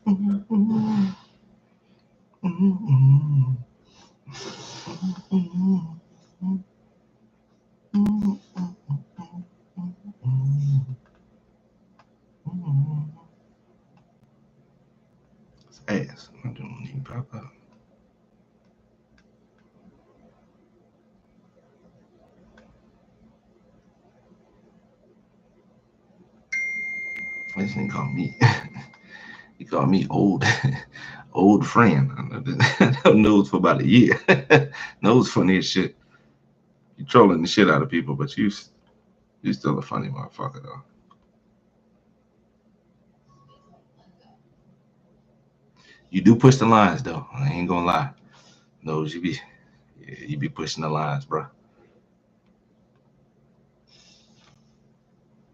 Ass. I don't even pop up. This thing called me. He called me old, old friend. I knows for about a year. Knows funny as shit. You trolling the shit out of people, but you still a funny motherfucker though. You do push the lines though. I ain't gonna lie. Knows you be pushing the lines, bro.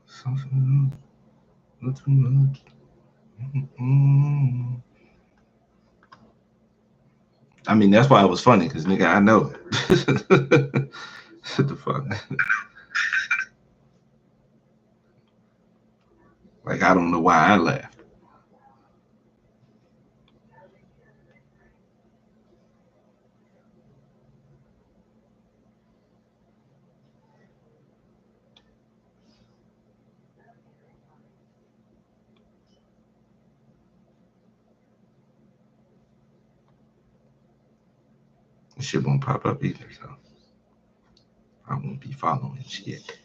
Something not too much. Mm. I mean, that's why it was funny, cause nigga, I know. What the fuck? Like I don't know why I laughed. This shit won't pop up either, so I won't be following shit.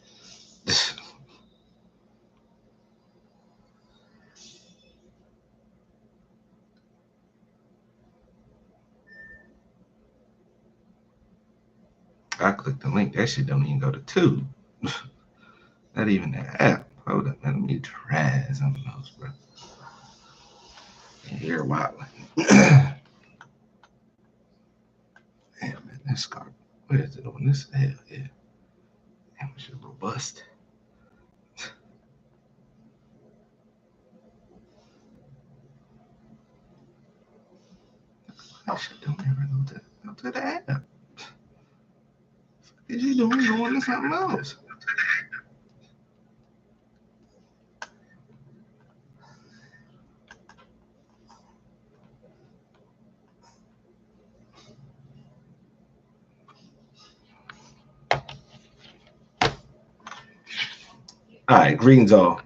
I clicked the link. That shit don't even go to two. Not even the app. Hold up, man. Let me try something else, bro. Here, wow. Damn, man, this car. Where is it on this? Hell yeah. Damn, this shit robust. That shit don't ever go to the app. What is you doing going to something else? All right, greens all.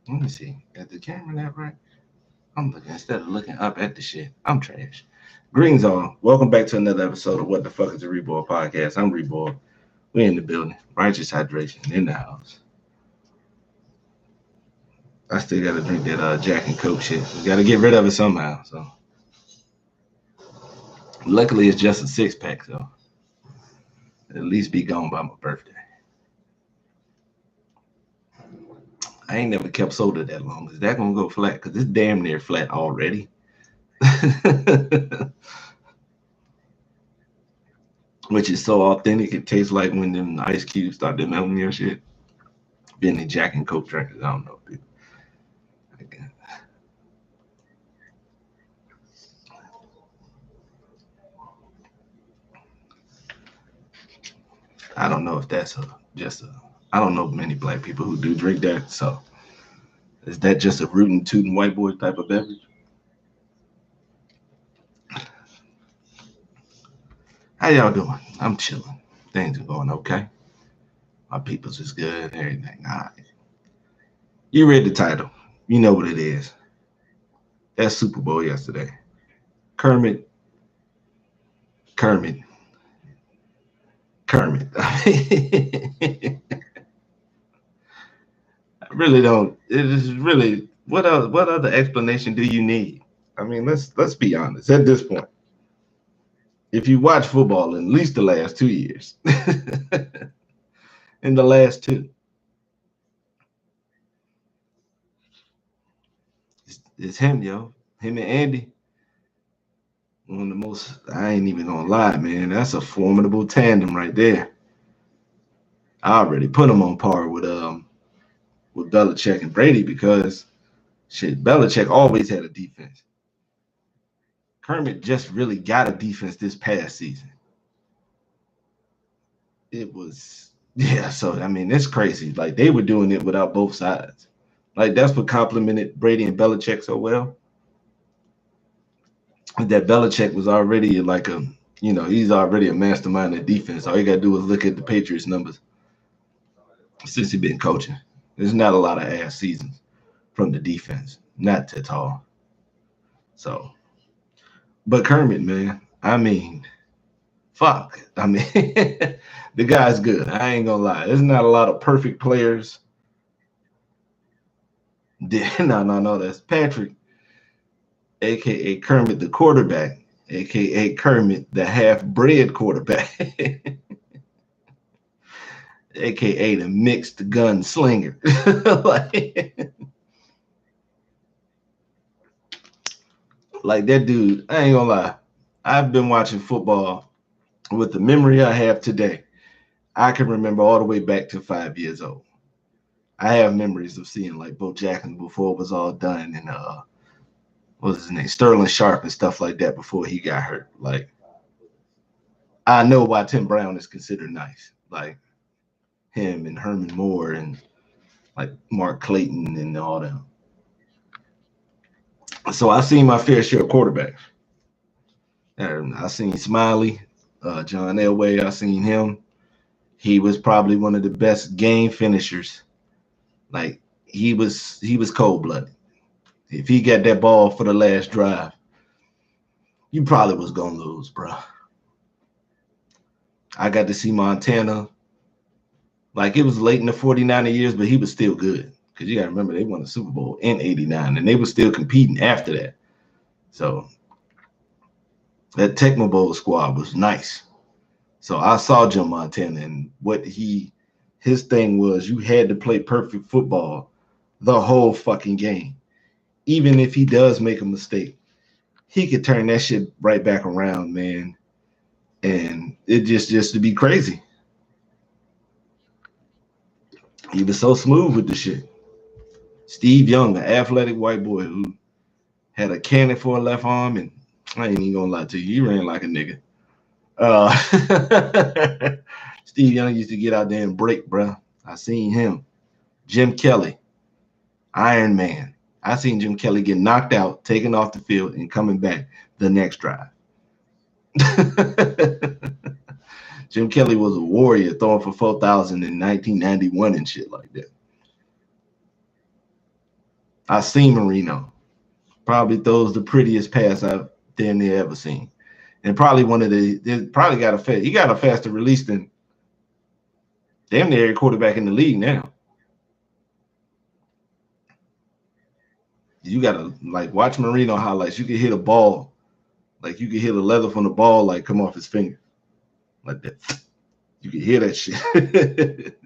Let me see. Is the camera that right? I'm looking instead of looking up at the shit. I'm trash. Greens all. Welcome back to another episode of What the Fuck is a reborG podcast. I'm reborG. We in the building. Righteous hydration in the house. I still gotta drink that Jack and Coke shit. We gotta get rid of it somehow. So luckily it's just a 6-pack, so it'll at least be gone by my birthday. I ain't never kept soda that long. Is that gonna go flat? Cause it's damn near flat already. Which is so authentic. It tastes like when them ice cubes start to melt in your shit. Being the Jack and Coke drinkers, I don't know, people. I don't know if that's I don't know many black people who do drink that. So is that just a rootin' tootin' white boy type of beverage? How y'all doing? I'm chilling. Things are going okay. My people's is good. Everything. All right. You read the title. You know what it is. That's Super Bowl yesterday. Kermit. I really don't. It is really what else? What other explanation do you need? I mean, let's be honest. At this point, if you watch football in at least the last 2 years, in the last two, it's him, yo. Him and Andy. One of the most. I ain't even gonna lie, man. That's a formidable tandem right there. I already put him on par with Belichick and Brady because shit, Belichick always had a defense. Kermit just really got a defense this past season. It was yeah, so I mean it's crazy. Like they were doing it without both sides. Like that's what complimented Brady and Belichick so well. that Belichick was already like a, he's already a mastermind at defense. All you got to do is look at the Patriots numbers since he's been coaching. There's not a lot of ass seasons from the defense, not at all. So, but Kermit, man, I mean, fuck. I mean, the guy's good. I ain't gonna lie. There's not a lot of perfect players. No. That's Patrick, aka Kermit the quarterback, aka Kermit the half-bred quarterback, aka the mixed gun slinger. like that dude. I ain't gonna lie. I've been watching football with the memory I have today. I can remember all the way back to 5 years old. I have memories of seeing like Bo Jackson before it was all done, and what was his name, Sterling Sharp and stuff like that before he got hurt. Like, I know why Tim Brown is considered nice. Like him and Herman Moore and like Mark Clayton and all them. So I seen my fair share of quarterbacks. And I seen Smiley, John Elway. I seen him. He was probably one of the best game finishers. Like he was cold blooded. If he got that ball for the last drive, you probably was gonna lose, bro. I got to see Montana. Like it was late in the 49er years, but he was still good. Because you gotta remember they won the Super Bowl in '89 and they were still competing after that. So that Tecmo Bowl squad was nice. So I saw Joe Montana, and what his thing was, you had to play perfect football the whole fucking game. Even if he does make a mistake, he could turn that shit right back around, man. And it just to be crazy. He was so smooth with the shit. Steve Young, an athletic white boy who had a cannon for a left arm, and I ain't even gonna lie to you, he ran like a nigga. Steve Young used to get out there and break, bro. I seen him. Jim Kelly, Iron Man. I seen Jim Kelly get knocked out, taken off the field, and coming back the next drive. Jim Kelly was a warrior, throwing for 4,000 in 1991 and shit like that. I seen Marino. Probably throws the prettiest pass I've damn near ever seen. And probably got a faster release than damn near every quarterback in the league now. You gotta like watch Marino highlights. You can hit a ball, like you can hit a leather from the ball, like come off his finger. Like that. You can hear that shit.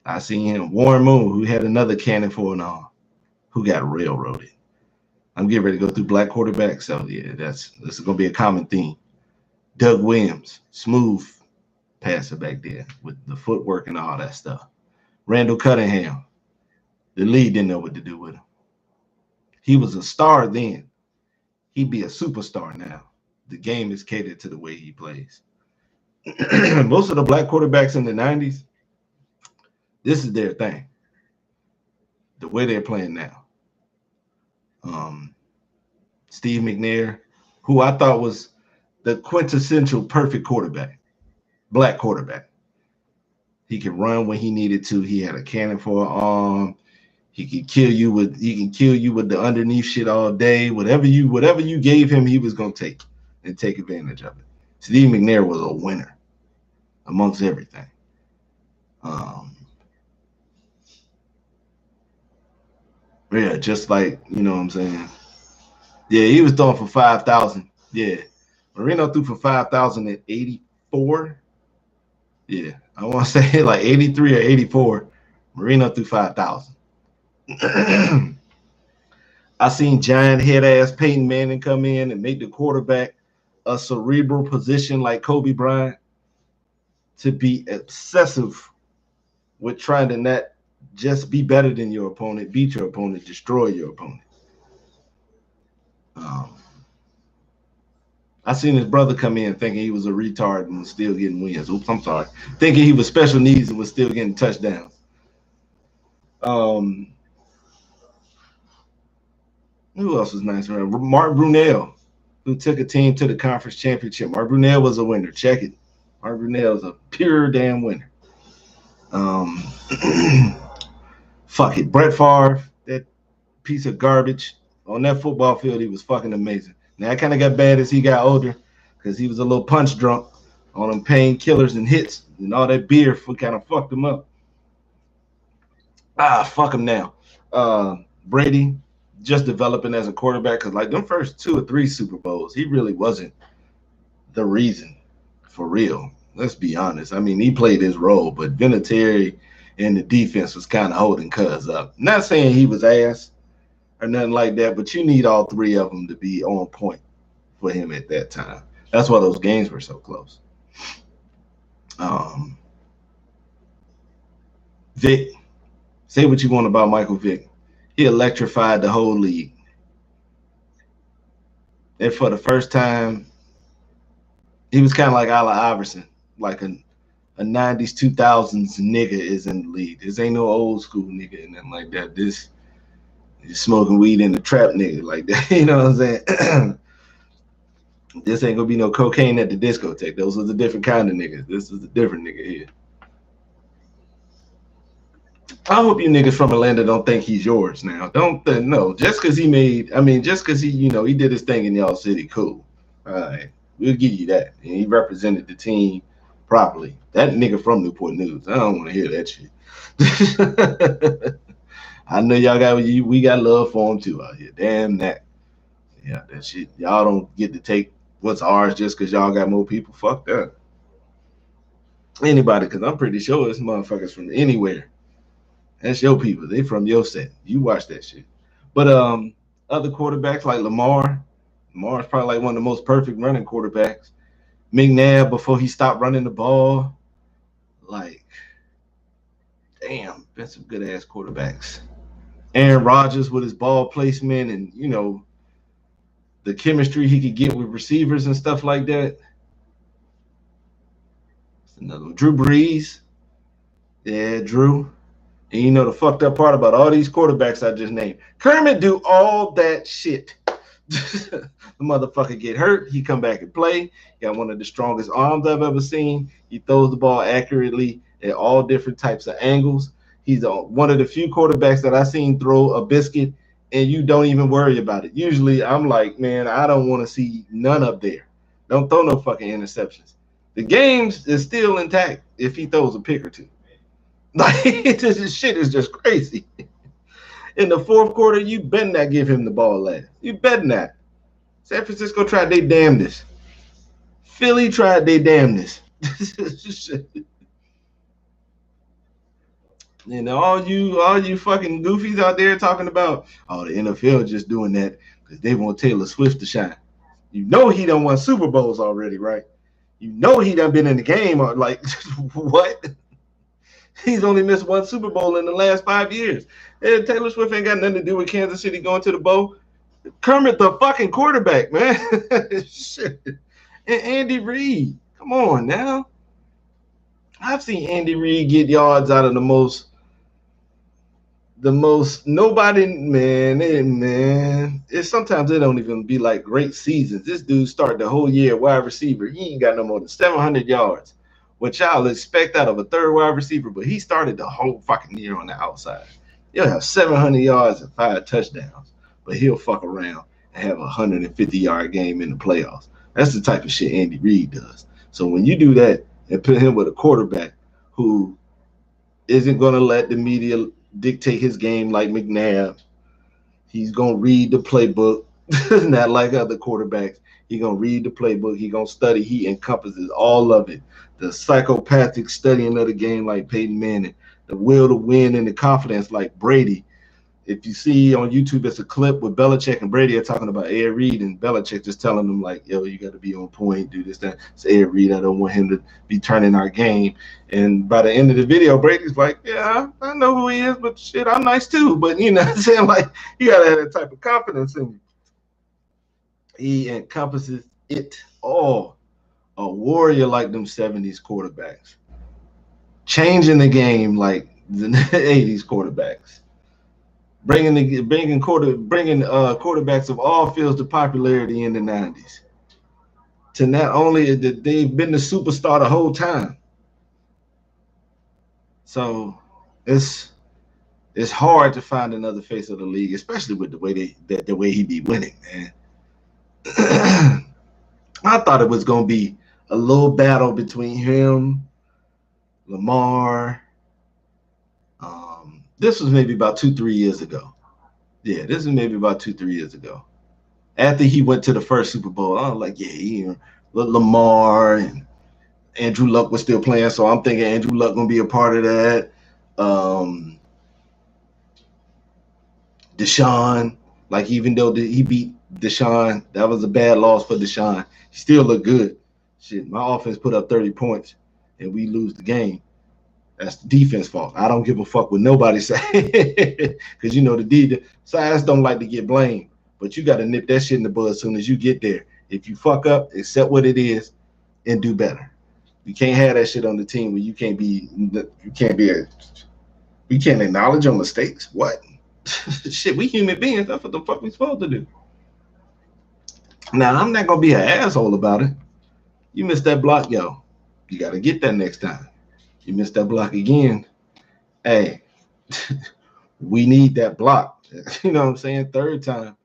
I seen him. Warren Moon, who had another cannon for an arm, who got railroaded. I'm getting ready to go through black quarterbacks. So yeah, this is gonna be a common theme. Doug Williams, smooth passer back there with the footwork and all that stuff. Randall Cunningham, the league didn't know what to do with him. He was a star then. He'd be a superstar now. The game is catered to the way he plays. Most of the black quarterbacks in the 90s, this is their thing. The way they're playing now. Steve McNair, who I thought was the quintessential perfect quarterback, black quarterback. He could run when he needed to. He had a cannon for an arm. He can kill you with the underneath shit all day. Whatever you gave him, he was gonna take advantage of it. Steve McNair was a winner amongst everything. Yeah, just like, you know what I'm saying? Yeah, he was throwing for 5,000. Yeah. Marino threw for 5,000 at 84. Yeah, I want to say like 83 or 84. Marino threw 5,000. I seen giant head ass Peyton Manning come in and make the quarterback a cerebral position like Kobe Bryant, to be obsessive with trying to not just be better than your opponent, beat your opponent, destroy your opponent. I seen his brother come in thinking he was a retard and was still getting wins. Oops, I'm sorry. Thinking he was special needs and was still getting touchdowns. Who else was nice around? Mark Brunell, who took a team to the conference championship. Mark Brunell was a winner. Check it. Mark Brunell is a pure damn winner. Um, fuck it. Brett Favre, that piece of garbage. On that football field, he was fucking amazing. Now, it kind of got bad as he got older because he was a little punch drunk on them painkillers and hits, and all that beer kind of fucked him up. Fuck him now. Brady just developing as a quarterback because, like, them first 2 or 3 Super Bowls, he really wasn't the reason for real. Let's be honest. I mean, he played his role, but Vinatieri and the defense was kind of holding Cuz up. Not saying he was ass or nothing like that, but you need all 3 of them to be on point for him at that time. That's why those games were so close. Um, Vic, say what you want about Michael Vick. He electrified the whole league. And for the first time, he was kind of like Allen Iverson, like a 90s, 2000s nigga is in the league. This ain't no old school nigga and nothing like that. This is smoking weed in the trap nigga like that. You know what I'm saying? This ain't gonna be no cocaine at the discotheque. Those are the different kind of niggas. This is a different nigga here. I hope you niggas from Atlanta don't think he's yours now. Don't no. Just because he just because he did his thing in y'all city, cool. All right, we'll give you that. And he represented the team properly. That nigga from Newport News. I don't want to hear that shit. I know y'all we got love for him too out here. Damn that. Yeah, that shit. Y'all don't get to take what's ours just because y'all got more people. Fuck that. Anybody, because I'm pretty sure it's motherfuckers from anywhere. That's your people. They from your set. You watch that shit. But other quarterbacks like Lamar's probably like one of the most perfect running quarterbacks. McNabb before he stopped running the ball. Like, damn, been some good ass quarterbacks. Aaron Rodgers with his ball placement and the chemistry he could get with receivers and stuff like that. That's another one. Drew Brees. Yeah, Drew. And the fucked up part about all these quarterbacks I just named. Kermit do all that shit. The motherfucker get hurt. He come back and play. He got one of the strongest arms I've ever seen. He throws the ball accurately at all different types of angles. He's one of the few quarterbacks that I seen throw a biscuit and you don't even worry about it. Usually I'm like, man, I don't want to see none up there. Don't throw no fucking interceptions. The games is still intact if he throws a pick or two. Like, this shit is just crazy. In the fourth quarter, you better not give him the ball last. You better not. San Francisco tried their damnedest. Philly tried their damnedest. And all you fucking goofies out there talking about, oh, the NFL just doing that because they want Taylor Swift to shine. You know he done won Super Bowls already, right? You know he done been in the game. Like, what? He's only missed 1 Super Bowl in the last 5 years. And Taylor Swift ain't got nothing to do with Kansas City going to the bowl. Kermit the fucking quarterback, man. Shit. And Andy Reid. Come on now. I've seen Andy Reid get yards out of the most nobody, man. It's sometimes it don't even be like great seasons. This dude started the whole year wide receiver. He ain't got no more than 700 yards. What y'all expect out of a third wide receiver, but he started the whole fucking year on the outside. He'll have 700 yards and 5 touchdowns, but he'll fuck around and have a 150-yard game in the playoffs. That's the type of shit Andy Reid does. So when you do that and put him with a quarterback who isn't going to let the media dictate his game like McNabb, he's going to read the playbook, not like other quarterbacks. He's going to read the playbook. He's going to study. He encompasses all of it. The psychopathic studying of the game like Peyton Manning, the will to win and the confidence like Brady. If you see on YouTube, it's a clip with Belichick and Brady are talking about Ed Reed, and Belichick just telling them like, yo, you got to be on point, do this, that. It's Ed Reed. I don't want him to be turning our game. And by the end of the video, Brady's like, yeah, I know who he is, but shit, I'm nice too. But you know what I'm saying? Like, you got to have that type of confidence in you. He encompasses it all. A warrior like them 70s quarterbacks. Changing the game like the 80s quarterbacks. bringing quarterbacks of all fields to popularity in the 90s. To not only that they've been the superstar the whole time. So it's hard to find another face of the league, especially with the way he be winning, man. I thought it was gonna be a little battle between him, Lamar. This was maybe about 2-3 years ago. Yeah, this is maybe about 2-3 years ago. After he went to the first Super Bowl, I was like, yeah, Lamar and Andrew Luck was still playing, so I'm thinking Andrew Luck gonna be a part of that. Deshaun, like even though he beat Deshaun, that was a bad loss for Deshaun. He still looked good. Shit, my offense put up 30 points and we lose the game. That's the defense fault. I don't give a fuck what nobody say. Because you know the sides don't like to get blamed. But you got to nip that shit in the bud as soon as you get there. If you fuck up, accept what it is and do better. You can't have that shit on the team where you can't acknowledge your mistakes. What? Shit, we human beings. That's what the fuck we supposed to do. Now, I'm not going to be an asshole about it. You missed that block, yo. You got to get that next time. You missed that block again. Hey, we need that block. You know what I'm saying? Third time.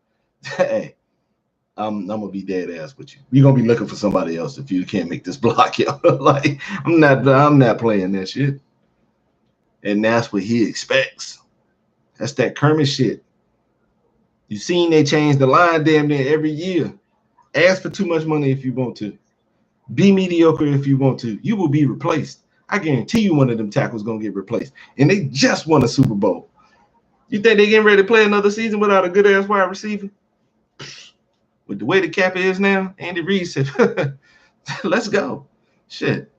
Hey, I'm going to be dead ass with you. You're going to be looking for somebody else if you can't make this block, yo. Like, I'm not playing that shit. And that's what he expects. That's that Kermit shit. You seen they change the line damn near every year. Ask for too much money if you want to. Be mediocre if you want to. You will be replaced. I guarantee you one of them tackles going to get replaced. And they just won a Super Bowl. You think they getting ready to play another season without a good-ass wide receiver? With the way the cap is now, Andy Reid said, let's go. Shit.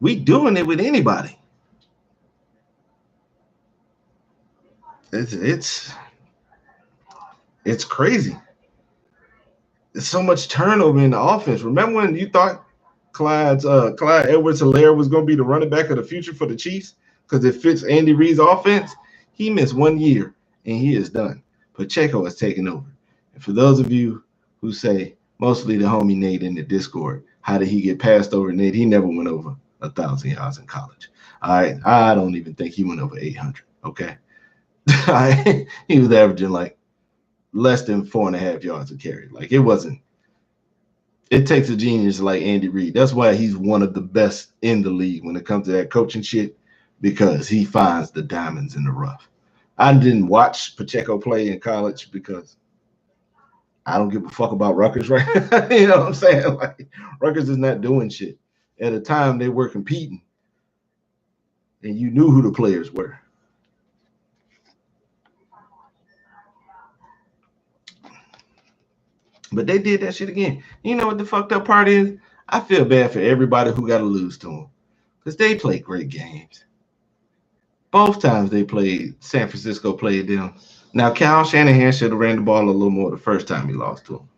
We doing it with anybody. It's crazy. There's so much turnover in the offense. Remember when you thought Clyde Edwards-Helaire was going to be the running back of the future for the Chiefs because it fits Andy Reid's offense? He missed 1 year, and he is done. Pacheco has taken over. And for those of you who say, mostly the homie Nate in the Discord, how did he get passed over Nate? He never went over 1,000 yards in college. All right, I don't even think he went over 800, okay? He was averaging like less than 4.5 yards a carry. Like it takes a genius like Andy Reid. That's why he's one of the best in the league when it comes to that coaching shit, because he finds the diamonds in the rough. I didn't watch Pacheco play in college because I don't give a fuck about Rutgers, right? You know what I'm saying? Like, Rutgers is not doing shit. At a time they were competing, and you knew who the players were. But they did that shit again. You know what the fucked up part is? I feel bad for everybody who got to lose to them because they played great games. Both times they played, San Francisco played them. Now, Kyle Shanahan should have ran the ball a little more the first time he lost to him.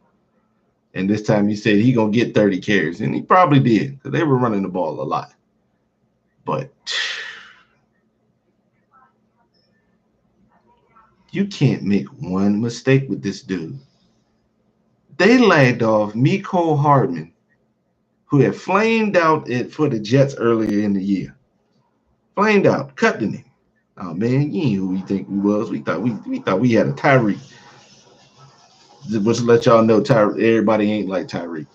And this time he said he going to get 30 carries. And he probably did because they were running the ball a lot. But you can't make one mistake with this dude. They lagged off Mecole Hardman, who had flamed out for the Jets earlier in the year. Flamed out, cut the nigga. Oh man, you ain't who we think we was. We thought we had a Tyreek. Just to let y'all know, everybody ain't like Tyreek.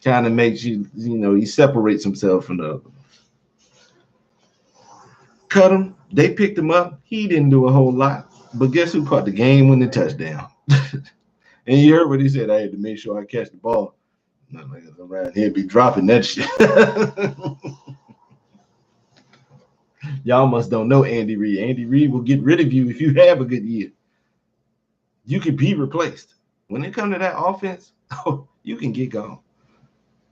Kind of makes you know, he separates himself from the others. Cut him. They picked him up. He didn't do a whole lot. But guess who caught the game-winning touchdown? And you heard what he said. I had to make sure I catch the ball. Not like around here be dropping that shit. Y'all must don't know Andy Reid. Andy Reid will get rid of you if you have a good year. You can be replaced. When it comes to that offense, you can get gone.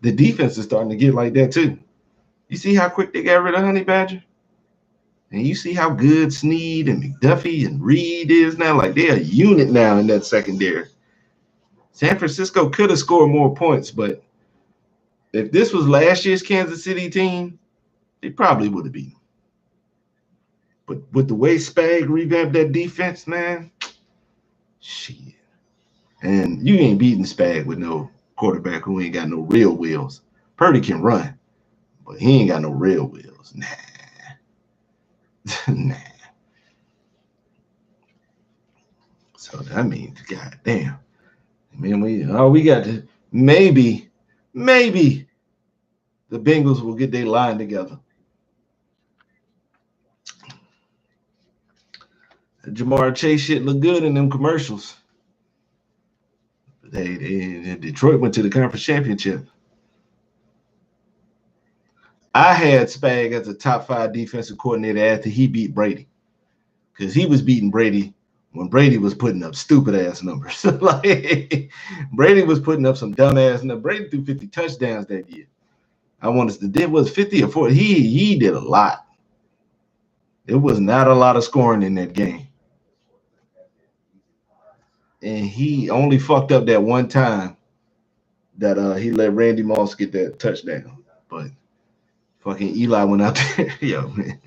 The defense is starting to get like that too. You see how quick they got rid of Honey Badger? And you see how good Snead and McDuffie and Reed is now? Like, they're a unit now in that secondary. San Francisco could have scored more points, but if this was last year's Kansas City team, they probably would have beaten them. But with the way Spag revamped that defense, man, shit. And you ain't beating Spag with no quarterback who ain't got no real wheels. Purdy can run, but he ain't got no real wheels. Nah. Nah. So that means, goddamn. Man, we got to maybe the Bengals will get their line together. Jamar Chase shit look good in them commercials. Detroit went to the conference championship. I had Spag as a top 5 defensive coordinator after he beat Brady, because he was beating Brady when Brady was putting up stupid ass numbers. Like Brady was putting up some dumb ass numbers. Brady threw 50 touchdowns that year. I wanted to did was 50 or 40. He did a lot. It was not a lot of scoring in that game. And he only fucked up that one time that he let Randy Moss get that touchdown. But fucking Eli went out there. Yo, man.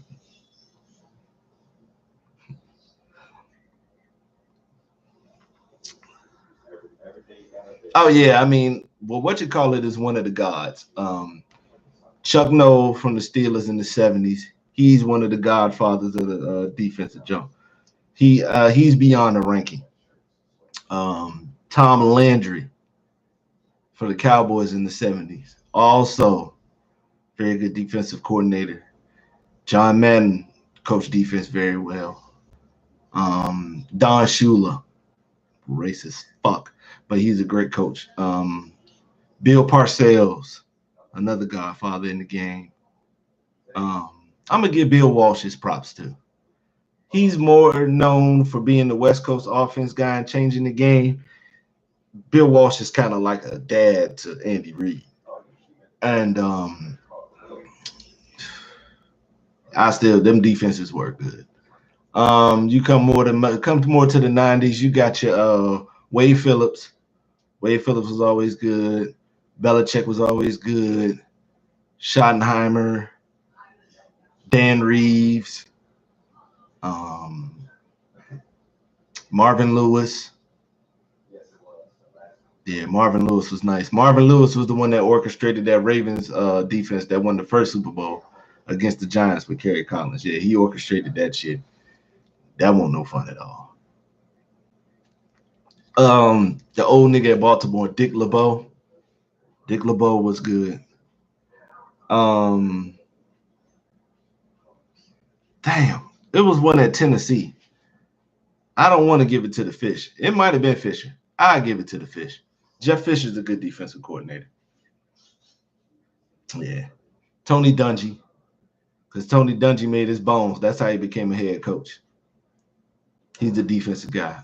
Oh yeah, I mean, well, what you call it is one of the gods. Chuck Noll from the Steelers in the 70s. He's one of the godfathers of the defensive jump. He's beyond the ranking. Tom Landry for the Cowboys in the 70s. Also, very good defensive coordinator. John Madden coached defense very well. Don Shula, racist fuck, but he's a great coach. Bill Parcells, another godfather in the game. I'm gonna give Bill Walsh his props too. He's more known for being the West Coast offense guy and changing the game. Bill Walsh is kind of like a dad to Andy Reid. And them defenses work good. You come more to the 90s, you got your Wade Phillips. Wade Phillips was always good. Belichick was always good. Schottenheimer, Dan Reeves, Marvin Lewis. Yeah, Marvin Lewis was nice. Marvin Lewis was the one that orchestrated that Ravens defense that won the first Super Bowl against the Giants with Kerry Collins. Yeah, he orchestrated that shit. That wasn't no fun at all. The old nigga at Baltimore, Dick LeBeau. Dick LeBeau was good. Damn, it was one at Tennessee. I don't want to give it to the Fish. It might have been Fisher. I give it to the Fish. Jeff Fisher's a good defensive coordinator. Yeah. Tony Dungy. Because Tony Dungy made his bones. That's how he became a head coach. He's the defensive guy.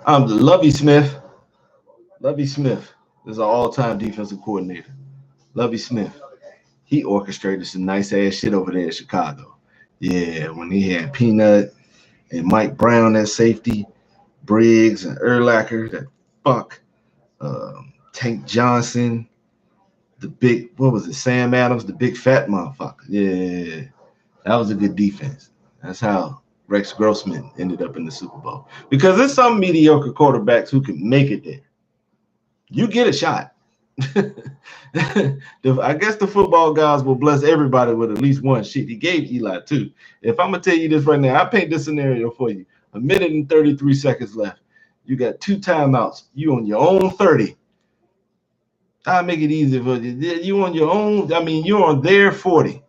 Lovie Smith. Lovie Smith is an all-time defensive coordinator. Lovie Smith. He orchestrated some nice ass shit over there in Chicago. Yeah, when he had Peanut and Mike Brown at safety, Briggs and Urlacher, that fuck, Tank Johnson, the big, what was it, Sam Adams, the big fat motherfucker. Yeah, that was a good defense. That's how Rex Grossman ended up in the Super Bowl. Because there's some mediocre quarterbacks who can make it there. You get a shot. I guess the football guys will bless everybody with at least one shit. He gave Eli 2. If I'm gonna tell you this right now, I paint this scenario for you. 1 minute and 33 seconds left. You got 2 timeouts. You on your own 30. I'll make it easy for you. You on your own. I mean, you're on their 40.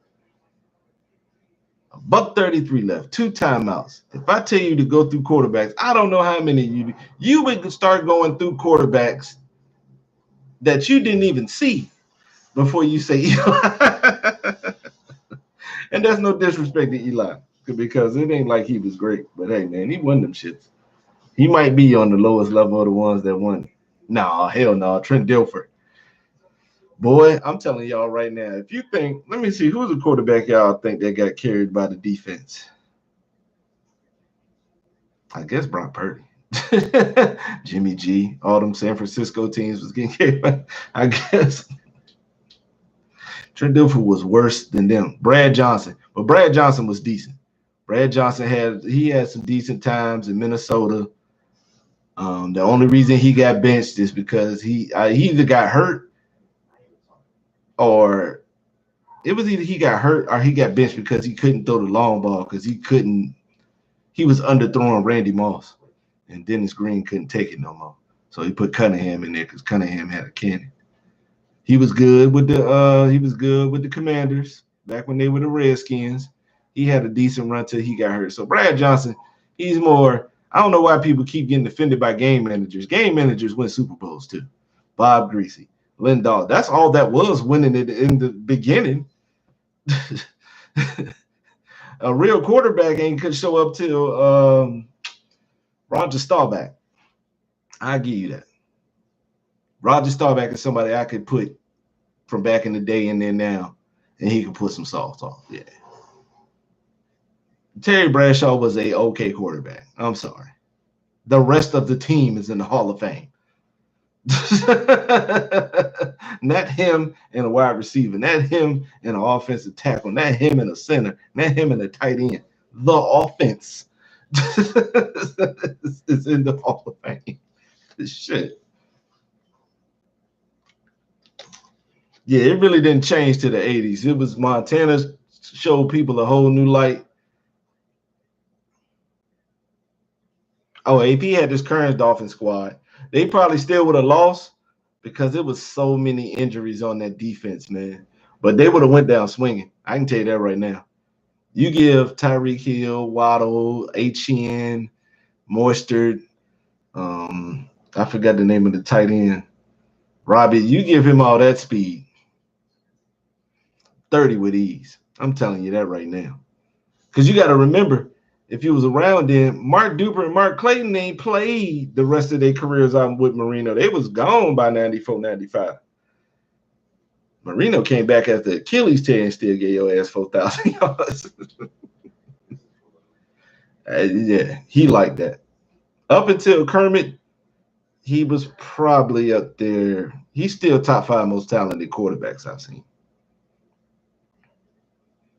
$1:33 left. 2 timeouts. If I tell you to go through quarterbacks, I don't know how many you would start going through quarterbacks that you didn't even see before you say Eli. And that's no disrespect to Eli, because it ain't like he was great. But hey, man, he won them shits. He might be on the lowest level of the ones that won. Nah, hell no. Trent Dilfer. Boy, I'm telling y'all right now, if you think, let me see, who's the quarterback y'all think that got carried by the defense? I guess Brock Purdy. Jimmy G, all them San Francisco teams was getting carried by, I guess. Trent Dilfer was worse than them. Brad Johnson, but Brad Johnson was decent. Brad Johnson had some decent times in Minnesota. The only reason he got benched is because he either got hurt or it was either he got hurt or he got benched because he couldn't throw the long ball because he was underthrowing Randy Moss, and Dennis Green couldn't take it no more. So he put Cunningham in there because Cunningham had a cannon. He was good with the Commanders back when they were the Redskins. He had a decent run till he got hurt. So Brad Johnson, he's more. I don't know why people keep getting offended by game managers. Game managers win Super Bowls too. Bob Greasy, Lynn Dahl. That's all that was winning it in the beginning. A real quarterback ain't could show up till Roger Staubach. I give you that. Roger Staubach is somebody I could put from back in the day in there now, and he could put some sauce on. Yeah. Terry Bradshaw was a okay quarterback. I'm sorry. The rest of the team is in the Hall of Fame. Not him and a wide receiver, not him and an offensive tackle, not him and a center, not him and a tight end. The offense is in the Hall of Fame. Shit. Yeah, it really didn't change to the 80s. It was Montana showed people a whole new light. Oh, AP had this current Dolphins squad. They probably still would have lost because it was so many injuries on that defense, man. But they would have went down swinging. I can tell you that right now. You give Tyreek Hill, Waddle, Etienne, Mostert, I forgot the name of the tight end, Robbie. You give him all that speed, 30 with ease. I'm telling you that right now. Because you got to remember, if you was around then, Mark Duper and Mark Clayton ain't played the rest of their careers out with Marino. They was gone by 94, 95. Marino came back after Achilles tear and still gave your ass 4,000 yards. Yeah, he liked that. Up until Kermit, he was probably up there. He's still top 5 most talented quarterbacks I've seen.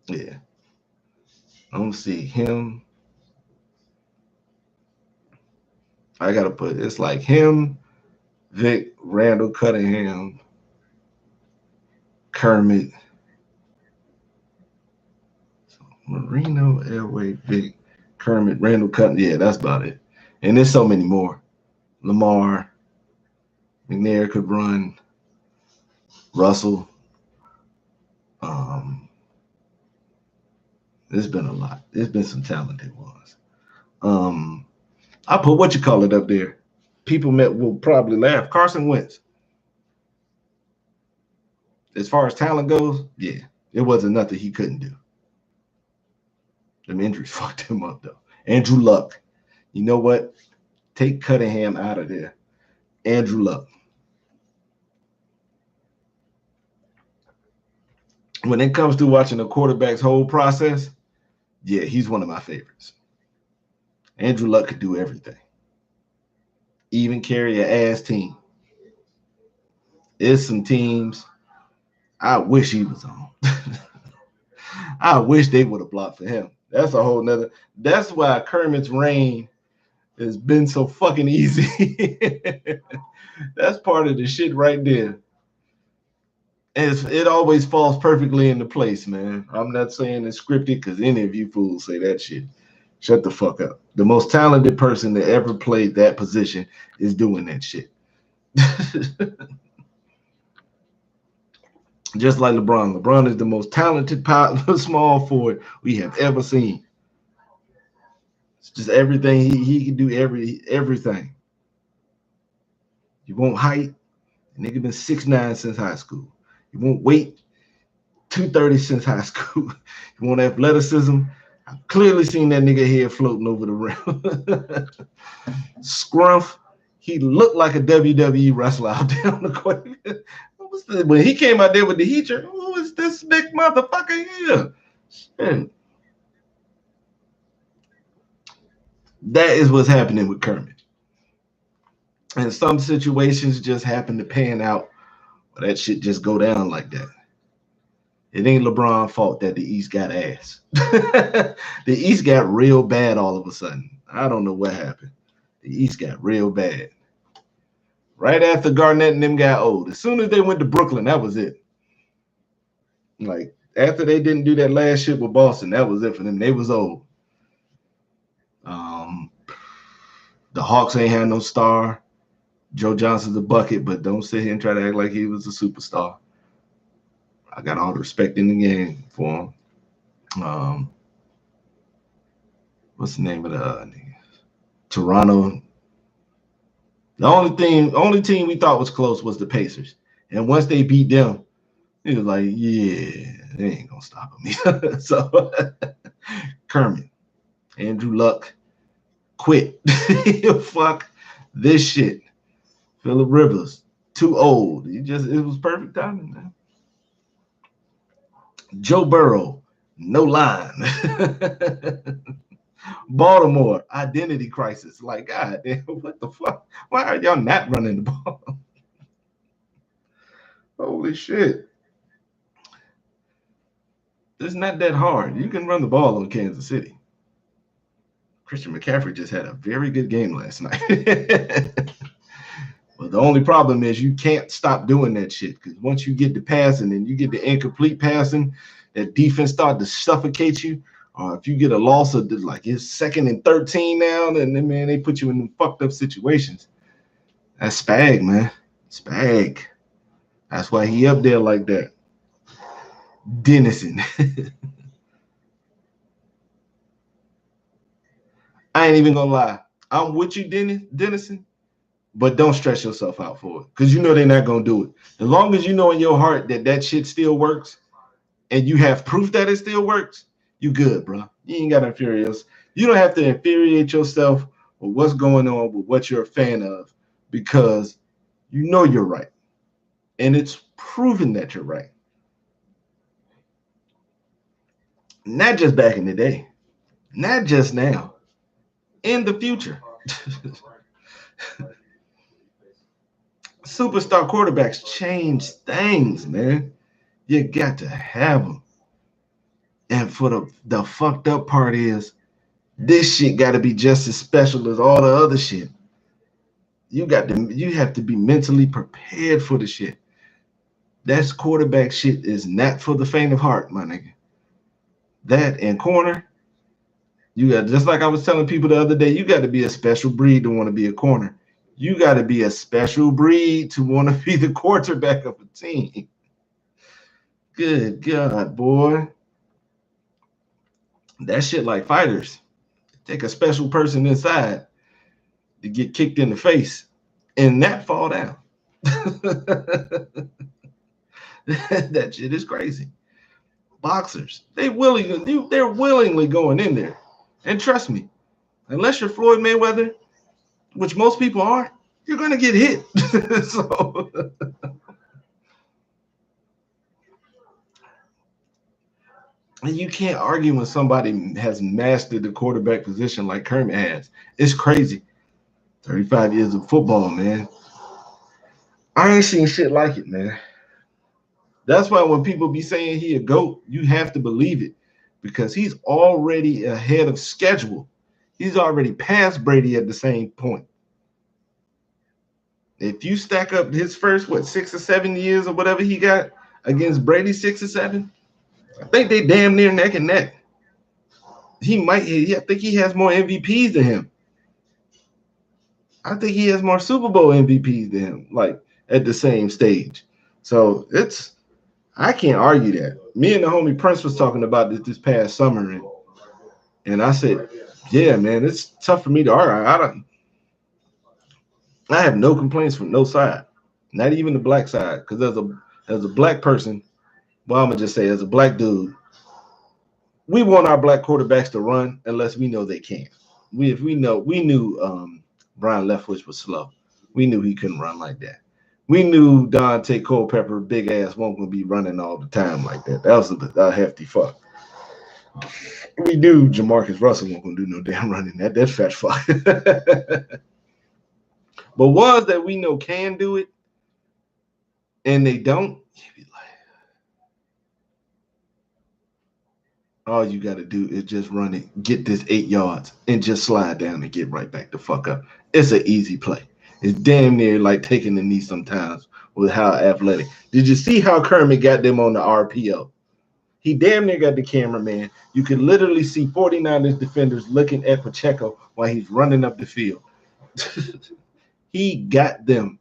Yeah. I don't see him. I got to put it's like him, Vic, Randall Cunningham, Kermit, so Marino, Elway, Vic, Kermit, Randall Cunningham. Yeah, that's about it. And there's so many more. Lamar, McNair could run, Russell. There's been a lot. There's been some talented ones. I put what you call it up there. People will probably laugh. Carson Wentz. As far as talent goes, yeah, it wasn't nothing he couldn't do. Them injuries fucked him up though. Andrew Luck. You know what? Take Cunningham out of there. Andrew Luck. When it comes to watching a quarterback's whole process, yeah, he's one of my favorites. Andrew Luck could do everything. Even carry an ass team. There's some teams I wish he was on. I wish they would have blocked for him. That's a whole nother. That's why Kermit's reign has been so fucking easy. That's part of the shit right there. It always falls perfectly into place, man. I'm not saying it's scripted because any of you fools say that shit. Shut the fuck up. The most talented person that ever played that position is doing that shit. Just like LeBron. LeBron is the most talented small forward we have ever seen. It's just everything. He can do everything. You want height? Nigga been 6'9" since high school. You want weight? 230 since high school. You want athleticism? I've clearly seen that nigga head floating over the rim. Scruff, he looked like a WWE wrestler out there on the court. When he came out there with the heat, who is this big motherfucker here? Shit. That is what's happening with Kermit. And some situations just happen to pan out, but that shit just go down like that. It ain't LeBron's fault that the East got ass. The East got real bad all of a sudden. I don't know what happened. The East got real bad. Right after Garnett and them got old. As soon as they went to Brooklyn, that was it. Like, after they didn't do that last shit with Boston, that was it for them. They was old. The Hawks ain't had no star. Joe Johnson's a bucket, but don't sit here and try to act like he was a superstar. I got all the respect in the game for him. What's the name of the nigga? Toronto. The only team we thought was close was the Pacers. And once they beat them, it was like, yeah, they ain't gonna stop them. So Kermit, Andrew Luck, quit. Fuck this shit. Phillip Rivers, too old. It was perfect timing, man. Joe Burrow, no line. Baltimore, identity crisis. Like, God damn, what the fuck? Why are y'all not running the ball? Holy shit. It's not that hard. You can run the ball on Kansas City. Christian McCaffrey just had a very good game last night. But the only problem is you can't stop doing that shit, because once you get the passing and you get the incomplete passing, that defense start to suffocate you. Or if you get a loss of like it's 2nd and 13 now, then man, they put you in fucked up situations. That's Spag, man. Spag. That's why he up there like that. Dennison. I ain't even gonna lie. I'm with you, Dennison, but don't stress yourself out for it, because you know they're not gonna do it. As long as you know in your heart that that shit still works, and you have proof that it still works, you good, bro. You ain't gotta infuriate us. You don't have to infuriate yourself with what's going on with what you're a fan of, because you know you're right, and it's proven that you're right. Not just back in the day, not just now, in the future. Superstar quarterbacks change things, man. You got to have them. And for the fucked up part is, this shit got to be just as special as all the other shit. You have to be mentally prepared for the shit. That's quarterback shit is not for the faint of heart, my nigga. That and corner, you got, just like I was telling people the other day, you got to be a special breed to want to be a corner. You got to be a special breed to want to be the quarterback of a team. Good God, boy. That shit like fighters. Take a special person inside to get kicked in the face and not fall down. That shit is crazy. Boxers, they're willingly going in there. And trust me, unless you're Floyd Mayweather, which most people are, you're gonna get hit. So and you can't argue when somebody has mastered the quarterback position like Kermit has. It's crazy. 35 years of football, man. I ain't seen shit like it, man. That's why when people be saying he a GOAT, you have to believe it, because he's already ahead of schedule. He's already past Brady at the same point. If you stack up his first, 6 or 7 years or whatever he got against Brady 6 or 7, I think they damn near neck and neck. I think he has more MVPs than him. I think he has more Super Bowl MVPs than him, like at the same stage. So I can't argue that. Me and the homie Prince was talking about this past summer, and I said, yeah, man, it's tough for me to argue. I have no complaints from no side, not even the black side, because as a black person, well, I'm gonna just say as a black dude, we want our black quarterbacks to run unless we know they can. We knew Brian Leftwich was slow. We knew he couldn't run like that. We knew Dante Culpepper, big ass, won't gonna be running all the time like that. That was a hefty fuck. We knew Jamarcus Russell won't gonna do no damn running. That's fat fuck. But ones that we know can do it, and they don't, you be like, All you got to do is just run it, get this 8 yards, and just slide down and get right back the fuck up. It's an easy play. It's damn near like taking the knee sometimes with how athletic. Did you see how Kermit got them on the RPO? He damn near got the cameraman. You could literally see 49ers defenders looking at Pacheco while he's running up the field. He got them.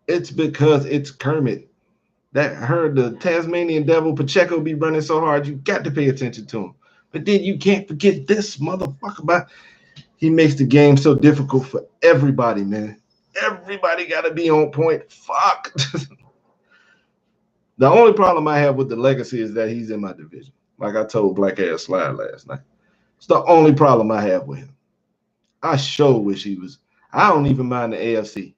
It's because it's Kermit. That heard the Tasmanian Devil Pacheco be running so hard, you got to pay attention to him. But then you can't forget this motherfucker. But he makes the game so difficult for everybody, man. Everybody got to be on point. Fuck. The only problem I have with the legacy is that he's in my division. Like I told Black Ass Slide last night. It's the only problem I have with him. I sure wish he was. I don't even mind the AFC.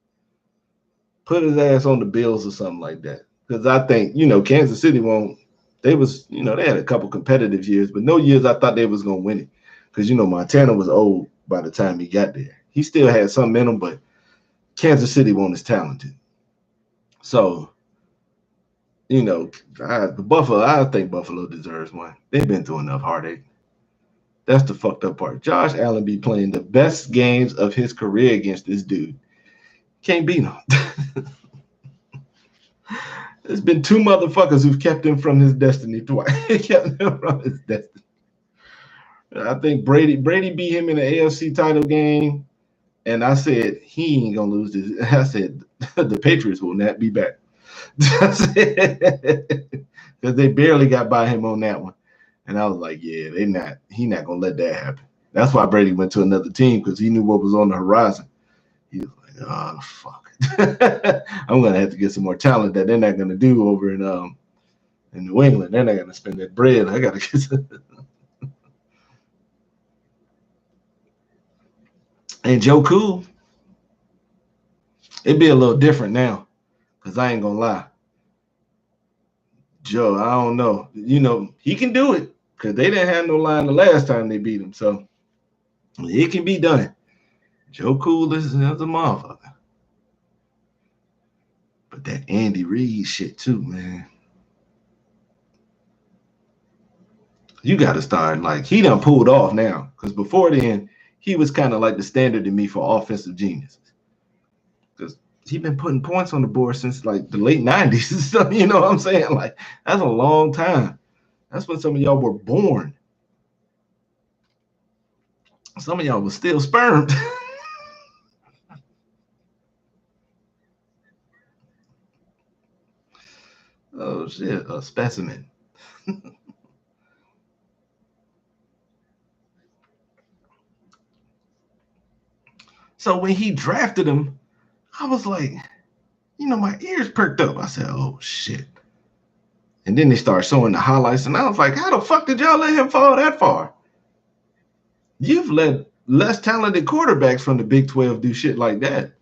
Put his ass on the Bills or something like that. Because I think, Kansas City won't. They was, they had a couple competitive years, but no years I thought they was going to win it. Because, Montana was old by the time he got there. He still had some in him, but Kansas City wasn't as talented. So, I think Buffalo deserves one. They've been through enough heartache. That's the fucked up part. Josh Allen be playing the best games of his career against this dude. Can't beat him. There's been two motherfuckers who've kept him from his destiny twice. Kept him from his destiny. I think Brady beat him in the AFC title game, and I said he ain't gonna lose this. I said the Patriots will not be back. Because they barely got by him on that one. And I was like, yeah, he not gonna let that happen. That's why Brady went to another team, because he knew what was on the horizon. He was like, oh fuck. I'm gonna have to get some more talent that they're not gonna do over in New England. They're not gonna spend that bread. I gotta get some. And Joe Cool, it'd be a little different now, because I ain't gonna lie. Joe, I don't know. He can do it, because they didn't have no line the last time they beat him. So it can be done. Joe Cool is a motherfucker. But that Andy Reid shit too, man. You got to start, like, he done pulled off now. Because before then, he was kind of like the standard to me for offensive geniuses. Because he been putting points on the board since like the late 90s and stuff. You know what I'm saying? Like, that's a long time. That's when some of y'all were born. Some of y'all was still spermed. Oh shit, a specimen. So when he drafted him, I was like, my ears perked up. I said, oh shit. And then they started showing the highlights, and I was like, how the fuck did y'all let him fall that far? You've let less talented quarterbacks from the Big 12 do shit like that.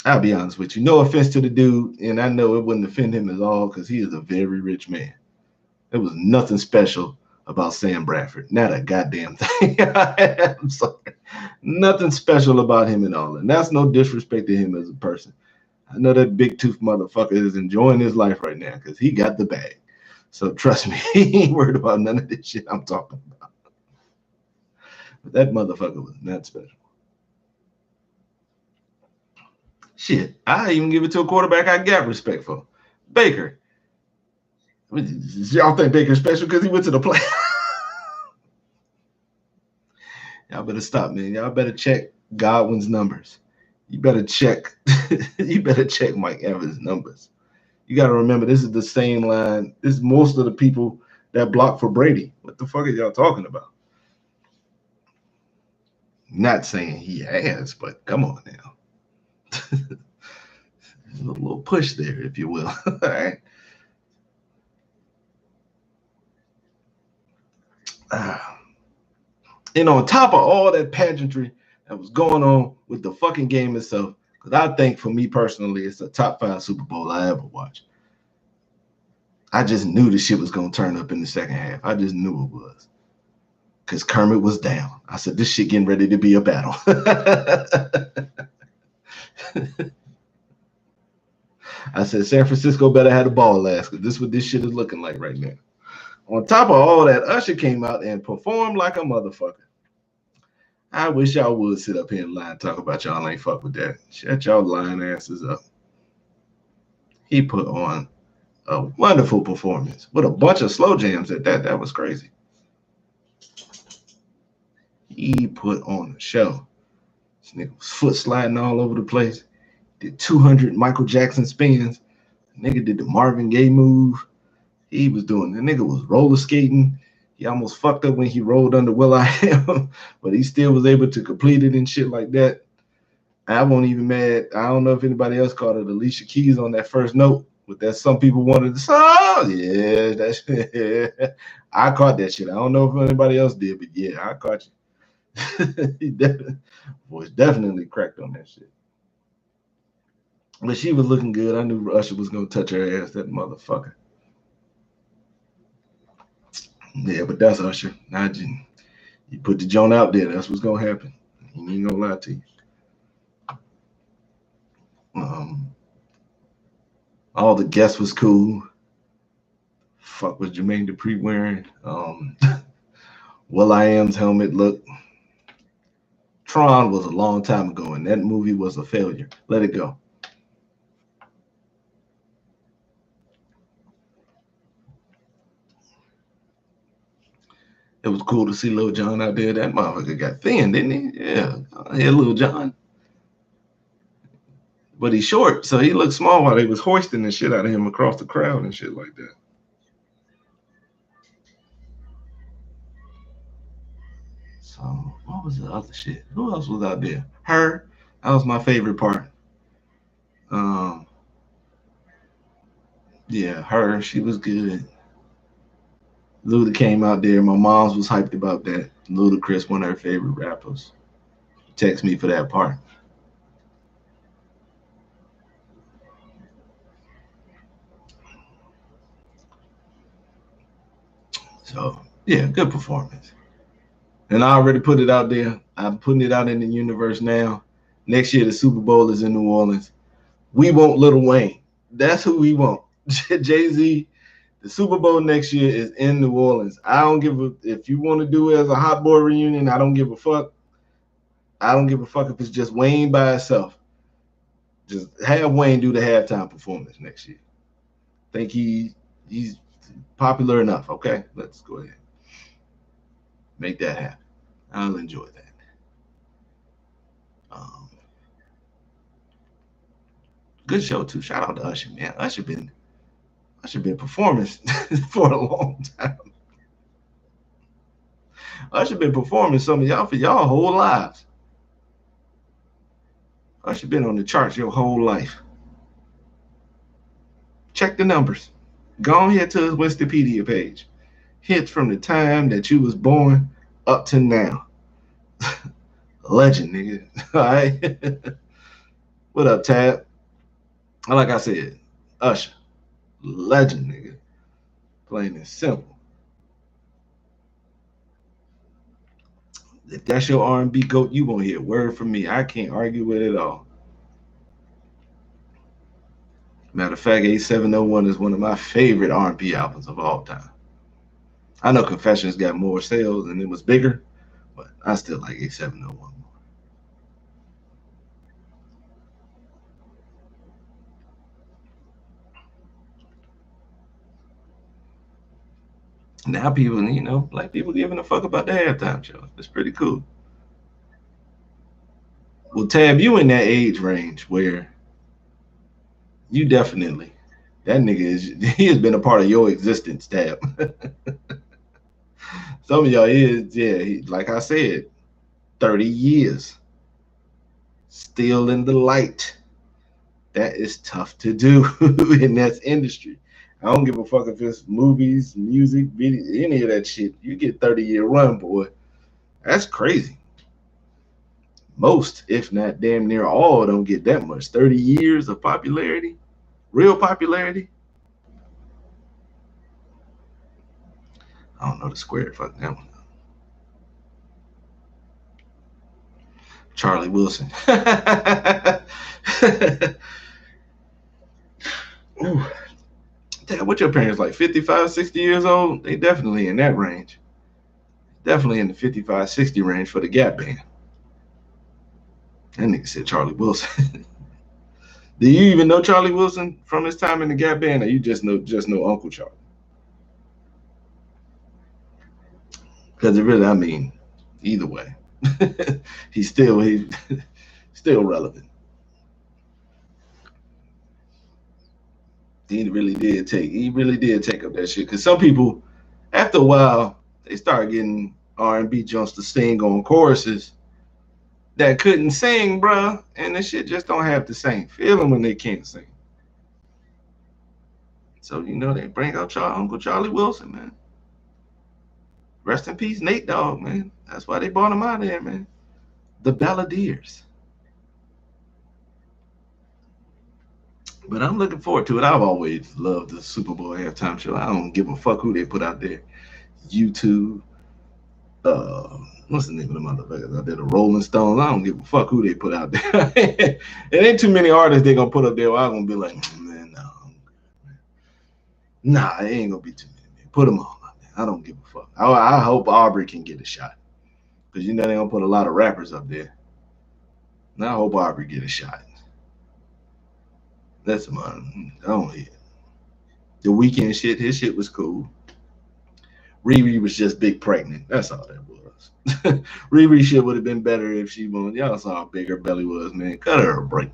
I'll be honest with you. No offense to the dude, and I know it wouldn't offend him at all, because he is a very rich man. There was nothing special about Sam Bradford. Not a goddamn thing. I'm sorry. Nothing special about him at all. And that's no disrespect to him as a person. I know that big tooth motherfucker is enjoying his life right now, because he got the bag. So trust me, he ain't worried about none of this shit I'm talking about. But that motherfucker was not special. Shit, I even give it to a quarterback I got respect for. Baker. Y'all think Baker's special because he went to the play? Y'all better stop, man. Y'all better check Godwin's numbers. You better check Mike Evans' numbers. You got to remember, this is the same line. This is most of the people that block for Brady. What the fuck are y'all talking about? Not saying he has, but come on now. A little push there, if you will. All right. And on top of all that pageantry that was going on with the fucking game itself, because I think for me personally, it's a top 5 Super Bowl I ever watched. I just knew the shit was going to turn up in the second half. I just knew it was. Because Kermit was down. I said, this shit getting ready to be a battle. I said San Francisco better have the ball last because this is what this shit is looking like right now. On top of all that, Usher came out and performed like a motherfucker. I wish y'all would sit up here and lie and talk about y'all ain't fuck with that. Shut y'all lying asses up. He put on a wonderful performance with a bunch of slow jams at that. That was crazy. He put on a show. This nigga was foot sliding all over the place. Did 200 Michael Jackson spins. Nigga did the Marvin Gaye move. He was doing, the nigga was roller skating. He almost fucked up when he rolled under will.i.am, but he still was able to complete it and shit like that. I won't even mad. I don't know if anybody else caught it. Alicia Keys on that first note, but that some people wanted to say, oh, yeah, that's I caught that shit. I don't know if anybody else did, but yeah, I caught you. He definitely cracked on that shit. But she was looking good. I knew Usher was gonna touch her ass, that motherfucker. Yeah, but that's Usher. Now you put the joint out there, that's what's gonna happen. He ain't gonna lie to you. All the guests was cool. Fuck was Jermaine Dupri wearing? will.i.am's helmet look. Tron was a long time ago, and that movie was a failure. Let it go. It was cool to see Lil Jon out there. That motherfucker got thin, didn't he? Yeah, Lil Jon. But he's short, so he looked small while they was hoisting the shit out of him across the crowd and shit like that. So what was the other shit? Who else was out there? Her. That was my favorite part. Yeah, her. She was good. Luda came out there. My mom's was hyped about that. Ludacris, one of her favorite rappers. Text me for that part. So yeah, good performance. And I already put it out there. I'm putting it out in the universe now. Next year the Super Bowl is in New Orleans. We want Lil Wayne. That's who we want. Jay-Z. The Super Bowl next year is in New Orleans. I don't give a if you want to do it as a hot boy reunion. I don't give a fuck. I don't give a fuck if it's just Wayne by itself. Just have Wayne do the halftime performance next year. Think he's popular enough. Okay, let's go ahead. Make that happen. I'll enjoy that. Good show too. Shout out to Usher, man. Usher been performing for a long time. Usher been performing some of y'all for y'all whole lives. Usher been on the charts your whole life. Check the numbers. Go ahead to his Wikipedia page. Hits from the time that you was born up to now. Legend, nigga. All right. What up, Tab? Like I said, Usher. Legend, nigga. Plain and simple. If that's your R&B goat, you won't hear a word from me. I can't argue with it all. Matter of fact, A701 is one of my favorite R&B albums of all time. I know Confessions got more sales and it was bigger, but I still like A701 more. Now people, like people giving a fuck about the halftime show. It's pretty cool. Well, Tab, you in that age range where you definitely, that nigga he has been a part of your existence, Tab. Some of y'all is, yeah, like I said, 30 years. Still in the light. That is tough to do in that industry. I don't give a fuck if it's movies, music, video, any of that shit. You get 30-year run, boy. That's crazy. Most, if not damn near all, don't get that much. 30 years of popularity, real popularity. I don't know the square. Fuck that one. Charlie Wilson. Ooh. Damn, what your parents like 55, 60 years old? They definitely in that range. Definitely in the 55, 60 range for the Gap Band. That nigga said Charlie Wilson. Do you even know Charlie Wilson from his time in the Gap Band, or you just know Uncle Charlie? Because it really, I mean, either way, he's still relevant. He really did take up that shit. Because some people, after a while, they start getting R&B junks to sing on choruses that couldn't sing, bruh, and the shit just don't have the same feeling when they can't sing. So they bring out Uncle Charlie Wilson, man. Rest in peace, Nate Dogg, man. That's why they brought him out there, man. The Balladeers. But I'm looking forward to it. I've always loved the Super Bowl halftime show. I don't give a fuck who they put out there. YouTube. What's the name of the motherfuckers out there? The Rolling Stones. I don't give a fuck who they put out there. It ain't too many artists they gonna put up there. I'm gonna be like, man, no. Nah, it ain't gonna be too many. Man. Put them all out there. I don't give a fuck. I hope Aubrey can get a shot. Because they're gonna put a lot of rappers up there. Now I hope Aubrey get a shot. That's mine. I don't hear. The Weeknd shit, his shit was cool. Riri was just big pregnant. That's all that was. Riri shit would have been better if she won. Y'all saw how big her belly was, man. Cut her a break.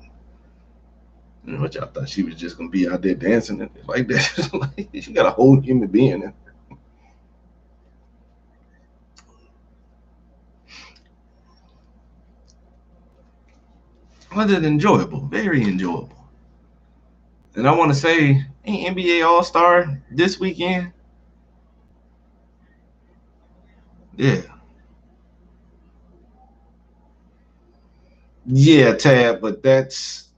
What y'all thought she was just gonna be out there dancing like that? She got a whole human being in her. Was it enjoyable? Very enjoyable. And I want to say, ain't NBA All-Star this weekend? Yeah. Yeah, Tab, but that's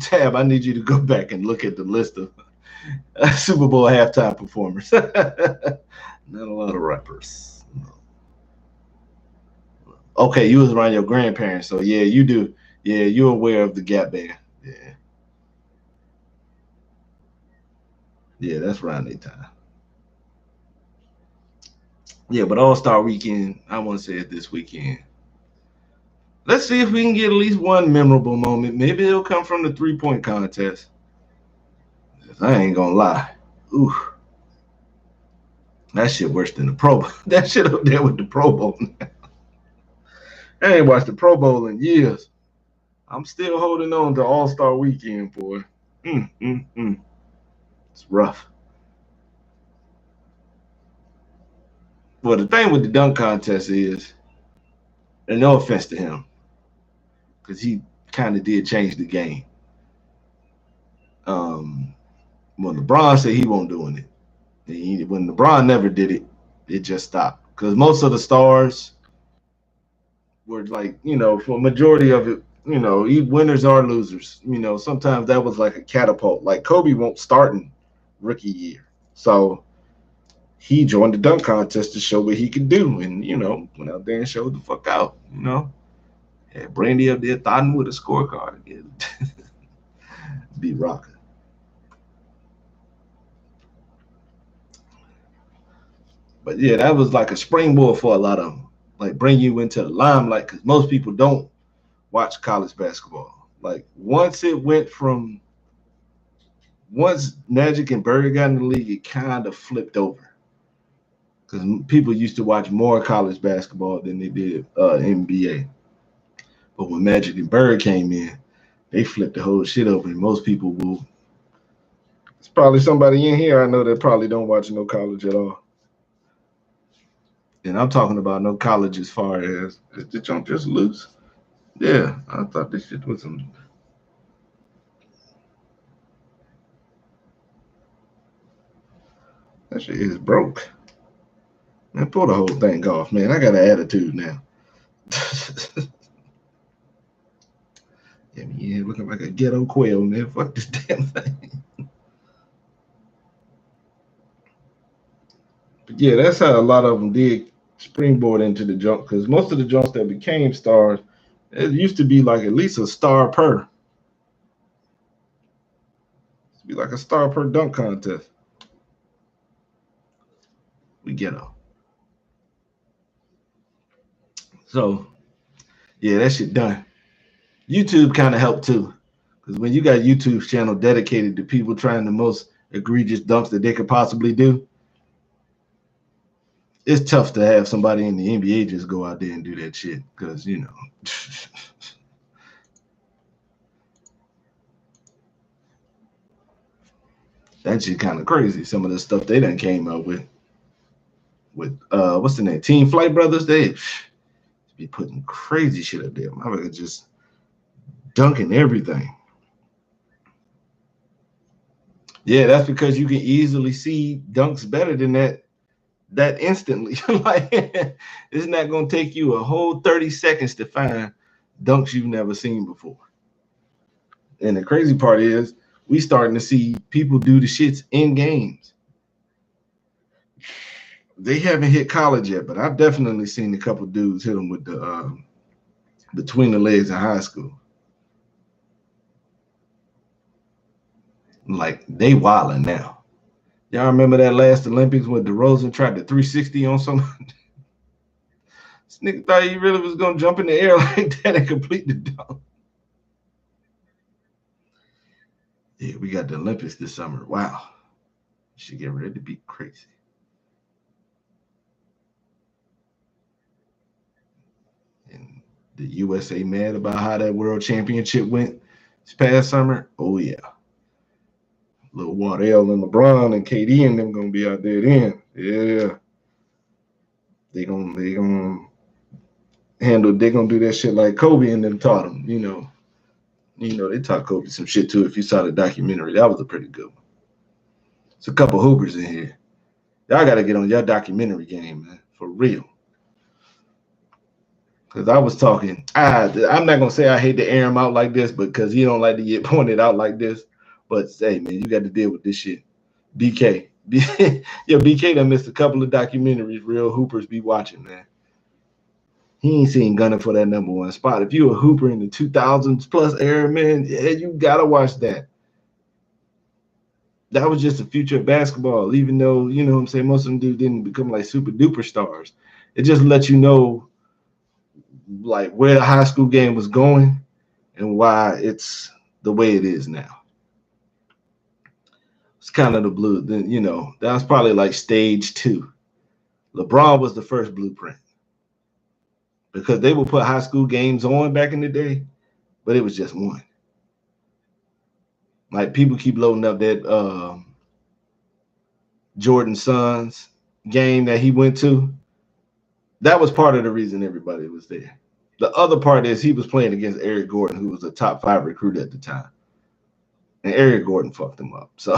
Tab. I need you to go back and look at the list of Super Bowl halftime performers. Not a lot of rappers. Okay, you was around your grandparents, so yeah, you do. Yeah, you're aware of the Gap Band. Yeah. Yeah, that's around their time. Yeah, but All-Star Weekend, I want to say it this weekend. Let's see if we can get at least one memorable moment. Maybe it'll come from the three-point contest. I ain't gonna lie. Ooh. That shit worse than the Pro Bowl. That shit up there with the Pro Bowl. I ain't watched the Pro Bowl in years. I'm still holding on to All-Star Weekend, boy. It's rough. Well, the thing with the dunk contest is, and no offense to him, because he kind of did change the game. When LeBron said he won't doing it, when LeBron never did it, it just stopped. Because most of the stars were like, for a majority of it, winners are losers. Sometimes that was like a catapult. Like Kobe won't start in rookie year. So he joined the dunk contest to show what he could do. And, went out there and showed the fuck out, Had Brandy up there thotting with a scorecard again. Be rocking. But yeah, that was like a springboard for a lot of them. Like bring you into the limelight because most people don't watch college basketball. Like once Magic and Bird got in the league, it kind of flipped over. Because people used to watch more college basketball than they did NBA. But when Magic and Bird came in, they flipped the whole shit over. And most people will. It's probably somebody in here I know that probably don't watch no college at all. And I'm talking about no college as far as the jump just loose. Yeah, I thought this shit was some. That shit is broke. Man, pull the whole thing off, man. I got an attitude now. Yeah, looking like a ghetto quail, man. Fuck this damn thing. But yeah, that's how a lot of them did springboard into the jump because most of the jumps that became stars, it used to be like at least a star per. Be like a star per dunk contest. We get them. So, yeah, that shit done. YouTube kind of helped too. Because when you got YouTube channel dedicated to people trying the most egregious dunks that they could possibly do, it's tough to have somebody in the NBA just go out there and do that shit. Because, you know, that shit kind of crazy. Some of the stuff they done came up with what's the name? Team Flight Brothers. They be putting crazy shit up there. Motherfucker just dunking everything. Yeah, that's because you can easily see dunks better than that instantly. Like it's not gonna take you a whole 30 seconds to find dunks you've never seen before. And the crazy part is we starting to see people do the shits in games. They haven't hit college yet, but I've definitely seen a couple dudes hit them with the between the legs in high school. Like they wilding now. Y'all remember that last Olympics when DeRozan tried the 360 on someone? This nigga thought he really was gonna jump in the air like that and complete the dunk. Yeah, we got the Olympics this summer. Wow. Should get ready to be crazy. And the USA mad about how that world championship went this past summer. Oh yeah. Little Wardell and LeBron and KD and them gonna be out there then. Yeah. They gonna do that shit like Kobe and them taught them, you know. They taught Kobe some shit too. If you saw the documentary, that was a pretty good one. It's a couple hoopers in here. Y'all gotta get on your documentary game, man, for real. Because I was talking, I'm not gonna say I hate to air him out like this, because he don't like to get pointed out like this. But hey, man, you got to deal with this shit. BK, yeah, BK done missed a couple of documentaries. Real hoopers be watching, man. He ain't seen gunning for that #1 spot. If you a hooper in the 2000s plus era, man, yeah, you gotta watch that. That was just the future of basketball. Even though, you know what I'm saying, most of them dudes didn't become like super duper stars. It just lets you know like where the high school game was going and why it's the way it is now. It's kind of the blue. Then, you know, that was probably like stage 2. LeBron was the first blueprint because they would put high school games on back in the day, but it was just one. Like people keep loading up that Jordan Suns game that he went to. That was part of the reason everybody was there. The other part is he was playing against Eric Gordon, who was a top 5 recruit at the time. And Eric Gordon fucked him up. So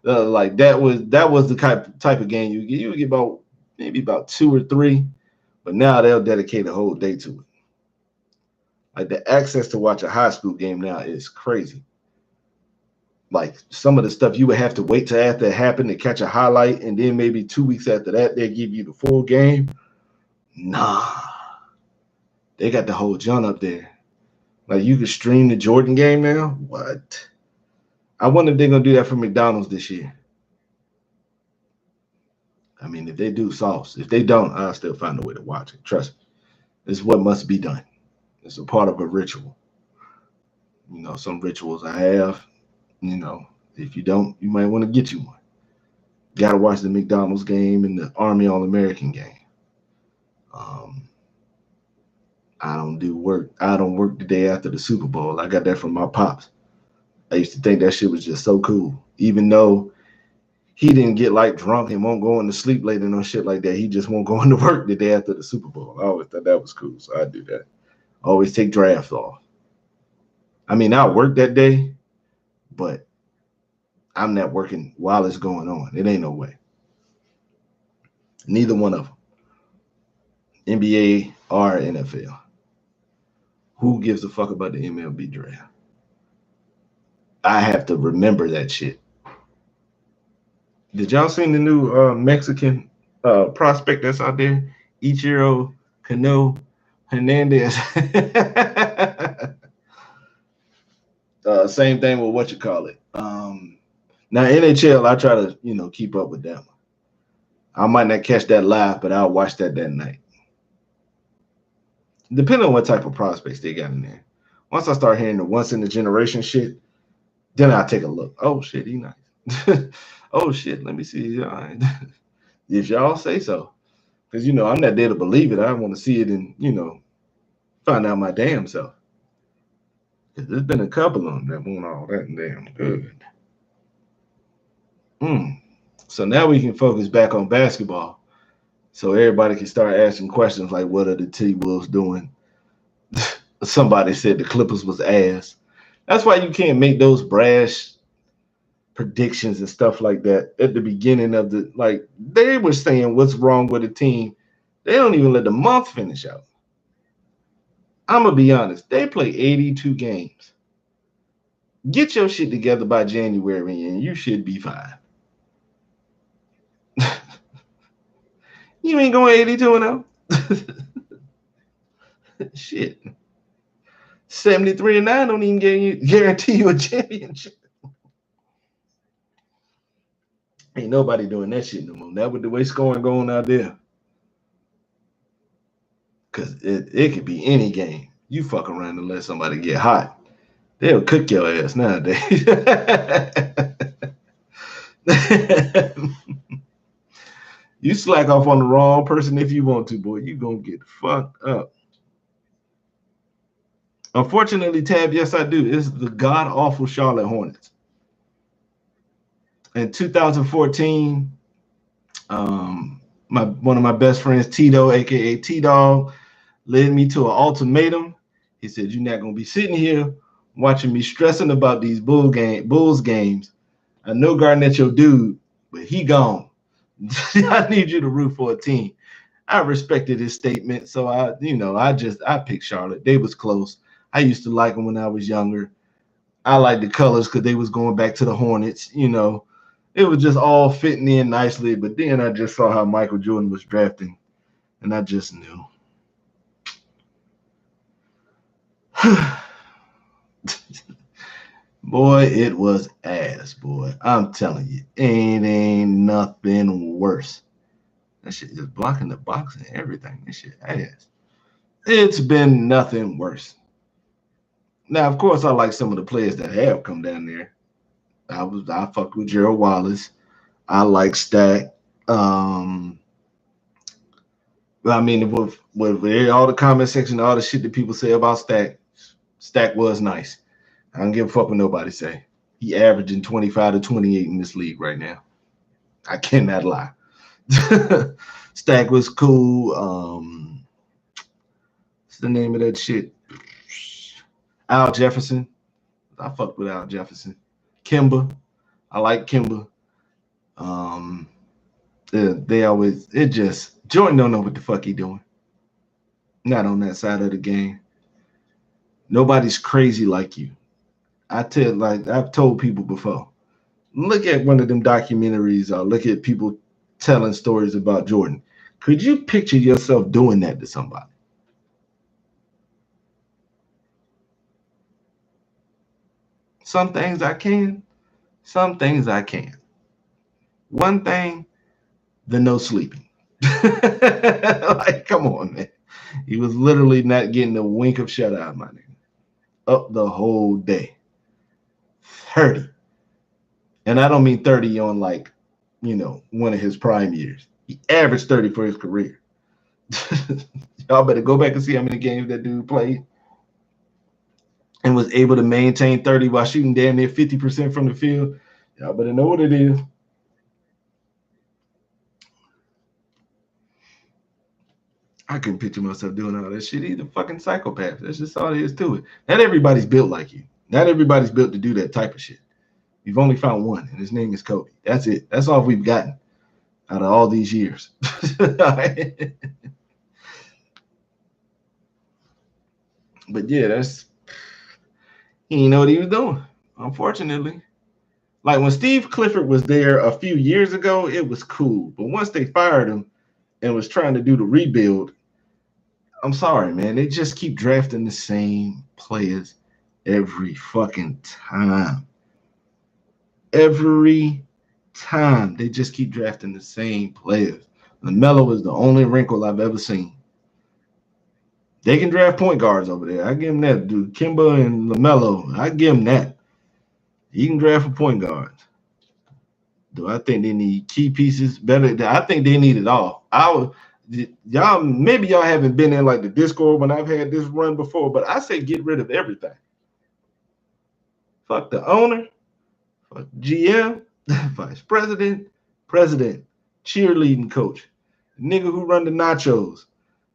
like that was the type of game you get. You would get about 2 or 3, but now they'll dedicate a whole day to it. Like the access to watch a high school game now is crazy. Like some of the stuff you would have to wait till after it happened to catch a highlight, and then maybe 2 weeks after that they give you the full game. Nah, they got the whole John up there. Like you can stream the Jordan game now. What? I wonder if they're gonna do that for McDonald's this year. I mean, if they do, sauce. If they don't, I'll still find a way to watch it. Trust me. This is what must be done. It's a part of a ritual. You know, some rituals I have, you know, if you don't, you might want to get you one. Got to watch the McDonald's game and the Army All-American game. I don't work the day after the Super Bowl. I got that from my pops. I used to think that shit was just so cool. Even though he didn't get like drunk and won't go into sleep late and no shit like that. He just won't go into work the day after the Super Bowl. I always thought that was cool. So I do that. Always take drafts off. I mean, I'll work that day, but I'm not working while it's going on. It ain't no way. Neither one of them. NBA or NFL. Who gives a fuck about the MLB draft? I have to remember that shit. Did y'all see the new Mexican prospect that's out there? Ichiro Cano Hernandez. Same thing with what you call it. Now NHL, I try to keep up with that one. I might not catch that live, but I'll watch that night. Depending on what type of prospects they got in there. Once I start hearing the once in a generation shit, then I'll take a look. Oh shit, he nice. Oh shit, let me see. All right. If y'all say so. Because I'm not there to believe it. I want to see it and find out my damn self. There's been a couple of them that want all that damn good. So now we can focus back on basketball. So everybody can start asking questions like, what are the T-Wolves doing? Somebody said the Clippers was ass. That's why you can't make those brash predictions and stuff like that at the beginning of the, like, they were saying what's wrong with the team. They don't even let the month finish out. I'm going to be honest. They play 82 games. Get your shit together by January and you should be fine. You ain't going 82 and 0. Shit. 73 and 9 don't even guarantee you a championship. Ain't nobody doing that shit no more. That with the way scoring going out there. Because it could be any game. You fuck around and let somebody get hot. They'll cook your ass nowadays. You slack off on the wrong person if you want to, boy. You going to get fucked up. Unfortunately, Tab, yes, I do. It's the god-awful Charlotte Hornets. In 2014, one of my best friends, Tito, a.k.a. T-Dog, led me to an ultimatum. He said, you're not going to be sitting here watching me stressing about these Bulls games. I know Garnett your dude, but he gone. I need you to root for a team. I respected his statement, so I picked Charlotte. They was close. I used to like them when I was younger. I liked the colors because they was going back to the Hornets. It was just all fitting in nicely. But then I just saw how Michael Jordan was drafting, and I just knew. Boy, it was ass, boy. I'm telling you, ain't nothing worse. That shit just blocking the box and everything. This shit ass. It's been nothing worse. Now, of course, I like some of the players that have come down there. I fucked with Gerald Wallace. I like Stack. I mean, with all the comment section, all the shit that people say about Stack was nice. I don't give a fuck what nobody say. He averaging 25 to 28 in this league right now. I cannot lie. Stack was cool. What's the name of that shit? Al Jefferson. I fucked with Al Jefferson. Kimba. I like Kimba. Jordan don't know what the fuck he doing. Not on that side of the game. Nobody's crazy like you. I've told people before. Look at one of them documentaries or look at people telling stories about Jordan. Could you picture yourself doing that to somebody? Some things I can, some things I can't. One thing, the no sleeping. Like, come on, man. He was literally not getting a wink of shut eye, my nigga. Up the whole day. 30. And I don't mean 30 on one of his prime years. He averaged 30 for his career. Y'all better go back and see how many games that dude played and was able to maintain 30 while shooting damn near 50% from the field. Y'all better know what it is. I couldn't picture myself doing all that shit either. Fucking psychopath. That's just all there is to it. Not everybody's built like you. Not everybody's built to do that type of shit. We've only found one, and his name is Kobe. That's it. That's all we've gotten out of all these years. But yeah, he didn't know what he was doing, unfortunately. Like when Steve Clifford was there a few years ago, it was cool. But once they fired him and was trying to do the rebuild, I'm sorry, man. They just keep drafting the same players every fucking time. Every time. They just keep drafting the same players. LaMelo is the only wrinkle I've ever seen. They can draft point guards over there. I give them that, dude. Kimba and LaMelo, I give them that. You can draft for point guards. Do I think they need key pieces better? I think they need it all. Y'all maybe y'all haven't been in like the Discord when I've had this run before, but I say get rid of everything. Fuck the owner, fuck GM, vice president, president, cheerleading coach, the nigga who run the nachos,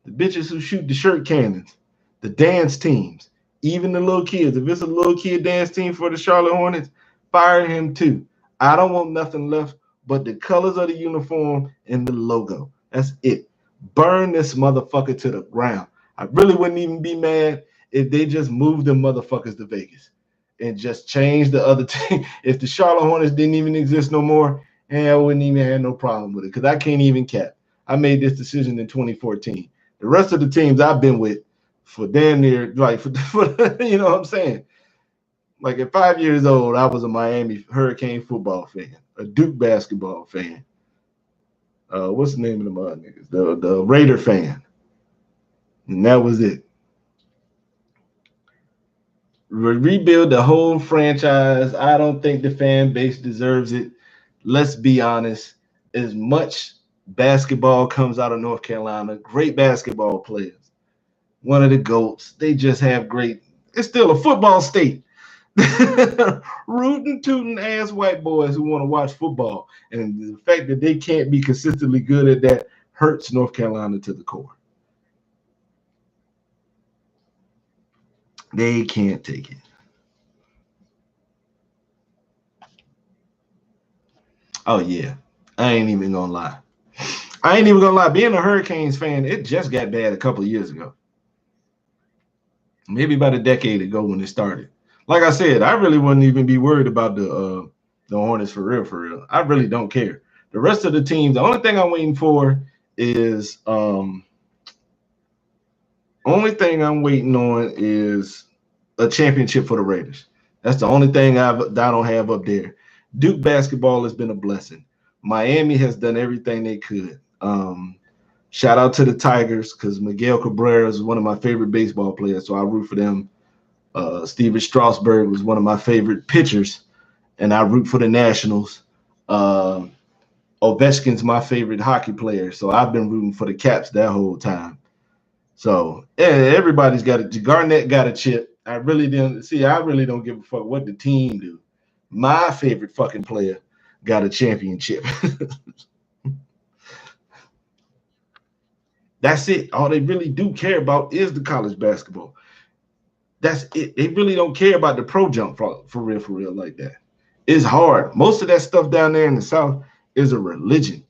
the bitches who shoot the shirt cannons, the dance teams, even the little kids. If it's a little kid dance team for the Charlotte Hornets, fire him too. I don't want nothing left but the colors of the uniform and the logo. That's it. Burn this motherfucker to the ground. I really wouldn't even be mad if they just moved them motherfuckers to Vegas and just changed the other team. If the Charlotte Hornets didn't even exist no more, I wouldn't even have no problem with it because I can't even cap. I made this decision in 2014. The rest of the teams I've been with for damn near, like, for you know what I'm saying? Like at 5 years old, I was a Miami Hurricane football fan, a Duke basketball fan. What's the name of the mud niggas? The Raider fan. And that was it. Rebuild the whole franchise. I don't think the fan base deserves it. Let's be honest. As much basketball comes out of North Carolina, great basketball players, one of the GOATs. They just have great. It's still a football state. Rootin' tootin' ass white boys who want to watch football. And the fact that they can't be consistently good at that hurts North Carolina to the core. They can't take it. Oh, yeah. I ain't even gonna lie. Being a Hurricanes fan, it just got bad a couple of years ago. Maybe about a decade ago when it started. Like I said, I really wouldn't even be worried about the Hornets for real, for real. I really don't care. The rest of the teams, the only thing I'm waiting for is a championship for the Raiders. That's the only thing I don't have up there. Duke basketball has been a blessing. Miami has done everything they could. Shout out to the Tigers because Miguel Cabrera is one of my favorite baseball players, so I root for them. Steven Strasburg was one of my favorite pitchers, and I root for the Nationals. Ovechkin's my favorite hockey player, so I've been rooting for the Caps that whole time. So yeah, everybody's got it. Garnett got a chip. I really don't give a fuck what the team do. My favorite fucking player got a championship. That's it. All they really do care about is the college basketball. That's it. They really don't care about the pro jump for real like that. It's hard. Most of that stuff down there in the South is a religion.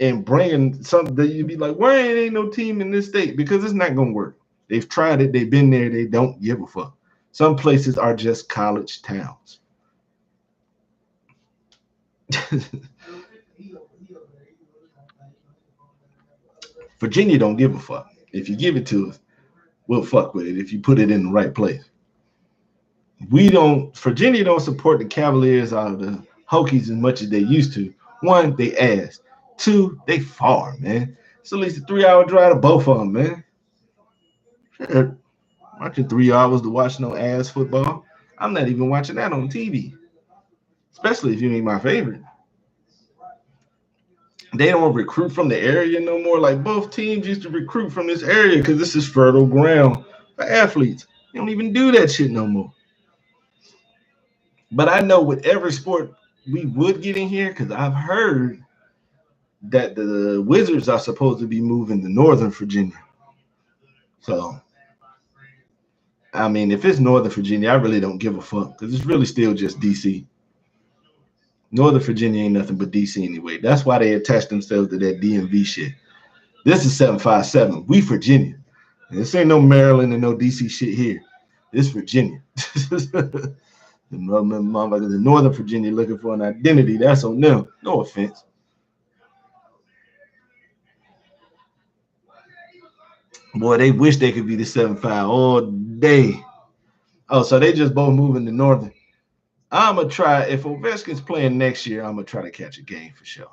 And bringing something that you'd be like, why ain't no team in this state? Because it's not going to work. They've tried it. They've been there. They don't give a fuck. Some places are just college towns. Virginia don't give a fuck. If you give it to us, we'll fuck with it if you put it in the right place. Virginia don't support the Cavaliers out of the Hokies as much as they used to. One, they ass. Two, they far, man. It's at least a 3-hour drive to both of them, man. Shit. Watching 3 hours to watch no ass football. I'm not even watching that on TV. Especially if you ain't my favorite. They don't recruit from the area no more. Like both teams used to recruit from this area because this is fertile ground for athletes. They don't even do that shit no more. But I know with every sport we would get in here, because I've heard that the Wizards are supposed to be moving to Northern Virginia. So, I mean, if it's Northern Virginia, I really don't give a fuck because it's really still just DC. Northern Virginia ain't nothing but DC anyway. That's why they attach themselves to that DMV shit. This is 757. We Virginia. This ain't no Maryland and no DC shit here. It's Virginia. The motherfuckers in Northern Virginia looking for an identity. That's on them. No offense. Boy, they wish they could be the 7-5 all day. Oh, so they just both moving to Northern. I'm gonna try. If Ovechkin's playing next year, I'm gonna try to catch a game for sure.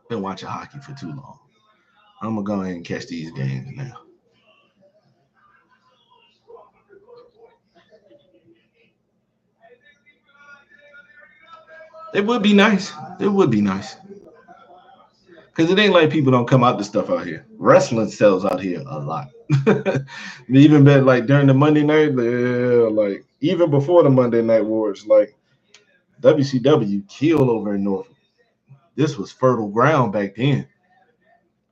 Been watching hockey for too long. I'm gonna go ahead and catch these games now. It would be nice. It would be nice. Because it ain't like people don't come out to stuff out here. Wrestling sells out here a lot. Even been like during the Monday night, like even before the Monday night wars, like WCW killed over in Norfolk. This was fertile ground back then.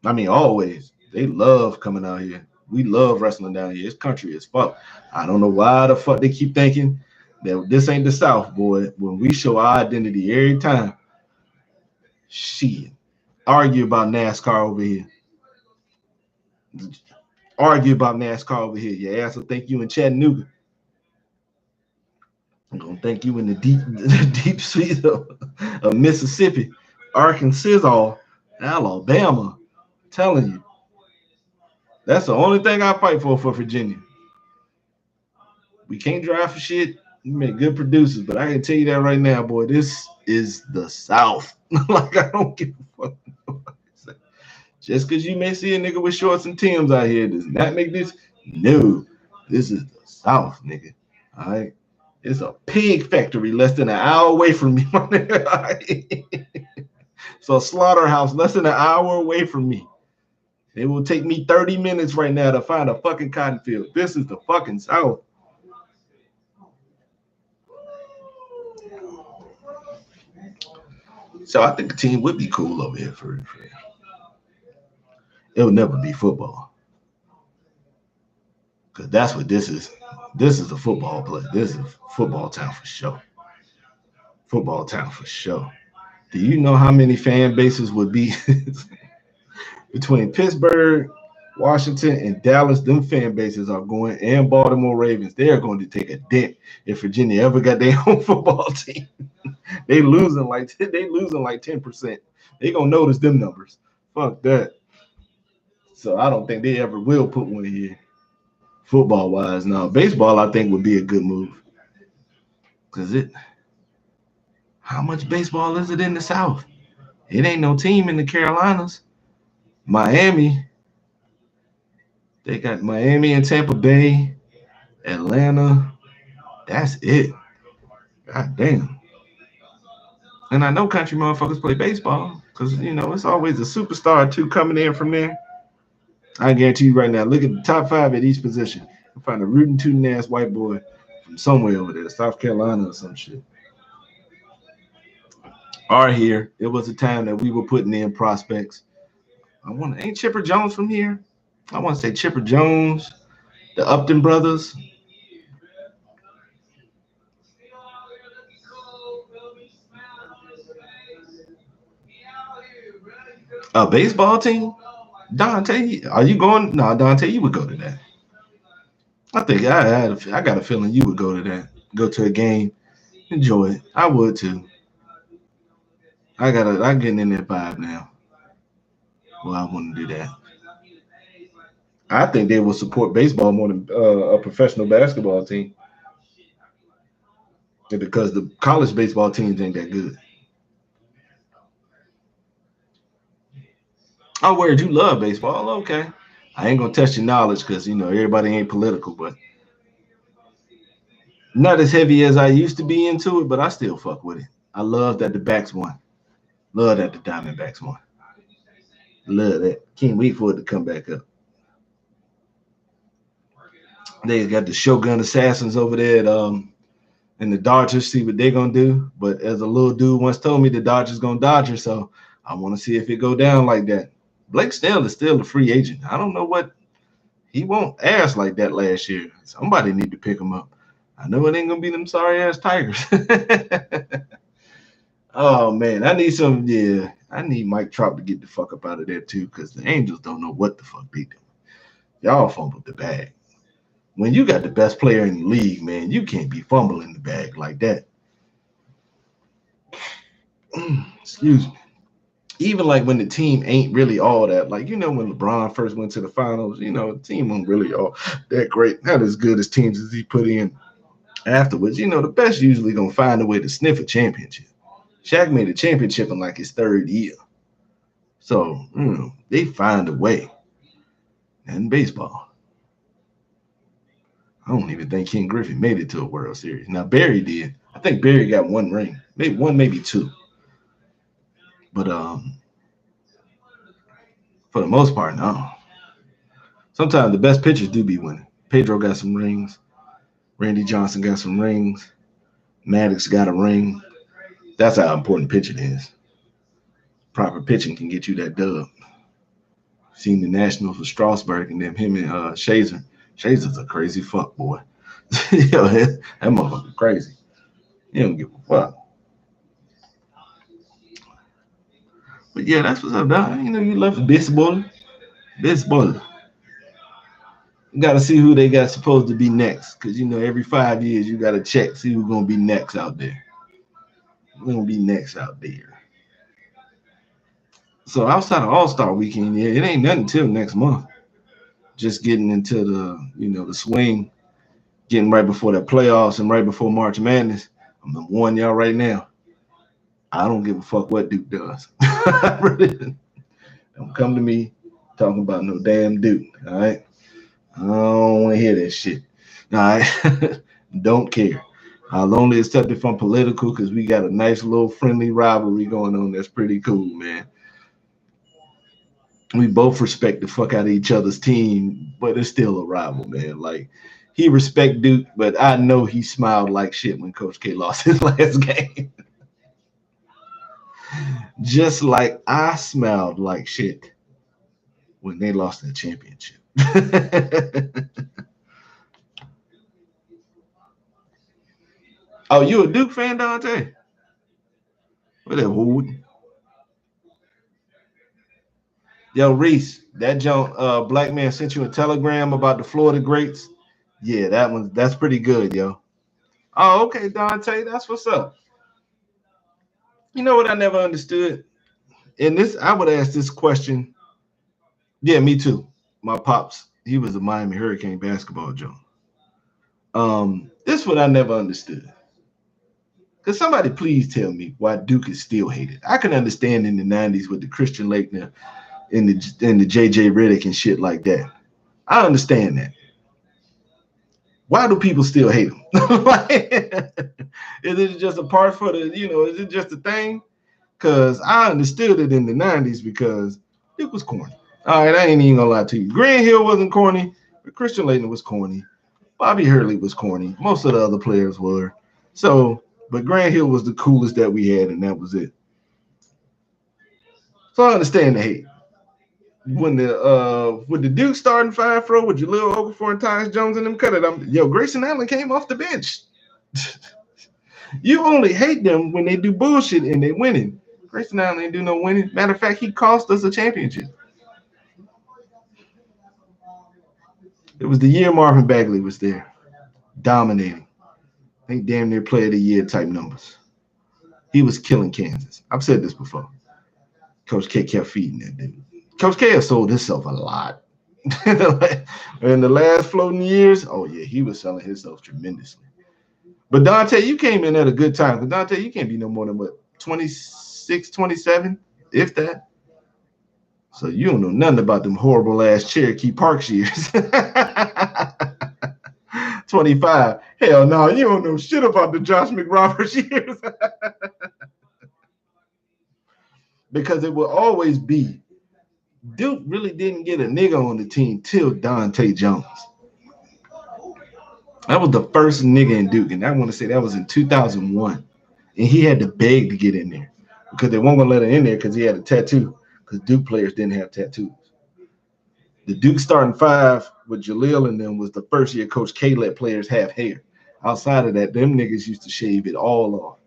I mean, always. They love coming out here. We love wrestling down here. It's country as fuck. I don't know why the fuck they keep thinking that this ain't the South, boy. When we show our identity every time, shit. Argue about NASCAR over here. Argue about NASCAR over here. Your ass will think you in Chattanooga. I'm gonna think you in the deep, the deep sweet of Mississippi, Arkansas, Alabama. I'm telling you, that's the only thing I fight for Virginia. We can't drive for shit. We make good producers, but I can tell you that right now, boy. This is the South. Like I don't give a fuck. Just because you may see a nigga with shorts and Timbs out here does not make this. No, this is the South, nigga. All right. It's a pig factory less than an hour away from me. So a slaughterhouse less than an hour away from me. It will take me 30 minutes right now to find a fucking cotton field. This is the fucking South. So I think the team would be cool over here for it would never be football. Because that's what this is. This is a football play. This is a football town for sure. Football town for sure. Do you know how many fan bases would be between Pittsburgh, Washington, and Dallas? Them fan bases are going, and Baltimore Ravens. They are going to take a dent if Virginia ever got their own football team. they losing like 10%. They gonna notice them numbers. Fuck that. So I don't think they ever will put one here. Football wise, now baseball I think would be a good move. Cause how much baseball is it in the South? It ain't no team in the Carolinas. Miami, they got Miami and Tampa Bay, Atlanta. That's it. God damn. And I know country motherfuckers play baseball because it's always a superstar or two coming in from there. I guarantee you right now, look at the top 5 at each position. You'll find a rootin' tootin' ass white boy from somewhere over there, South Carolina or some shit. Are here. It was a time that we were putting in prospects. Ain't Chipper Jones from here? I want to say Chipper Jones, the Upton brothers. A baseball team? Dante, are you going? No, Dante, you would go to that. I think I got a feeling you would go to that. Go to a game, enjoy it. I would too. I'm getting in that vibe now. Well, I want to do that. I think they will support baseball more than a professional basketball team. Because the college baseball teams ain't that good. Oh, word, you love baseball? Okay. I ain't gonna test your knowledge because everybody ain't political, but not as heavy as I used to be into it, but I still fuck with it. I love that the backs won. Love that the Diamondbacks won. Love that. Can't wait for it to come back up. They got the Shogun Assassins over there and the Dodgers, see what they're gonna do. But as a little dude once told me, the Dodgers gonna dodge her, so I want to see if it go down like that. Blake Snell is still a free agent. I don't know what he won't ass like that last year. Somebody need to pick him up. I know it ain't gonna be them sorry ass Tigers. Oh man, I need I need Mike Trout to get the fuck up out of there too, because the Angels don't know what the fuck they do. Y'all fumbled the bag. When you got the best player in the league, man, you can't be fumbling the bag like that. Excuse me. even like when the team ain't really all that, like, when LeBron first went to the finals, the team wasn't really all that great, not as good as teams as he put in afterwards. The best usually gonna find a way to sniff a championship. Shaq made a championship in like his third year. So, they find a way. And in baseball, I don't even think Ken Griffey made it to a World Series. Now, Barry did. I think Barry got one ring. Maybe one, maybe two. But for the most part, no. Sometimes the best pitchers do be winning. Pedro got some rings. Randy Johnson got some rings. Maddox got a ring. That's how important pitching is. Proper pitching can get you that dub. Seen the Nationals with Strasburg and them, him and Shazer. Shazer's a crazy fuck boy. Yo, that motherfucker crazy. He don't give a fuck. But yeah, that's what's up, dog. You love baseball. Baseball. You got to see who they got supposed to be next. Because, every 5 years, you got to check, see who's going to be next out there. Who's going to be next out there. So outside of All-Star Weekend, yeah, it ain't nothing till next month. Just getting into the swing, getting right before the playoffs and right before March Madness. I'm going to warn y'all right now. I don't give a fuck what Duke does. Don't come to me talking about no damn Duke, all right? I don't want to hear that shit. All right? Don't care. I'll only accept it from political because we got a nice little friendly rivalry going on. That's pretty cool, man. We both respect the fuck out of each other's team, but it's still a rival, man. Like, he respect Duke, but I know he smiled like shit when Coach K lost his last game. Just like I smiled like shit when they lost the championship. Oh, you a Duke fan, Dante? Whatever. Yo, Reese, that black man sent you a telegram about the Florida greats. Yeah, that's pretty good, yo. Oh, okay, Dante, that's what's up. You know what I never understood? And this, I would ask this question. Yeah, me too. My pops, he was a Miami Hurricane basketball joke. This what I never understood. Could somebody please tell me why Duke is still hated? I can understand in the 90s with the Christian Laettner and the JJ Redick and shit like that. I understand that. Why do people still hate him? Is it just a part for the, is it just a thing? Because I understood it in the 90s because Duke was corny. All right, I ain't even gonna lie to you. Grant Hill wasn't corny, but Christian Laettner was corny. Bobby Hurley was corny. Most of the other players were. So, but Grant Hill was the coolest that we had, and that was it. So I understand the hate. When the Duke starting 5-4 with Jahlil Okafor and Tyus Jones and them cut it, Grayson Allen came off the bench. You only hate them when they do bullshit and they winning. Grayson Allen ain't do no winning. Matter of fact, he cost us a championship. It was the year Marvin Bagley was there, dominating. I think damn near player of the year type numbers. He was killing Kansas. I've said this before. Coach K kept feeding that dude. Coach K has sold himself a lot. In the last floating years, oh yeah, he was selling himself tremendously. But Dante, you came in at a good time. Because Dante, you can't be no more than what, 26, 27, if that. So you don't know nothing about them horrible ass Cherokee Parks years. 25. Hell no, you don't know shit about the Josh McRoberts years. Because it will always be Duke really didn't get a nigga on the team till Dante Jones. That was the first nigga in Duke, and I want to say that was in 2001. And he had to beg to get in there because they weren't going to let him in there because he had a tattoo because Duke players didn't have tattoos. The Duke starting 5 with Jahlil and them was the first year Coach K let players have hair. Outside of that, them niggas used to shave it all off.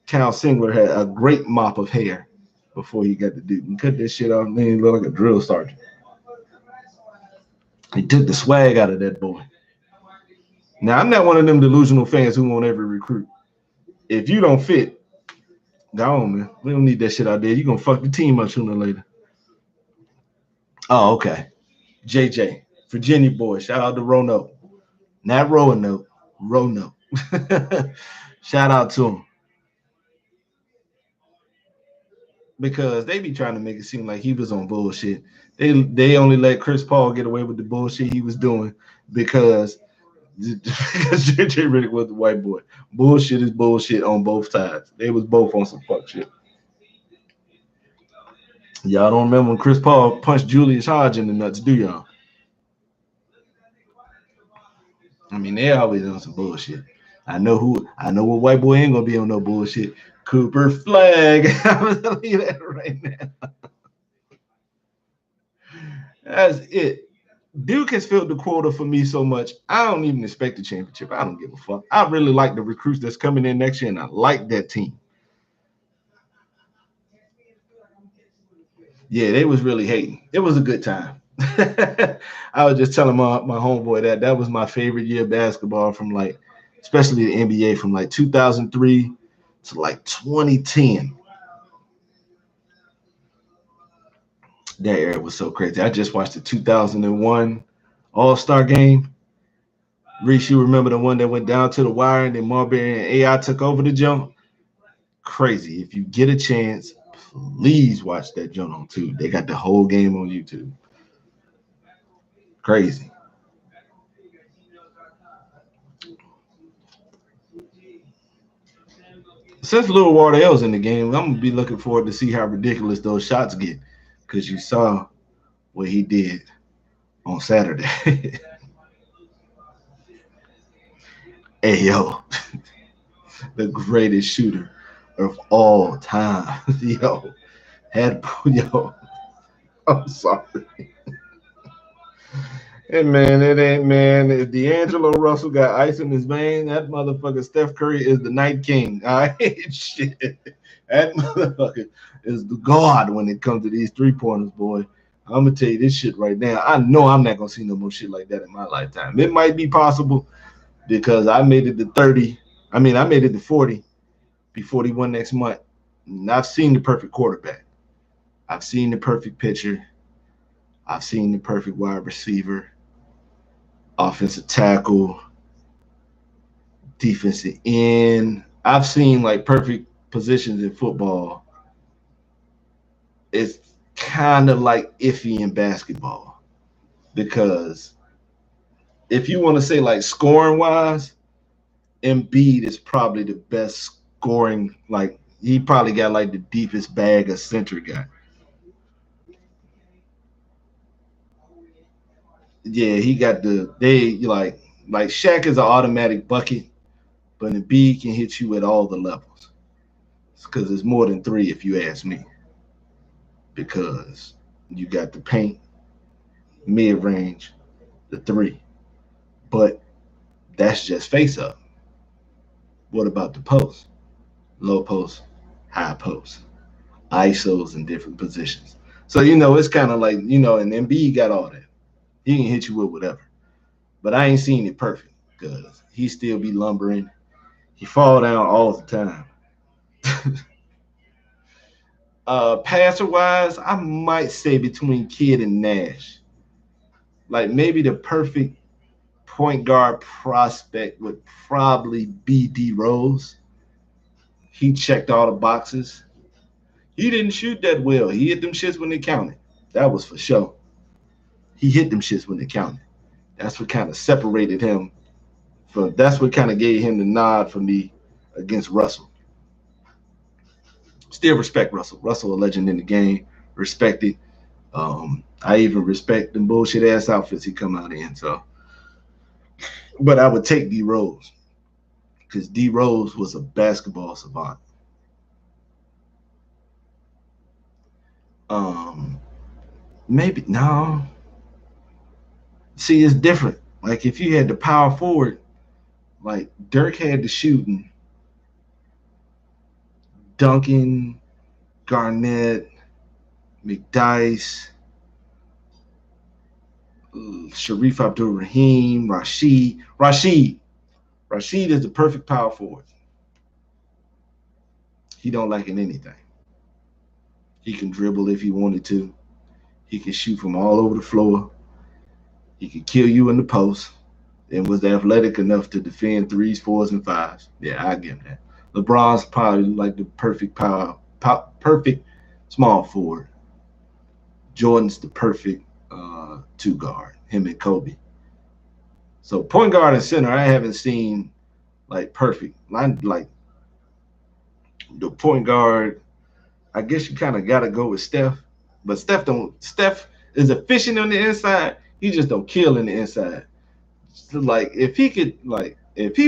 Cal Singler had a great mop of hair before he got to Duke. And cut that shit off, and then he looked like a drill sergeant. He took the swag out of that boy. Now, I'm not one of them delusional fans who want every recruit. If you don't fit, Go on, man. We don't need that shit out there. You gonna fuck the team up sooner or later. Oh, okay. JJ, Virginia boy. Shout out to Roanoke. Not Roanoke. Roanoke. Shout out to him. Because they be trying to make it seem like he was on bullshit. They only let Chris Paul get away with the bullshit he was doing because JJ Redick was the white boy. Bullshit is bullshit on both sides. They was both on some fuck shit. Y'all don't remember when Chris Paul punched Julius Hodge in the nuts, do y'all? I mean, they always on some bullshit. I know who. I know what white boy ain't gonna be on no bullshit. Cooper Flag. I'm gonna leave that right now. That's it. Duke has filled the quota for me so much. I don't even expect the championship. I don't give a fuck. I really like the recruits that's coming in next year, and I like that team. Yeah, they was really hating. It was a good time. I was just telling my homeboy that was my favorite year of basketball from like, especially the NBA from like 2003 to like 2010. That era was so crazy. I just watched the 2001 All-Star game. Reese, you remember the one that went down to the wire and then Marbury and AI took over the jump? Crazy. If you get a chance, please watch that jump on YouTube. They got the whole game on YouTube. Crazy. Since Lil Wardell's in the game, I'm gonna be looking forward to see how ridiculous those shots get, because you saw what he did on Saturday. Hey yo, the greatest shooter of all time. Yo, yo. I'm sorry. Hey man, it ain't man. If D'Angelo Russell got ice in his vein, that motherfucker Steph Curry is the Night King. I hate shit. That motherfucker is the god when it comes to these 3-pointers, boy. I'm gonna tell you this shit right now. I know I'm not gonna see no more shit like that in my lifetime. It might be possible because I made it to 30. I mean, I made it to 40, be 41 next month. And I've seen the perfect quarterback. I've seen the perfect pitcher. I've seen the perfect wide receiver, offensive tackle, defensive end. I've seen like perfect positions in football. It's kind of like iffy in basketball because if you want to say like scoring wise, Embiid is probably the best scoring. Like he probably got like the deepest bag of center guy. Yeah, he got like Shaq is an automatic bucket, but Embiid can hit you at all the levels because it's more than three if you ask me. Because you got the paint, mid range, the three, but that's just face up. What about the post? Low post, high post, ISOs in different positions. So it's kind of like and Embiid got all that. He can hit you with whatever. But I ain't seen it perfect because he still be lumbering. He fall down all the time. Passer wise, I might say between Kidd and Nash. Like maybe the perfect point guard prospect would probably be D Rose. He checked all the boxes. He didn't shoot that well. He hit them shits when they counted. That was for sure. He hit them shits when they counted. That's what kind of separated him. That's what kind of gave him the nod for me against Russell. Still respect Russell. Russell, a legend in the game. Respected. I even respect the bullshit ass outfits he come out in. So, but I would take D Rose because D Rose was a basketball savant. Um, Maybe no. See, it's different. Like if you had the power forward, like Dirk had the shooting, Duncan, Garnett, McDice, Sharif Abdul Rahim, Rashid. Rashid is the perfect power forward. He don't lack in anything. He can dribble if he wanted to. He can shoot from all over the floor. He can kill you in the post and was athletic enough to defend threes, fours, and fives. Yeah, I give him that. LeBron's probably like the perfect small forward. Jordan's the perfect two guard. Him and Kobe. So point guard and center, I haven't seen like perfect. Like the point guard, I guess you kind of got to go with Steph, but Steph is efficient on the inside. He just don't kill in the inside. So like if he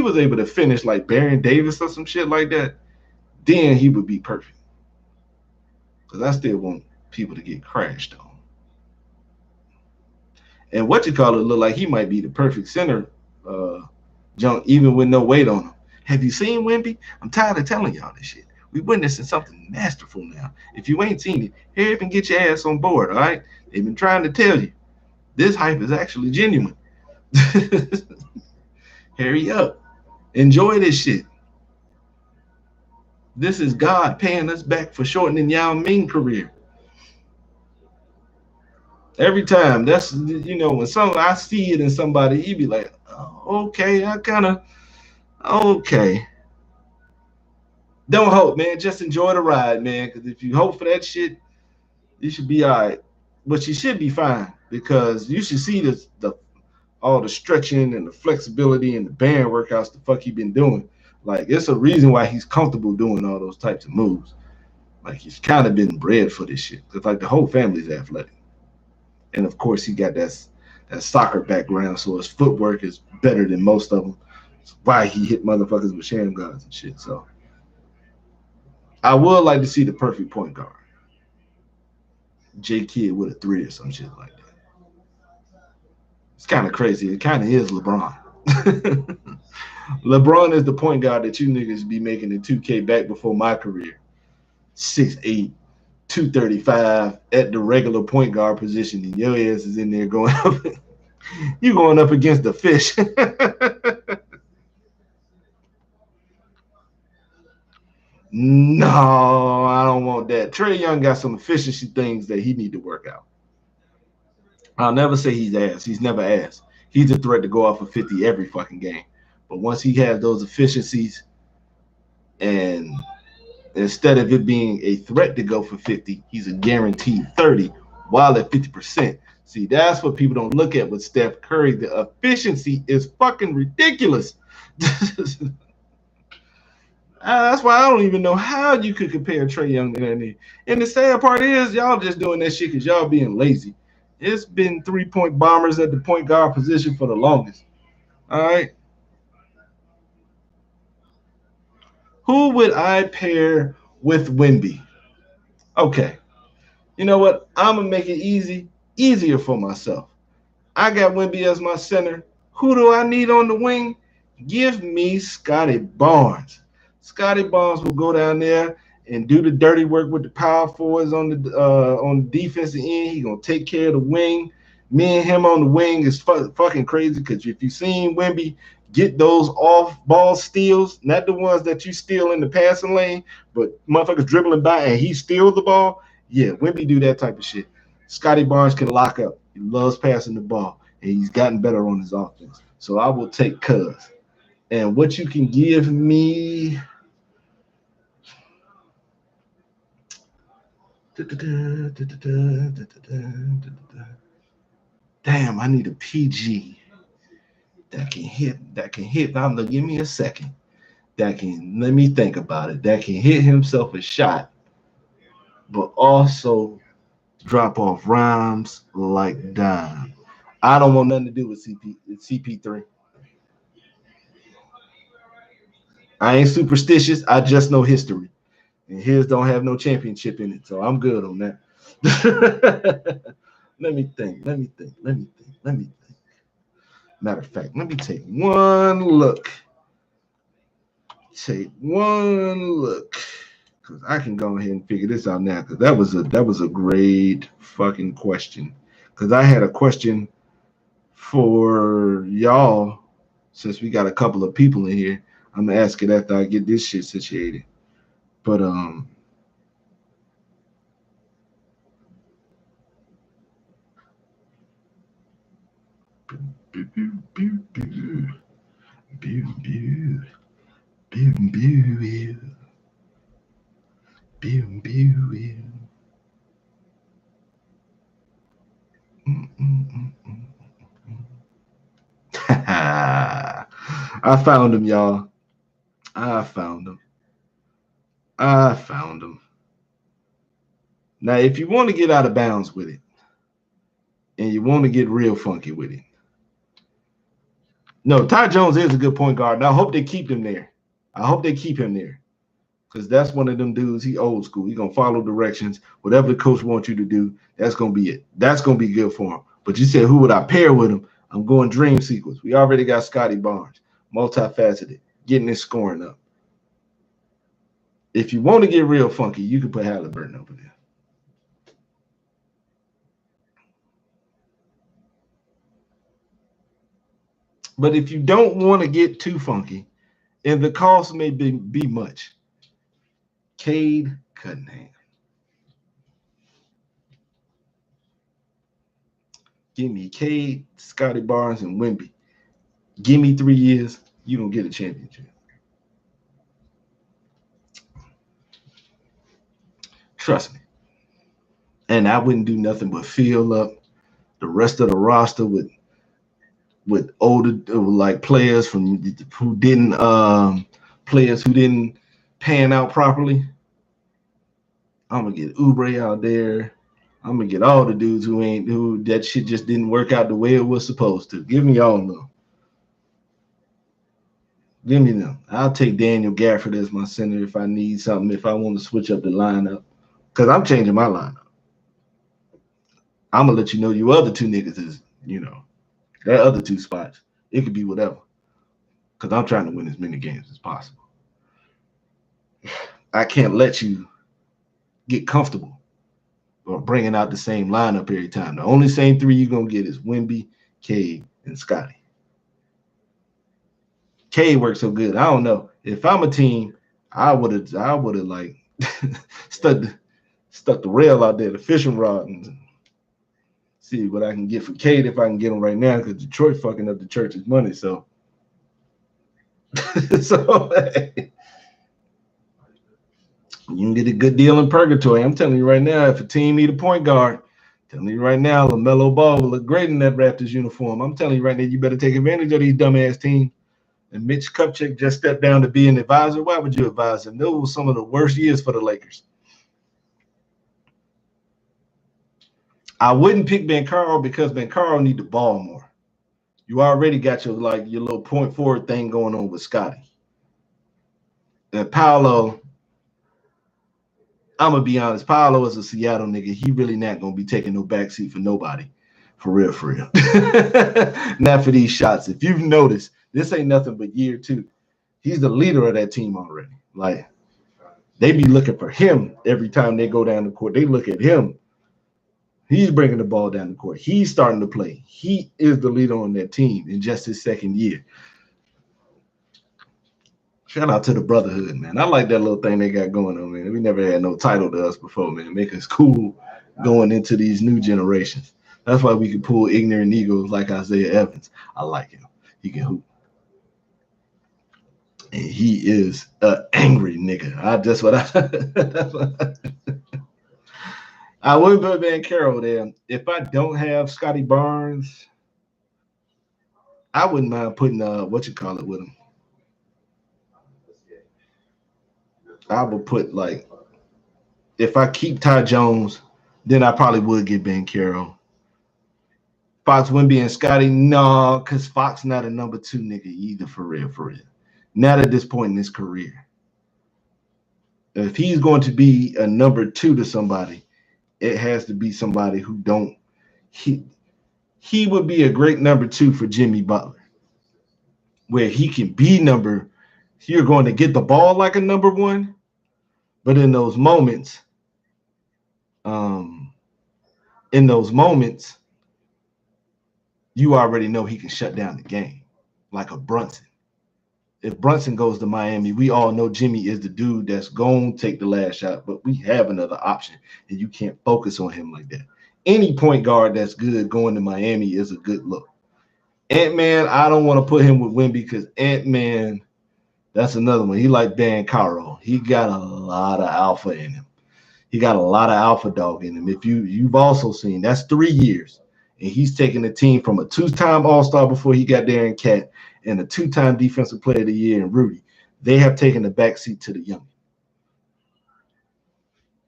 was able to finish like Baron Davis or some shit like that, then he would be perfect. Because I still want people to get crashed on. And what you call it look like he might be the perfect center junk, even with no weight on him. Have you seen Wemby? I'm tired of telling y'all this shit. We witnessing something masterful now. If you ain't seen it, hurry up and get your ass on board, all right? They've been trying to tell you. This hype is actually genuine. Hurry up. Enjoy this shit. This is God paying us back for shortening Yao Ming career. Every time, that's, when I see it in somebody, you be like, oh, okay, okay. Don't hope, man. Just enjoy the ride, man. Because if you hope for that shit, you should be all right. But you should be fine because you should see all the stretching and the flexibility and the band workouts the fuck he been doing. Like, it's a reason why he's comfortable doing all those types of moves. Like, he's kind of been bred for this shit. Because, like, the whole family's athletic. And, of course, he got that soccer background, so his footwork is better than most of them. That's why he hit motherfuckers with sham guards and shit. So, I would like to see the perfect point guard. J Kidd with a 3 or some shit like that. It's kind of crazy. It kind of is LeBron. LeBron is the point guard that you niggas be making in 2K back before my career. 6'8", 235 at the regular point guard position, and your ass is in there going up. You going up against the fish. No, I don't want that. Trae Young got some efficiency things that he need to work out. I'll never say he's ass. He's never ass. He's a threat to go off of 50 every fucking game. But once he has those efficiencies, and instead of it being a threat to go for 50, he's a guaranteed 30 while at 50%. See, that's what people don't look at with Steph Curry. The efficiency is fucking ridiculous. That's why I don't even know how you could compare Trae Young to that. And the sad part is y'all just doing that shit because y'all being lazy. It's been 3-point bombers at the point guard position for the longest. All right. Who would I pair with Wemby? Okay. You know what? I'm going to make it easier for myself. I got Wemby as my center. Who do I need on the wing? Give me Scotty Barnes. Scotty Barnes will go down there and do the dirty work with the power forwards on the defensive end. He's going to take care of the wing. Me and him on the wing is fucking crazy because if you've seen Wemby get those off-ball steals, not the ones that you steal in the passing lane, but motherfuckers dribbling by and he steals the ball, yeah, Wemby do that type of shit. Scotty Barnes can lock up. He loves passing the ball, and he's gotten better on his offense. So I will take Cuz. And what you can give me... Damn, I need a PG that can hit. I'm gonna give me a second. That can, let me think about it. That can hit himself a shot, but also drop off rhymes like dime. I don't want nothing to do with CP3. I ain't superstitious. I just know history. And his don't have no championship in it, so I'm good on that. Let me think. Matter of fact, let me take one look. Because I can go ahead and figure this out now. Because that was a great fucking question. Because I had a question for y'all, since we got a couple of people in here. I'm gonna ask it after I get this shit situated. But I found him, y'all. I found him. I found him. Now, if you want to get out of bounds with it and you want to get real funky with it, no, Ty Jones is a good point guard. And I hope they keep him there. I hope they keep him there because that's one of them dudes. He old school. He gonna follow directions. Whatever the coach wants you to do, that's gonna be it. That's gonna be good for him. But you said who would I pair with him? I'm going dream sequence. We already got Scotty Barnes, multifaceted, getting his scoring up. If you want to get real funky, you can put Halliburton over there. But if you don't want to get too funky, and the cost may be much, Cade Cunningham. Give me Cade, Scotty Barnes, and Wemby. Give me 3 years, you don't get a championship. Trust me. And I wouldn't do nothing but fill up the rest of the roster with older like players from who didn't players who didn't pan out properly. I'm gonna get Oubre out there. I'm gonna get all the dudes who that shit just didn't work out the way it was supposed to. Give me all of them. Give me them. I'll take Daniel Gafford as my center if I need something, if I want to switch up the lineup. Because I'm changing my lineup. I'm gonna let you know you other two niggas is, that other two spots. It could be whatever. Because I'm trying to win as many games as possible. I can't let you get comfortable or bringing out the same lineup every time. The only same three you're gonna get is Wemby, Cade, and Scotty. Cade works so good. I don't know. If I'm a team, I would have like stuck the rail out there, the fishing rod, and see what I can get for Cade if I can get him right now, because Detroit fucking up the church's money. So so hey, you can get a good deal in purgatory. I'm telling you right now, if a team need a point guard, I'm telling you right now, LaMelo Ball will look great in that Raptors uniform. I'm telling you right now, you better take advantage of these dumbass teams. And Mitch Kupchak just stepped down to be an advisor. Why would you advise him? Those were some of the worst years for the Lakers. I wouldn't pick Ben Carl because Ben Carl need the ball more. You already got your little point forward thing going on with Scotty. And Paolo, I'm gonna be honest, Paolo is a Seattle nigga. He really not gonna be taking no backseat for nobody. For real, for real. Not for these shots. If you've noticed, this ain't nothing but year two. He's the leader of that team already. Like, they be looking for him every time they go down the court. They look at him. He's bringing the ball down the court. He's starting to play. He is the leader on that team in just his second year. Shout out to the brotherhood, man. I like that little thing they got going on, man. We never had no title to us before, man. Make us cool going into these new generations. That's why we can pull ignorant egos like Isaiah Evans. I like him. He can hoop. And he is an angry nigga. I would put Van Carroll there. If I don't have Scotty Barnes, I wouldn't mind putting with him. I would put if I keep Ty Jones, then I probably would get Ben Carroll. Fox, Wemby, and Scotty, no, because Fox not a number two nigga either, for real, for real. Not at this point in his career. If he's going to be a number two to somebody, it has to be somebody who don't. He would be a great number two for Jimmy Butler, where he can be you're going to get the ball like a number one, but in those moments, you already know he can shut down the game, like a Brunson. if Brunson goes to Miami, we all know Jimmy is the dude that's going to take the last shot, but we have another option, and you can't focus on him like that. Any point guard that's good going to Miami is a good look. Ant-Man, I don't want to put him with Wemby because Ant-Man, that's another one. He like Dan Caro. He got a lot of alpha in him. He got a lot of alpha dog in him. If you've also seen, that's 3 years. And he's taking the team from a 2-time All-Star before he got there in Cat and a 2-time Defensive Player of the Year in Rudy. They have taken the backseat to the young.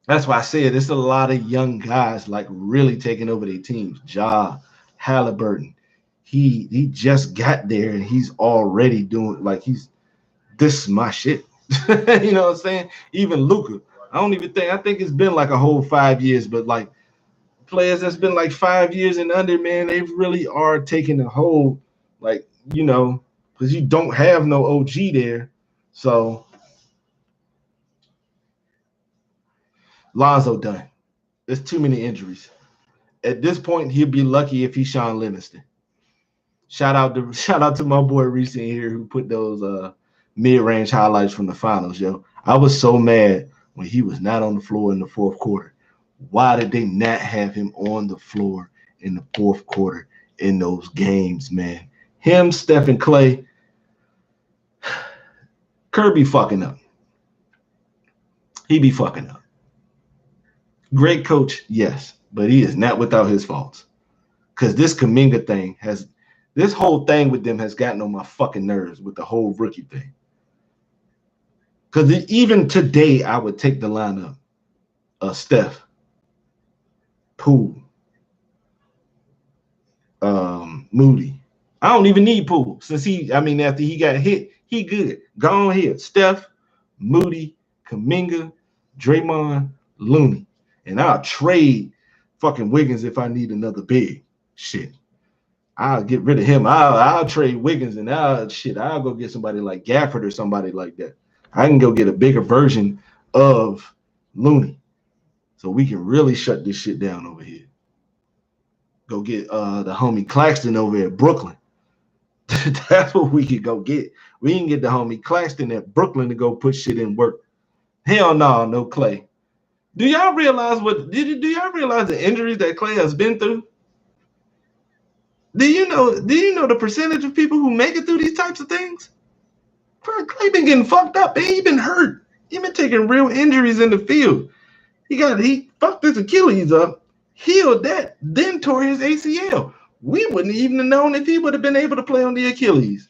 That's why I said it's a lot of young guys like really taking over their teams. Ja, Halliburton. He just got there and he's already doing like this is my shit. You know what I'm saying? Even Luka. I think it's been like a whole 5 years, but like players that's been like 5 years and under, man, they really are taking the whole, like, you know, because you don't have no OG there. So Lonzo done. There's too many injuries. At this point, he'll be lucky if he's Sean Livingston. Shout out to my boy Reese in here who put those mid-range highlights from the finals, yo. I was so mad when he was not on the floor in the fourth quarter. Why did they not have him on the floor in the fourth quarter in those games, man? Him, Steph, and Clay, Kirby fucking up. He be fucking up. Great coach, yes, but he is not without his faults. Because this Kuminga thing this whole thing with them has gotten on my fucking nerves with the whole rookie thing. Because even today, I would take the lineup of Steph, Poole, Moody. I don't even need Poole since after he got hit, he good. Go on here. Steph, Moody, Kuminga, Draymond, Looney. And I'll trade fucking Wiggins if I need another big. Shit. I'll get rid of him. I'll trade Wiggins and I'll go get somebody like Gafford or somebody like that. I can go get a bigger version of Looney. So we can really shut this shit down over here. Go get the homie Claxton over at Brooklyn. That's what we could go get. We can get the homie Claxton at Brooklyn to go put shit in work. Hell no Clay. Do y'all realize the injuries that Clay has been through? Do you know the percentage of people who make it through these types of things? Clay been getting fucked up, man. He been hurt. He been taking real injuries in the field. He fucked his Achilles up, healed that, then tore his ACL. We wouldn't even have known if he would have been able to play on the Achilles.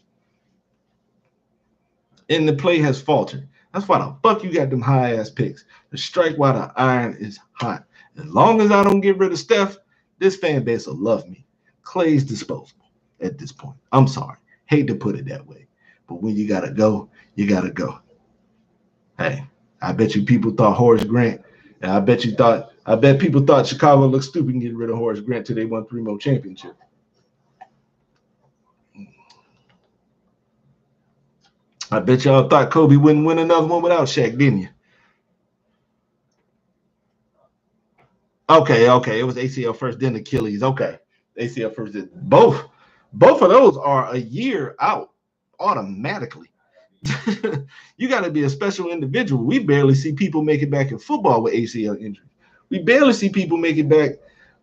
And the play has faltered. That's why the fuck you got them high-ass picks. The strike while the iron is hot. As long as I don't get rid of Steph, this fan base will love me. Clay's disposable at this point. I'm sorry. Hate to put it that way. But when you got to go, you got to go. Hey, I bet you people thought Horace Grant, and I bet people thought Chicago looked stupid getting rid of Horace Grant till they won 3 more championships. I bet y'all thought Kobe wouldn't win another one without Shaq, didn't you? Okay. It was ACL first, then Achilles. Okay. ACL first. Both of those are a year out automatically. You got to be a special individual. We barely see people make it back in football with ACL injuries. We barely see people make it back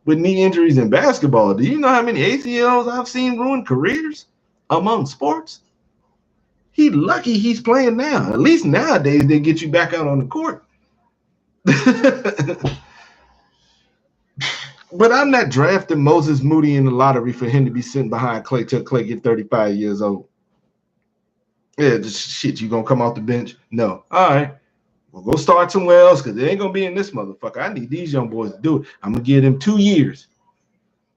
with knee injuries in basketball. Do you know how many ACLs I've seen ruin careers among sports? He's lucky he's playing now. At least nowadays they get you back out on the court. But I'm not drafting Moses Moody in the lottery for him to be sitting behind Clay till Clay get 35 years old. Yeah, just shit, you gonna come off the bench? No. All right. Well, go start somewhere else because they ain't gonna be in this motherfucker. I need these young boys to do it. I'm gonna give them 2 years.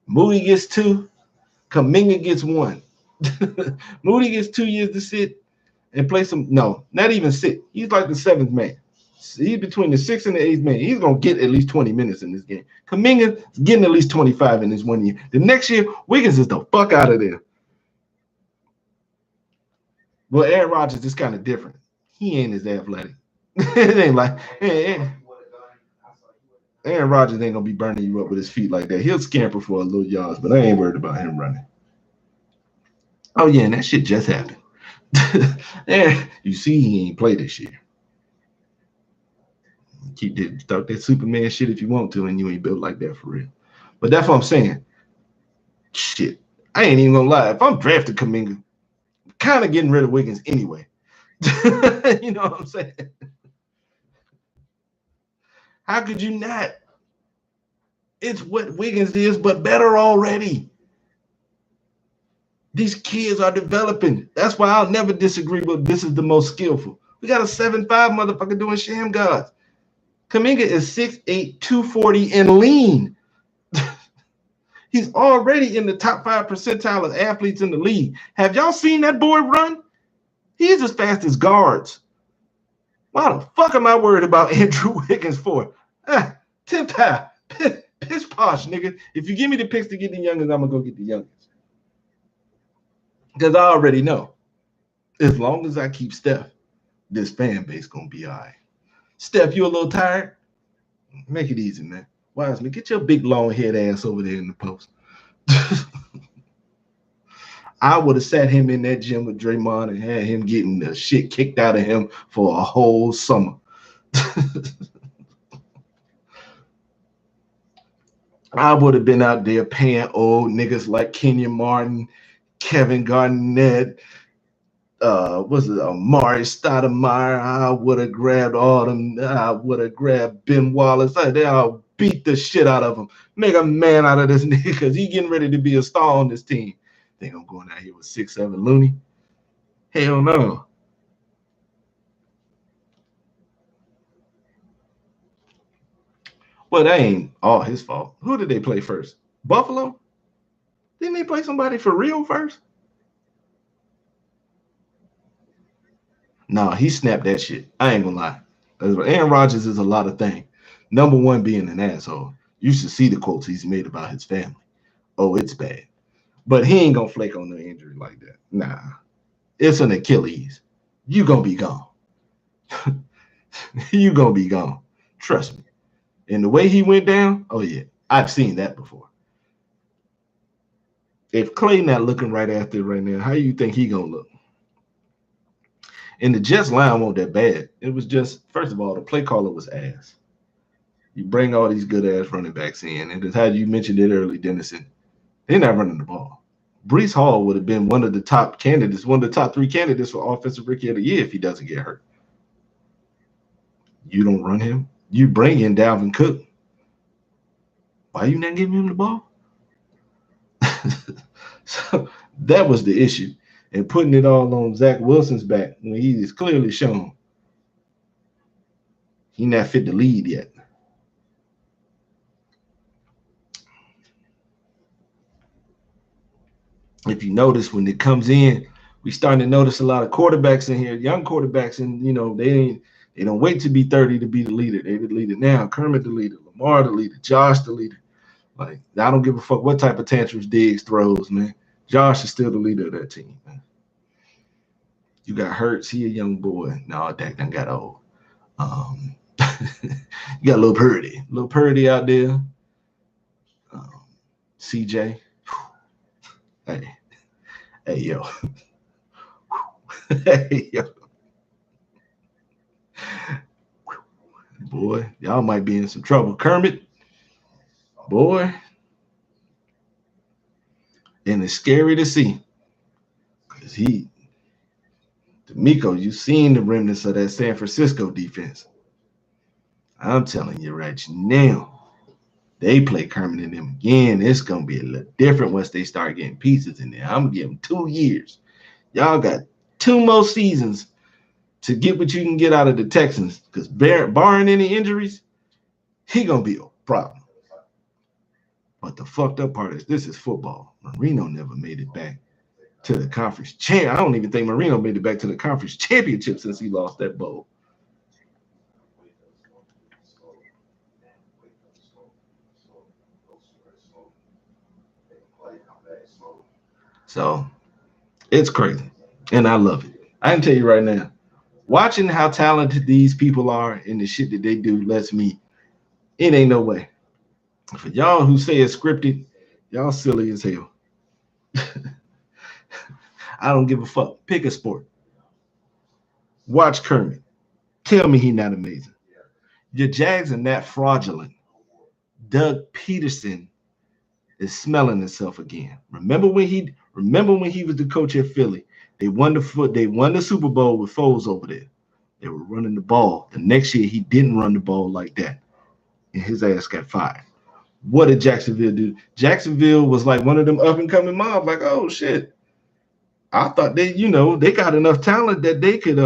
Moody gets 2. Kuminga gets 1. Moody gets 2 years to sit and play some. No, not even sit. He's like the 7th man. He's between the 6th and the 8th man. He's gonna get at least 20 minutes in this game. Kuminga getting at least 25 in this 1 year. The next year, Wiggins is the fuck out of there. Well, Aaron Rodgers is kind of different. He ain't as athletic. It ain't like Aaron Rodgers ain't gonna be burning you up with his feet like that. He'll scamper for a little yards, but I ain't worried about him running. Oh yeah, and that shit just happened. Yeah, you see, he ain't play this year. Keep talk that Superman shit if you want to, and you ain't built like that for real. But that's what I'm saying. Shit, I ain't even gonna lie. If I'm drafting Kuminga, kind of getting rid of Wiggins anyway. You know what I'm saying? How could you not? It's what Wiggins is, but better already. These kids are developing. That's why I'll never disagree with this is the most skillful. We got a 7'5" motherfucker doing sham guards. Kuminga is 6'8", 240 and lean. He's already in the top 5 percentile of athletes in the league. Have y'all seen that boy run? He's as fast as guards. Why the fuck am I worried about Andrew Wiggins for? 10 time. Piss posh, nigga. If you give me the picks to get the youngest, I'm going to go get the youngest. Because I already know. As long as I keep Steph, this fan base going to be all right. Steph, you a little tired? Make it easy, man. Wiseman, get your big long head ass over there in the post. I would have sat him in that gym with Draymond and had him getting the shit kicked out of him for a whole summer. I would have been out there paying old niggas like Kenyon Martin, Kevin Garnett, Amari Stoudemire. I would have grabbed all them. I would have grabbed Ben Wallace. They all beat the shit out of him. Make a man out of this nigga because he getting ready to be a star on this team. Think I'm going out here with 6'7" Looney? Hell no. Well, that ain't all his fault. Who did they play first? Buffalo? Didn't they play somebody for real first? Nah, he snapped that shit. I ain't gonna lie. Aaron Rodgers is a lot of things. Number one, being an asshole. You should see the quotes he's made about his family. Oh, it's bad. But he ain't gonna flake on no injury like that. Nah. It's an Achilles. You gonna be gone. You gonna be gone. Trust me. And the way he went down, oh yeah, I've seen that before. If Clay not looking right after it right now, how you think he gonna look? And the Jets line wasn't that bad. It was just, first of all, the play caller was ass. You bring all these good ass running backs in, and it's how you mentioned it early, Dennison. They're not running the ball. Breece Hall would have been one of the top candidates, one of the top 3 candidates for Offensive Rookie of the Year if he doesn't get hurt. You don't run him. You bring in Dalvin Cook. Why are you not giving him the ball? So that was the issue. And putting it all on Zach Wilson's back when he is clearly shown he not fit the lead yet. If you notice, when it comes in, we starting to notice a lot of quarterbacks in here, young quarterbacks, and they don't wait to be 30 to be the leader. They the leader now. Kermit the leader, Lamar the leader, Josh the leader. Like, I don't give a fuck what type of tantrums Diggs throws, man. Josh is still the leader of that team, man. You got Hurts, he a young boy. No, Dak done got old. You got Lil Purdy out there. CJ. Hey, yo. Hey, yo. Boy, y'all might be in some trouble. Kermit, boy. And it's scary to see. Because D'Amico, you seen the remnants of that San Francisco defense. I'm telling you right now, they play Kermit and them again. It's going to be a little different once they start getting pieces in there. I'm going to give them 2 years. Y'all got 2 more seasons to get what you can get out of the Texans. Because barring any injuries, he going to be a problem. But the fucked up part is this is football. Marino never made it back to the conference champ. I don't even think Marino made it back to the conference championship since he lost that bowl. So it's crazy. And I love it. I can tell you right now, watching how talented these people are and the shit that they do lets me, it ain't no way. For y'all who say it's scripted, y'all silly as hell. I don't give a fuck. Pick a sport. Watch Kermit. Tell me he's not amazing. Your Jags are not fraudulent. Doug Peterson is smelling himself again. Remember when he was the coach at Philly? They won the Super Bowl with Foles over there. They were running the ball. The next year he didn't run the ball like that, and his ass got fired. What did Jacksonville do? Jacksonville was like one of them up and coming mobs. Like, oh shit, I thought they got enough talent that they could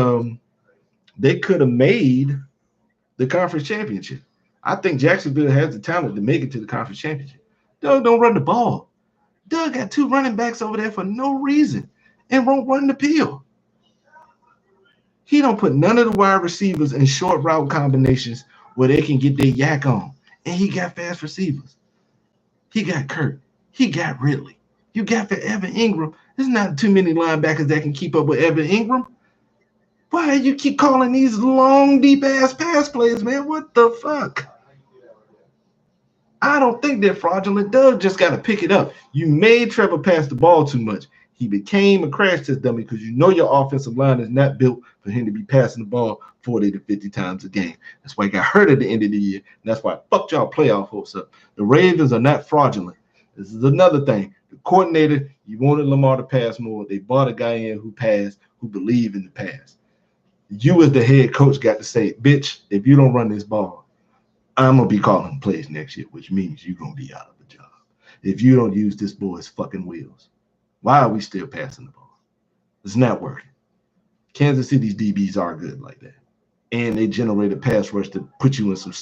have made the conference championship. I think Jacksonville has the talent to make it to the conference championship. Doug don't run the ball. Doug got 2 running backs over there for no reason and won't run the peel. He don't put none of the wide receivers in short route combinations where they can get their yak on. And he got fast receivers. He got Kurt. He got Ridley. You got for Evan Ingram. There's not too many linebackers that can keep up with Evan Ingram. Why you keep calling these long, deep-ass pass plays, man? What the fuck? I don't think they're fraudulent. Doug just got to pick it up. You made Trevor pass the ball too much. He became a crash test dummy because you know your offensive line is not built for him to be passing the ball 40 to 50 times a game. That's why he got hurt at the end of the year. And that's why I fucked y'all playoff hopes up. The Ravens are not fraudulent. This is another thing. The coordinator, you wanted Lamar to pass more. They brought a guy in who passed, who believed in the pass. You as the head coach got to say, bitch, if you don't run this ball, I'm going to be calling plays next year, which means you're going to be out of the job. If you don't use this boy's fucking wheels. Why are we still passing the ball? It's not working. Kansas City's DBs are good like that. And they generate a pass rush to put you in some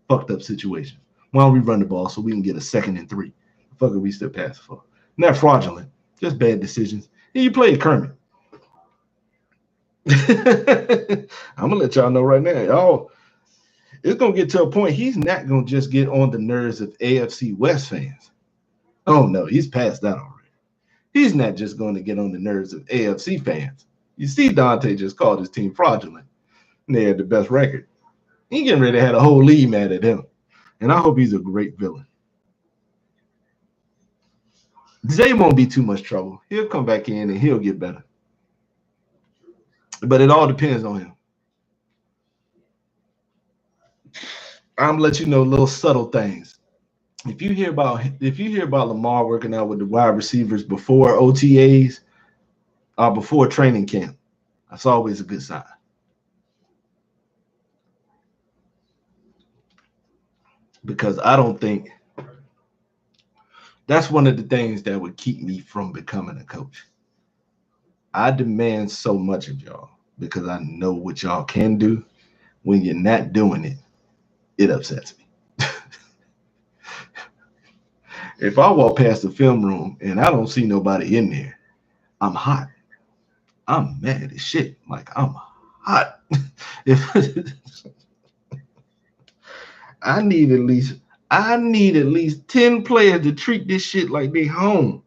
fucked up situations. Why don't we run the ball so we can get a 2nd and 3? The fuck are we still passing for? Not fraudulent, just bad decisions. And you played Kermit. I'm going to let y'all know right now. Y'all, it's going to get to a point he's not going to just get on the nerves of AFC West fans. Oh, no, he's past that already. He's not just going to get on the nerves of AFC fans. You see, Dante just called his team fraudulent. And they had the best record. He getting ready to have a whole league mad at him. And I hope he's a great villain. Zay won't be too much trouble. He'll come back in and he'll get better. But it all depends on him. I'm gonna let you know little subtle things. If you hear about Lamar working out with the wide receivers before OTAs or before training camp, that's always a good sign. Because I don't think that's one of the things that would keep me from becoming a coach. I demand so much of y'all because I know what y'all can do. When you're not doing it, it upsets me. If I walk past the film room and I don't see nobody in there, I'm hot. I'm mad as shit. Like, I'm hot. I need at least 10 players to treat this shit like they home.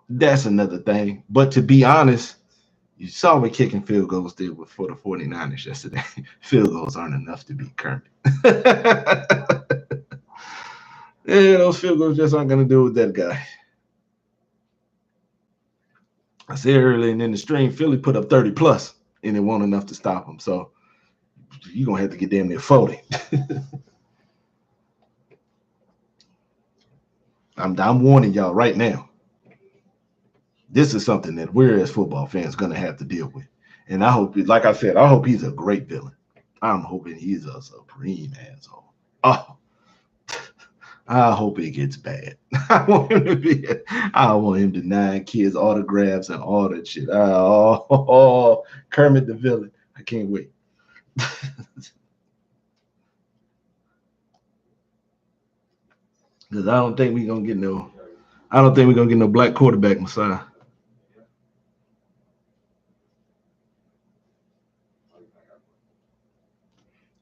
That's another thing. But to be honest, you saw me kicking field goals there for the 49ers yesterday. Field goals aren't enough to beat Kermit. Yeah, those field goals just aren't going to do with that guy. I said earlier in the stream, Philly put up 30 plus, and it wasn't enough to stop him. So you're going to have to get damn near 40. I'm warning y'all right now. This is something that we're as football fans going to have to deal with. And I hope, like I said, I hope he's a great villain. I'm hoping he's a supreme asshole. Oh, I hope it gets bad. I want him denying kids autographs and all that shit. Kermit the villain. I can't wait. Because I don't think we're gonna get no black quarterback Messiah.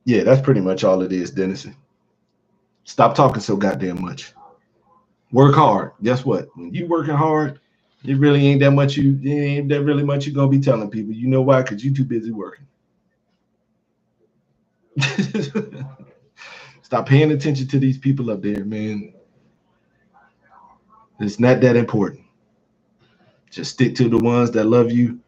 Yeah, that's pretty much all it is, Dennison. Stop talking so goddamn much. Work hard. Guess what? When you working hard, it really ain't that much you're gonna be telling people. You know why? Because you're too busy working. Stop paying attention to these people up there, man. It's not that important. Just stick to the ones that love you,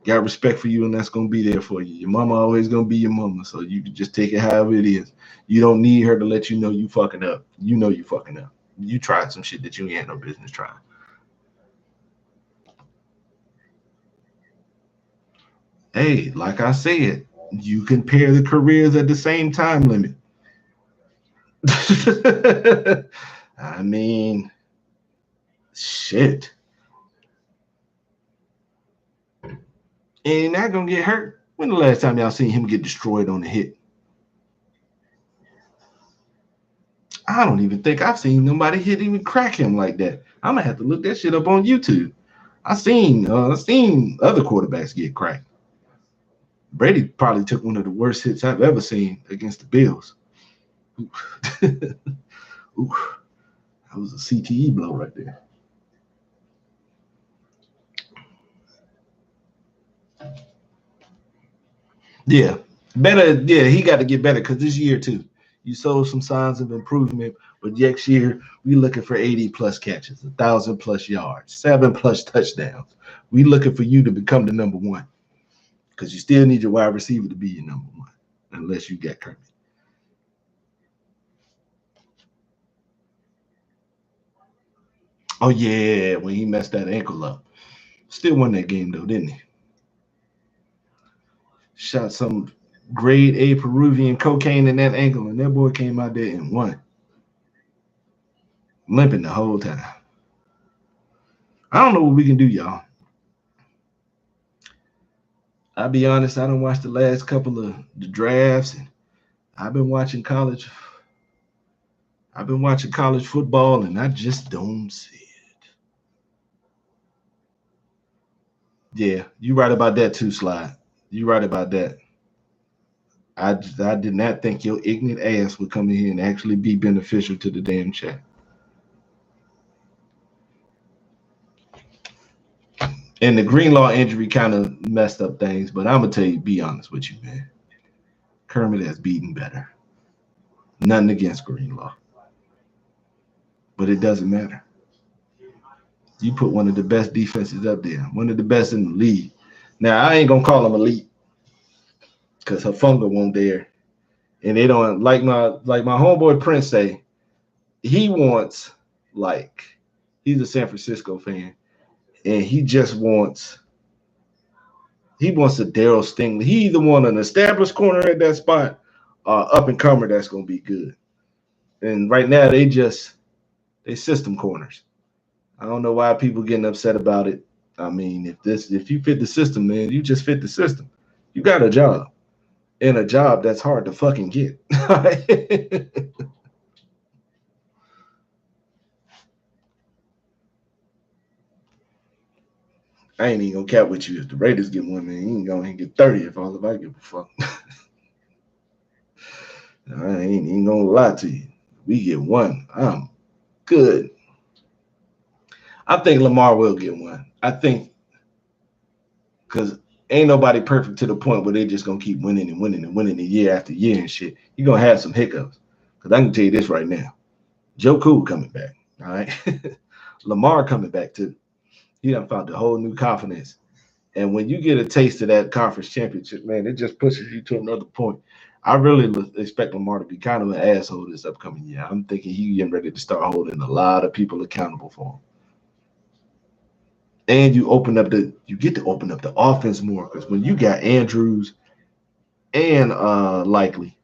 got respect for you, and that's gonna be there for you. Your mama always gonna be your mama, so you can just take it however it is. You don't need her to let you know you fucking up. You know you fucking up. You tried some shit that you ain't had no business trying. Hey, like I said, you can pair the careers at the same time limit. I mean, shit. And not gonna get hurt. When the last time y'all seen him get destroyed on the hit? I don't even think I've seen nobody hit even crack him like that. I'm gonna have to look that shit up on YouTube. I seen other quarterbacks get cracked. Brady probably took one of the worst hits I've ever seen against the Bills. Ooh. Ooh. That was a CTE blow right there. Yeah, better. Yeah, he got to get better because this year too, you showed some signs of improvement. But next year, we looking for 80 plus catches, 1,000 plus yards, 7 plus touchdowns. We looking for you to become the number one because you still need your wide receiver to be your number one, unless you get Kermit. Oh yeah, when he messed that ankle up, still won that game though, didn't he? Shot some grade A Peruvian cocaine in that ankle, and that boy came out there and won, limping the whole time. I don't know what we can do, y'all. I'll be honest, I don't watch the last couple of the drafts, and I've been watching college. I've been watching college football, and I just don't see it. Yeah, you right about that too, Slide. You right about that. I did not think your ignorant ass would come in here and actually be beneficial to the damn chat. And the Greenlaw injury kind of messed up things, but I'm gonna tell you, be honest with you, man. Kermit has beaten better. Nothing against Greenlaw, but it doesn't matter. You put one of the best defenses up there, one of the best in the league. Now I ain't gonna call him elite because Hufunga won't there, and they don't like my homeboy Prince say. He wants like he's a San Francisco fan, and he wants a Daryl Stingley. He either want an established corner at that spot, up and comer that's gonna be good. And right now they system corners. I don't know why people getting upset about it. I mean, if you fit the system, man, you just fit the system. You got a job, and a job that's hard to fucking get. I ain't even gonna cap with you. If the Raiders get one, man, you ain't gonna get 30 if all of I give a fuck. I ain't even gonna lie to you. We get one. I'm good. I think Lamar will get one. I think because ain't nobody perfect to the point where they just gonna keep winning and winning and winning year after year and shit. You're gonna have some hiccups. Because I can tell you this right now. Joe Cool coming back. All right. Lamar coming back too. He done found a whole new confidence. And when you get a taste of that conference championship, man, it just pushes you to another point. I really expect Lamar to be kind of an asshole this upcoming year. I'm thinking he getting ready to start holding a lot of people accountable for him. And you get to open up the offense more because when you got Andrews and Likely,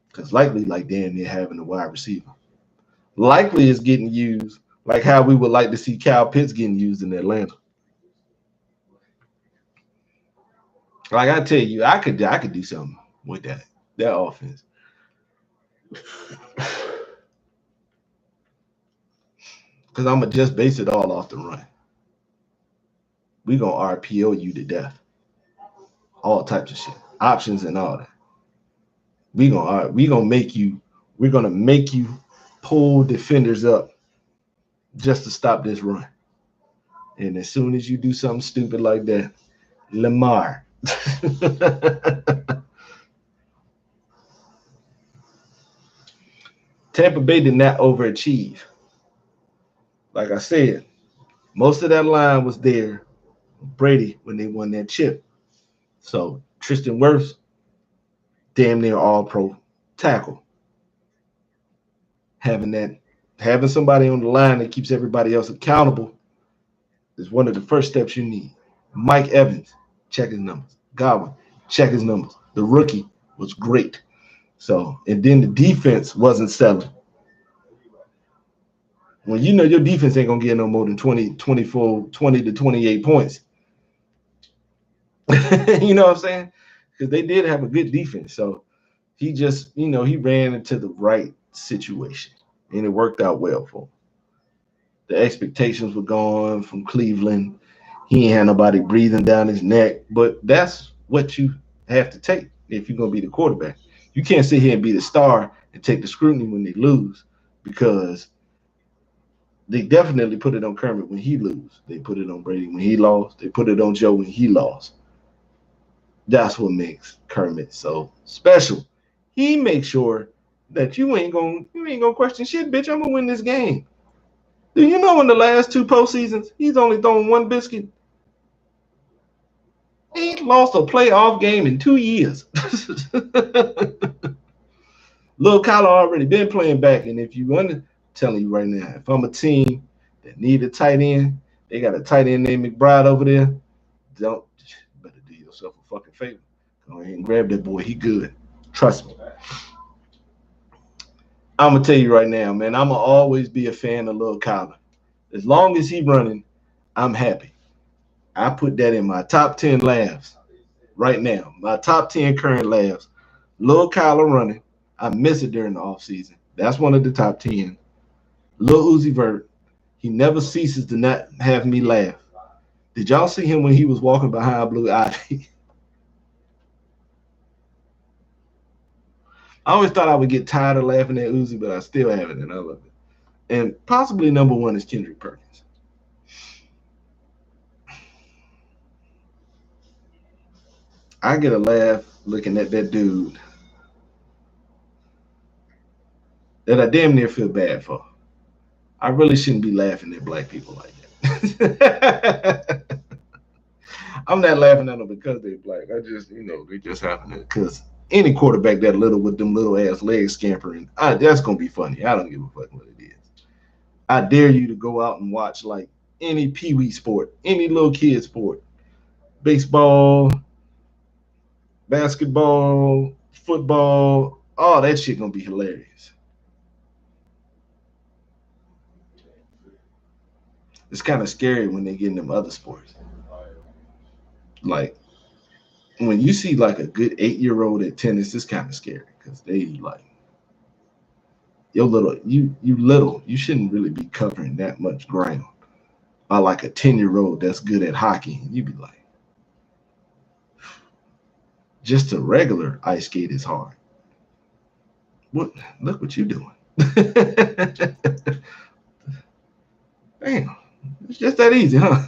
because Likely like damn near having a wide receiver. Likely is getting used like how we would like to see Kyle Pitts getting used in Atlanta. Like I tell you, I could do something with that offense. Because I'm gonna just base it all off the run. We gonna RPO you to death. All types of shit. Options and all that. We're gonna make you pull defenders up just to stop this run. And as soon as you do something stupid like that, Lamar. Tampa Bay did not overachieve. Like I said, Most of that line was there, Brady, when they won that chip. So Tristan Wirfs, damn near all pro tackle. Having that, having somebody on the line that keeps everybody else accountable is one of the first steps you need. Mike Evans, check his numbers. Godwin, check his numbers. The rookie was great. So, and then the defense wasn't selling. When you know your defense ain't gonna get no more than 20, 24, 20 to 28 points. You know what I'm saying? Because they did have a good defense. So he just, he ran into the right situation and it worked out well for him. The expectations were gone from Cleveland. He ain't had nobody breathing down his neck, but that's what you have to take if you're gonna be the quarterback. You can't sit here and be the star and take the scrutiny when they lose, because they definitely put it on Kermit when he lose. They put it on Brady when he lost. They put it on Joe when he lost. That's what makes Kermit so special. He makes sure that you ain't gonna question shit, bitch. I'm gonna win this game. Do you know in the last two postseasons, he's only thrown one biscuit? He ain't lost a playoff game in 2 years. Lil Kyler already been playing back, and if you want to, telling you right now, if I'm a team that need a tight end, they got a tight end named McBride over there. Don't better do yourself a fucking favor. Go ahead and grab that boy. He good. Trust me. I'm gonna tell you right now, man. I'm gonna always be a fan of Lil Kyler. As long as he running, I'm happy. I put that in my top 10 laughs right now. My top 10 current laughs. Lil Kyler running. I miss it during the offseason. That's one of the top 10. Lil Uzi Vert. He never ceases to not have me laugh. Did y'all see him when he was walking behind Blue Ivy? I always thought I would get tired of laughing at Uzi, but I still haven't, and I love it. And possibly number one is Kendrick Perkins. I get a laugh looking at that dude that I damn near feel bad for. I really shouldn't be laughing at black people like that. I'm not laughing at them because they're black. I just, they just happen to, because any quarterback that little with them little ass legs scampering, that's going to be funny. I don't give a fuck what it is. I dare you to go out and watch like any pee-wee sport, any little kid sport, baseball, basketball, football, all that shit going to be hilarious. It's kind of scary when they get in them other sports. Like, when you see like a good 8-year-old at tennis, it's kind of scary because they like, you're little, you shouldn't really be covering that much ground. Or like a 10-year-old that's good at hockey, and you'd be like, just a regular ice skate is hard. What? Look what you're doing. Damn, it's just that easy, huh?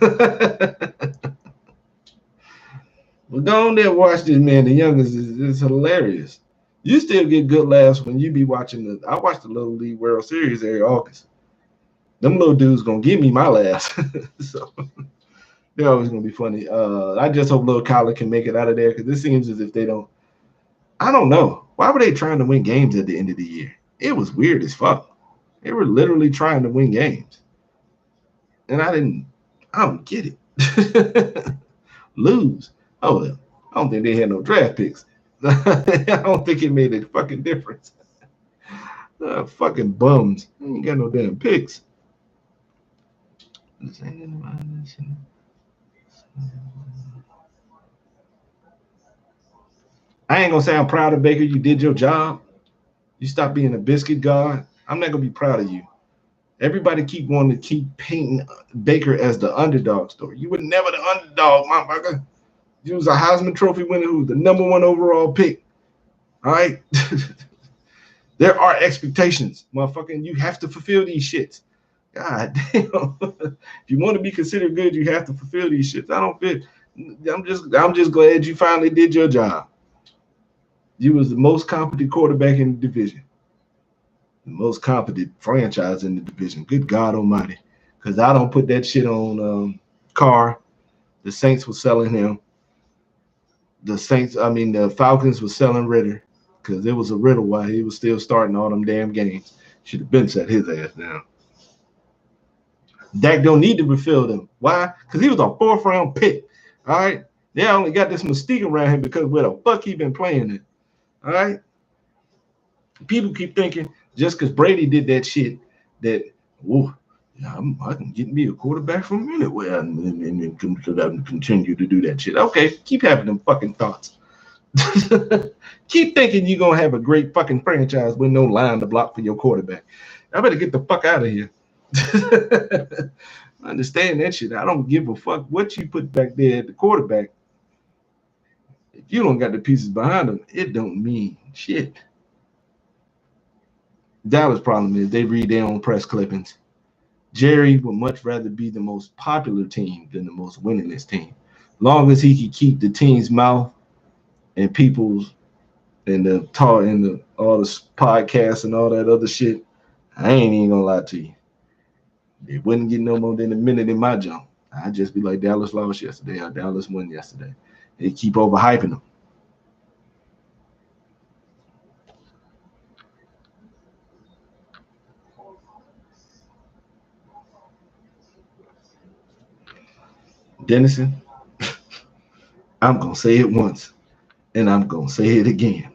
Well, go on there and watch this, man. The youngest is hilarious. You still get good laughs when you be watching I watch the Little League World Series every August. Them little dudes gonna give me my laughs. So they're always gonna be funny. I just hope Lil Kyler can make it out of there, because it seems as if they don't. I don't know. Why were they trying to win games at the end of the year? It was weird as fuck. They were literally trying to win games. And I don't get it. Lose. Oh, I don't think they had no draft picks. I don't think it made a fucking difference. Fucking bums. I ain't got no damn picks. I ain't gonna say I'm proud of Baker. You did your job. You stopped being a biscuit god. I'm not gonna be proud of you. Everybody keep wanting to keep painting Baker as the underdog story. You were never the underdog, motherfucker. You was a Heisman Trophy winner who was the number 1 overall pick. All right? There are expectations, motherfucker, and you have to fulfill these shits. God damn. If you want to be considered good, you have to fulfill these shits. I don't fit. I'm just glad you finally did your job. You was the most competent quarterback in the division. The most competent franchise in the division. Good God Almighty. because I don't put that shit on Carr. The Saints were selling him. The Falcons were selling Ritter because it was a riddle why he was still starting all them damn games. Should have been set his ass down. Dak don't need to refill them. Why? Because he was a 4th round pick. All right. They only got this mystique around him because where the fuck he been playing it. All right. People keep thinking just because Brady did that shit that, whoa, I can get me a quarterback from anywhere and continue to do that shit. Okay, keep having them fucking thoughts. Keep thinking you're going to have a great fucking franchise with no line to block for your quarterback. I better get the fuck out of here. I understand that shit. I don't give a fuck what you put back there at the quarterback. If you don't got the pieces behind them, it don't mean shit. Dallas' problem is they read their own press clippings. Jerry would much rather be the most popular team than the most winningest team. Long as he can keep the team's mouth and people's and the talk and the all the podcasts and all that other shit, I ain't even gonna lie to you. They wouldn't get no more than a minute in my jump. I'd just be like, Dallas lost yesterday or Dallas won yesterday. They keep overhyping them. Dennison, I'm gonna say it once and I'm gonna say it again.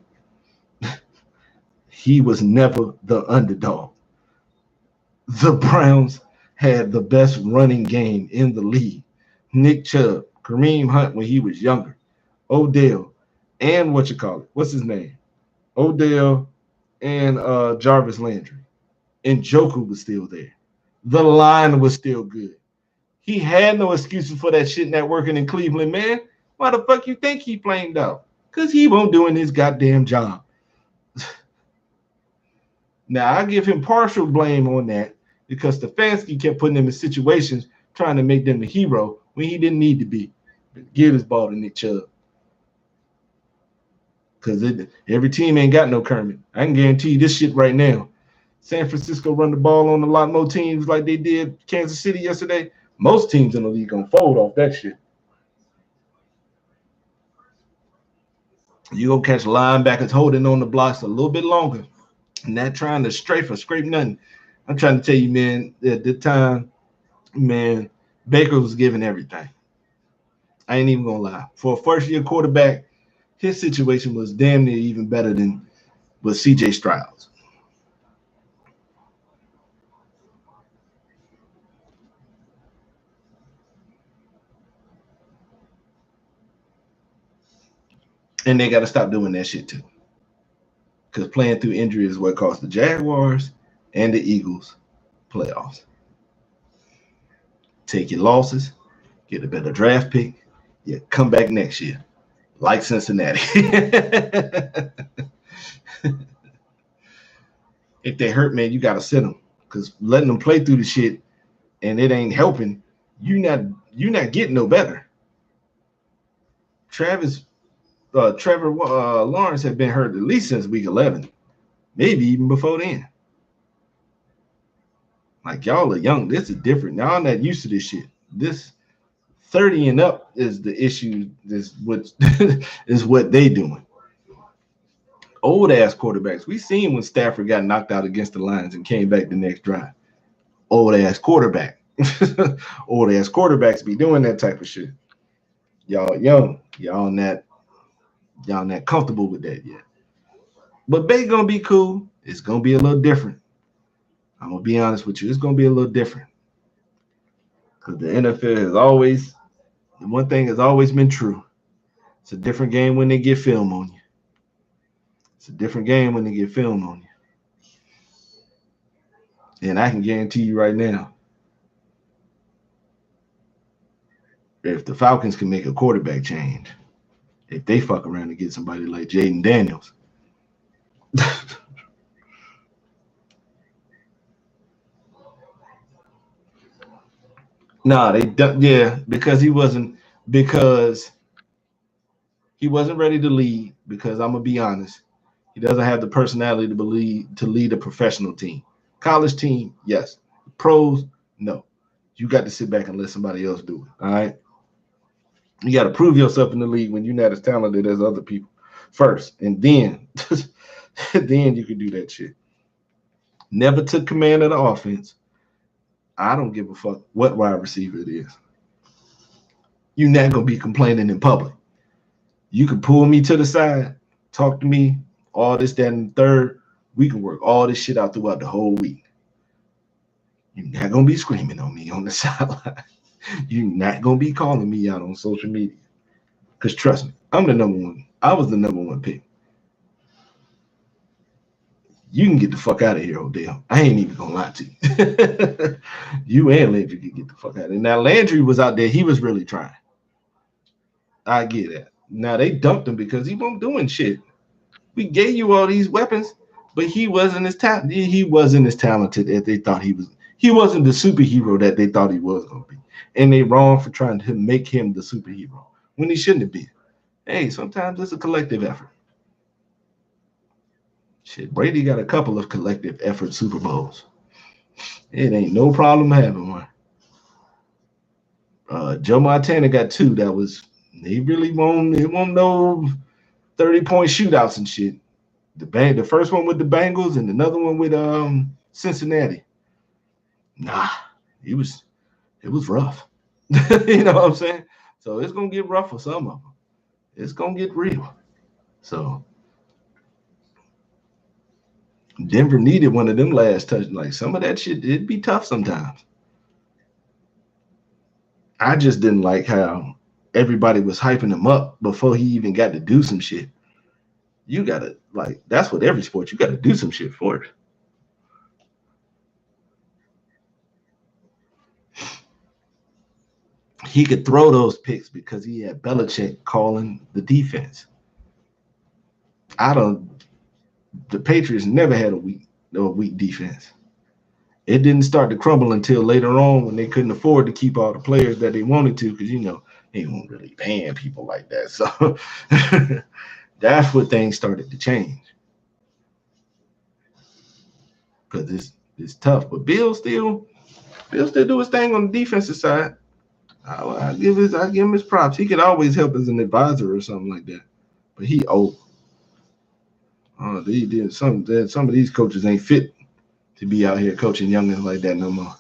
He was never the underdog. The Browns had the best running game in the league. Nick Chubb, Kareem Hunt when he was younger, Odell, and what's his name? Odell and Jarvis Landry. And Joku was still there. The line was still good. He had no excuses for that shit not working in Cleveland, man. Why the fuck you think he flamed out? Because he won't doing his goddamn job. Now, I give him partial blame on that because Stefanski kept putting him in situations trying to make them the hero when he didn't need to be. Give his ball to Nick Chubb. Because every team ain't got no Kermit. I can guarantee you this shit right now. San Francisco run the ball on a lot more teams like they did Kansas City yesterday. Most teams in the league gonna fold off that shit. You gonna catch linebackers holding on the blocks a little bit longer, not trying to strafe or scrape nothing. I'm trying to tell you, man, at the time, man, Baker was giving everything. I ain't even gonna lie. For a first-year quarterback, his situation was damn near even better than with C.J. Stroud's. And they got to stop doing that shit too. Because playing through injury is what cost the Jaguars and the Eagles playoffs. Take your losses, get a better draft pick, yeah, come back next year. Like Cincinnati. If they hurt, man, you got to sit them. Because letting them play through the shit and it ain't helping, you're not getting no better. Trevor Lawrence had been hurt at least since week 11, maybe even before then. Like, y'all are young. This is different. Y'all not used to this shit. This 30 and up is the issue. Is what is what they doing. Old ass quarterbacks. We seen when Stafford got knocked out against the Lions and came back the next drive. Old ass quarterback. Old ass quarterbacks be doing that type of shit. Y'all young. Y'all not comfortable with that yet. But they gonna be cool. It's gonna be a little different. I'm gonna be honest with you. It's gonna be a little different. Because the NFL has always, one thing has always been true. It's a different game when they get film on you. It's a different game when they get film on you. And I can guarantee you right now, if the Falcons can make a quarterback change, if they fuck around and get somebody like Jaden Daniels, nah, they don't. Yeah, because he wasn't ready to lead. Because I'm gonna be honest, he doesn't have the personality to lead a professional team. College team, yes. Pros, no. You got to sit back and let somebody else do it. All right. You got to prove yourself in the league when you're not as talented as other people first, and then then you can do that shit. Never took command of the offense. I don't give a fuck what wide receiver it is. You're not gonna be complaining in public. You can pull me to the side, talk to me, all this, that, and the third. We can work all this shit out throughout the whole week. You're not gonna be screaming on me on the sideline. You're not gonna be calling me out on social media. Because trust me, I'm the number one. I was the number one pick. You can get the fuck out of here, Odell. I ain't even gonna lie to you. You and Landry can get the fuck out of here. Now Landry was out there, he was really trying. I get that. Now they dumped him because he wasn't doing shit. We gave you all these weapons, but he wasn't as talented. He wasn't as talented as they thought he was. He wasn't the superhero that they thought he was gonna be. And they wrong for trying to make him the superhero when he shouldn't have been. Hey, sometimes it's a collective effort. Shit, Brady got a couple of collective effort Super Bowls. It ain't no problem having one. Joe Montana got two. That was they really won't. It won't no 30-point shootouts and shit. The first one with the Bengals and another one with Cincinnati. Nah, it was rough. You know what I'm saying? So it's gonna get rough for some of them. It's gonna get real. So Denver needed one of them last touch. Like some of that shit, it'd be tough sometimes. I just didn't like how everybody was hyping him up before he even got to do some shit. You gotta like that's what every sport. You gotta do some shit for it. He could throw those picks because he had Belichick calling the defense. The Patriots never had a weak defense. It didn't start to crumble until later on when they couldn't afford to keep all the players that they wanted to because, they weren't really paying people like that. So that's what things started to change. Because it's tough. But Bill still do his thing on the defensive side. I give him his props. He could always help as an advisor or something like that. But he old. Some of these coaches ain't fit to be out here coaching youngins like that no more.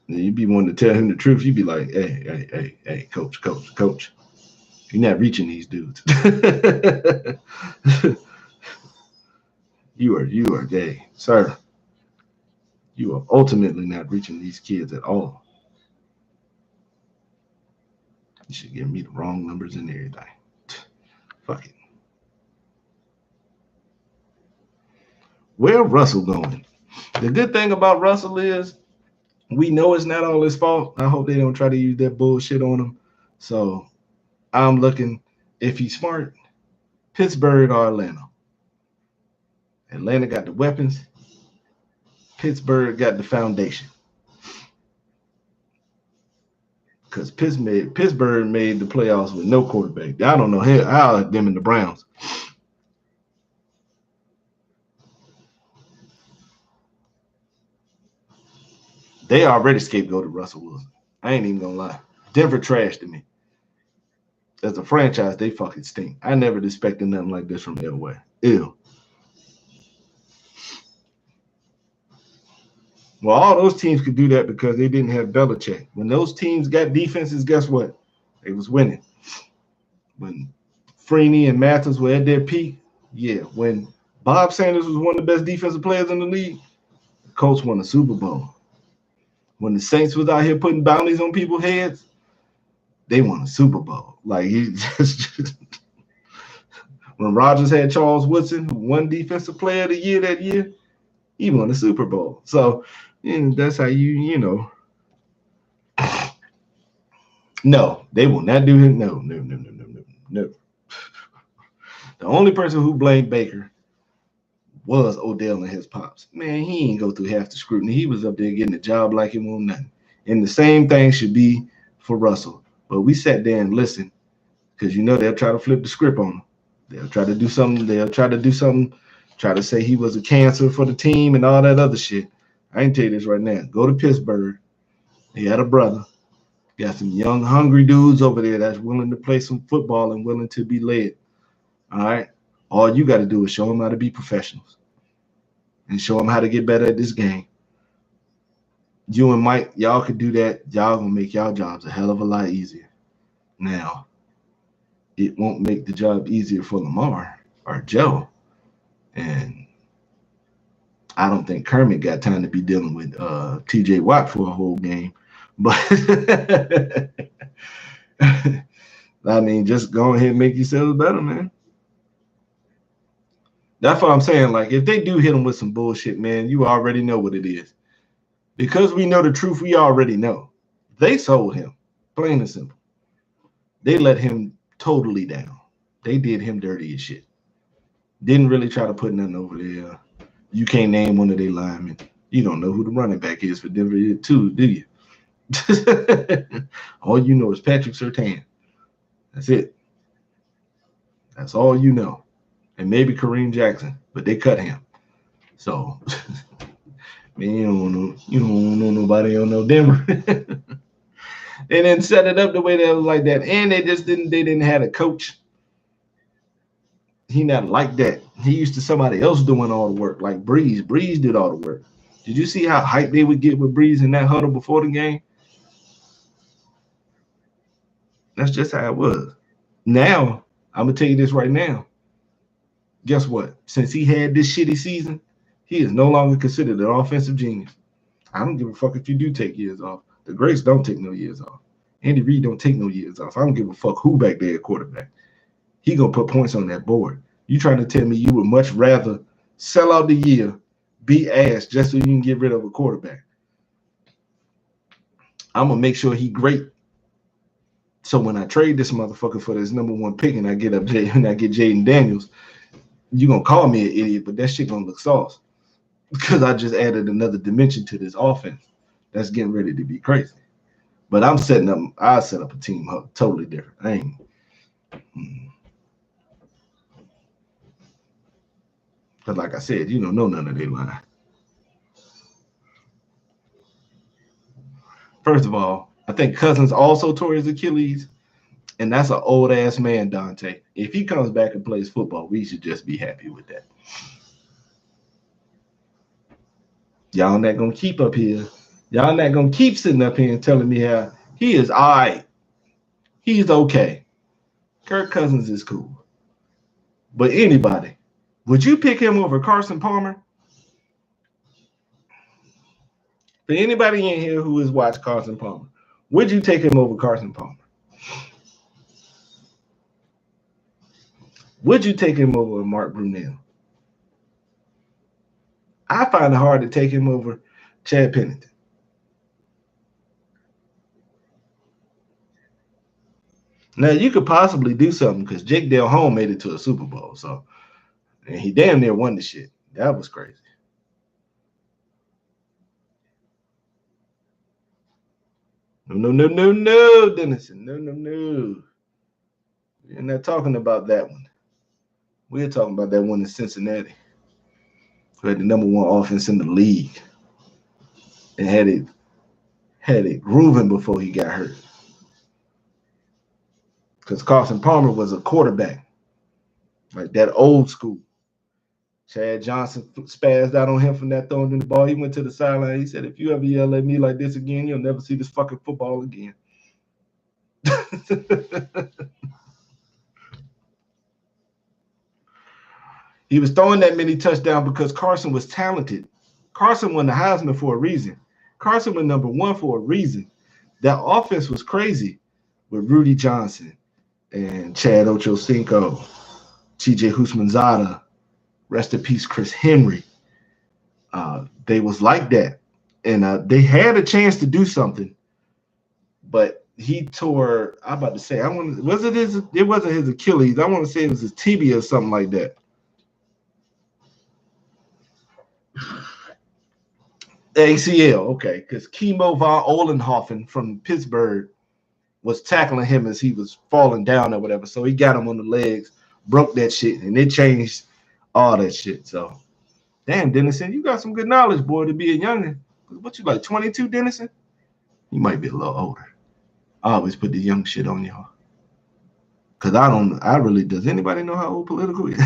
And you be wanting to tell him the truth. You be like, hey, coach. You're not reaching these dudes. You are gay, sir. You are ultimately not reaching these kids at all. You should give me the wrong numbers and everything. Fuck it. Where Russell going? The good thing about Russell is we know it's not all his fault. I hope they don't try to use that bullshit on him. So I'm looking, if he's smart, Pittsburgh or Atlanta. Atlanta got the weapons. Pittsburgh got the foundation. Because Pittsburgh made the playoffs with no quarterback. I don't know how them and the Browns. They already scapegoated Russell Wilson. I ain't even gonna lie. Denver trashed to me. As a franchise, they fucking stink. I never expected nothing like this from Elway. Ew. Well, all those teams could do that because they didn't have Belichick. When those teams got defenses, guess what? They was winning. When Freeney and Mathis were at their peak, yeah. When Bob Sanders was one of the best defensive players in the league, the Colts won the Super Bowl. When the Saints was out here putting bounties on people's heads, they won a Super Bowl. Like when Rodgers had Charles Woodson, who won Defensive Player of the Year that year, he won the Super Bowl. So that's how No, they will not do him. No. The only person who blamed Baker was Odell and his pops. Man, he ain't go through half the scrutiny. He was up there getting a job like him on nothing. And the same thing should be for Russell. But we sat there and listened because they'll try to flip the script on him. They'll try to do something. Try to say he was a cancer for the team and all that other shit. I can tell you this right now. Go to Pittsburgh. He had a brother. Got some young, hungry dudes over there that's willing to play some football and willing to be led. All right. All you got to do is show them how to be professionals and show them how to get better at this game. You and Mike, y'all could do that. Y'all gonna make y'all jobs a hell of a lot easier. Now, it won't make the job easier for Lamar or Joe. And I don't think Kermit got time to be dealing with TJ Watt for a whole game. But I mean, just go ahead and make yourselves better, man. That's what I'm saying. Like, if they do hit him with some bullshit, man, you already know what it is. Because we know the truth, we already know. They sold him, plain and simple. They let him totally down. They did him dirty as shit. Didn't really try to put nothing over there. You can't name one of their linemen. You don't know who the running back is for Denver too, do you? All you know is Patrick Surtain. That's it. That's all you know. And maybe Kareem Jackson, but they cut him. So, man, you don't know nobody on no Denver. They didn't set it up the way that was like that. And they didn't have a coach. He not like that. He used to somebody else doing all the work, like Breeze. Breeze did all the work. Did you see how hyped they would get with Breeze in that huddle before the game? That's just how it was. Now, I'm going to tell you this right now. Guess what? Since he had this shitty season, he is no longer considered an offensive genius. I don't give a fuck if you do take years off. The greats don't take no years off. Andy Reid don't take no years off. I don't give a fuck who back there at quarterback. He going to put points on that board. You trying to tell me you would much rather sell out the year, be ass, just so you can get rid of a quarterback? I'm going to make sure he great. So when I trade this motherfucker for this number one pick and I get Jaden Daniels, you're going to call me an idiot, but that shit going to look sauce. Because I just added another dimension to this offense that's getting ready to be crazy. But I'll set up a team totally different. I ain't. Because like I said, you don't know none of their line. First of all, I think Cousins also tore his Achilles, and that's an old-ass man, Dante. If he comes back and plays football, we should just be happy with that. Y'all not going to keep up here. Y'all not going to keep sitting up here and telling me how he is all right. He's okay. Kirk Cousins is cool. But anybody, would you pick him over Carson Palmer? For anybody in here who has watched Carson Palmer, would you take him over Carson Palmer? Would you take him over Mark Brunell? I find it hard to take him over Chad Pennington. Now, you could possibly do something because Jake Delhomme made it to a Super Bowl. And he damn near won the shit. That was crazy. No, Dennison. No. We're not talking about that one. We're talking about that one in Cincinnati, who had the number one offense in the league and had it grooving before he got hurt. Because Carson Palmer was a quarterback, like that old school. Chad Johnson spazzed out on him from that throwing in the ball. He went to the sideline. He said, if you ever yell at me like this again, you'll never see this fucking football again. He was throwing that many touchdowns because Carson was talented. Carson won the Heisman for a reason. Carson was number one for a reason. That offense was crazy with Rudy Johnson and Chad Ochocinco, TJ Houshmandzadeh, rest in peace, Chris Henry. They was like that. And they had a chance to do something, but he tore, I'm about to say, it wasn't his Achilles. I want to say it was his tibia or something like that. ACL, okay, because Kimo von Ohlenhoffen from Pittsburgh was tackling him as he was falling down or whatever. So he got him on the legs, broke that shit, and it changed all that shit. So, damn, Dennison, you got some good knowledge, boy, to be a youngin'. What you like, 22, Dennison? You might be a little older. I always put the young shit on y'all. Cause does anybody know how old Political is?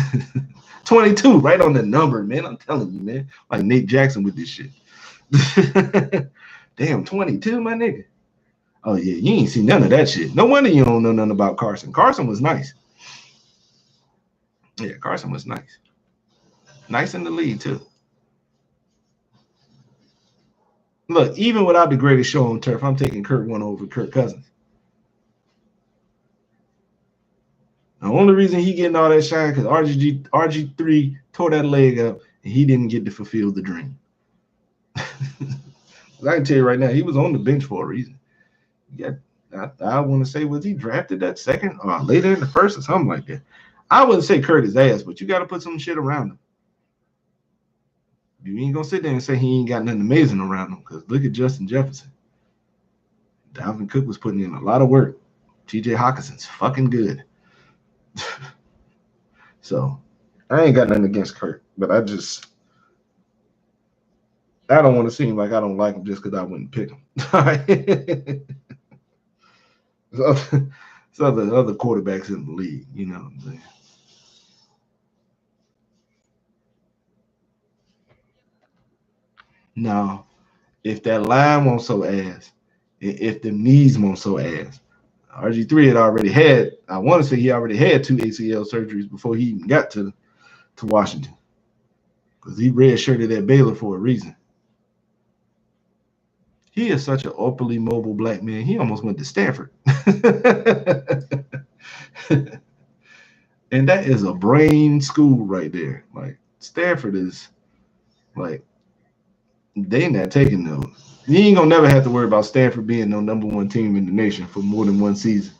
22, right on the number, man. I'm telling you, man. Like Nate Jackson with this shit. Damn, 22, my nigga. Oh yeah, you ain't seen none of that shit. No wonder you don't know nothing about Carson. Carson was nice. Yeah, Carson was nice. Nice in the lead too. Look, even without the greatest show on turf, I'm taking Kurt one over Kirk Cousins. The only reason he getting all that shine because RG3 tore that leg up and he didn't get to fulfill the dream. I can tell you right now, he was on the bench for a reason. Yeah, I want to say, was he drafted that second or later in the first or something like that? I wouldn't say Kurt is ass, but you got to put some shit around him. You ain't gonna sit there and say he ain't got nothing amazing around him because look at Justin Jefferson. Dalvin Cook was putting in a lot of work. TJ Hawkinson's fucking good. So I ain't got nothing against Kurt, but I don't want to seem like I don't like him just because I wouldn't pick him. So the other quarterbacks in the league, you know what I'm saying? Now, if that line won't so ass, if the knees won't so ass, RG3 had already had, I want to say he already had 2 ACL surgeries before he even got to Washington. Because he redshirted at Baylor for a reason. He is such an upperly mobile black man. He almost went to Stanford. And that is a brain school right there. Like, Stanford is, like, they not taking those. You ain't gonna never have to worry about Stanford being no number one team in the nation for more than one season.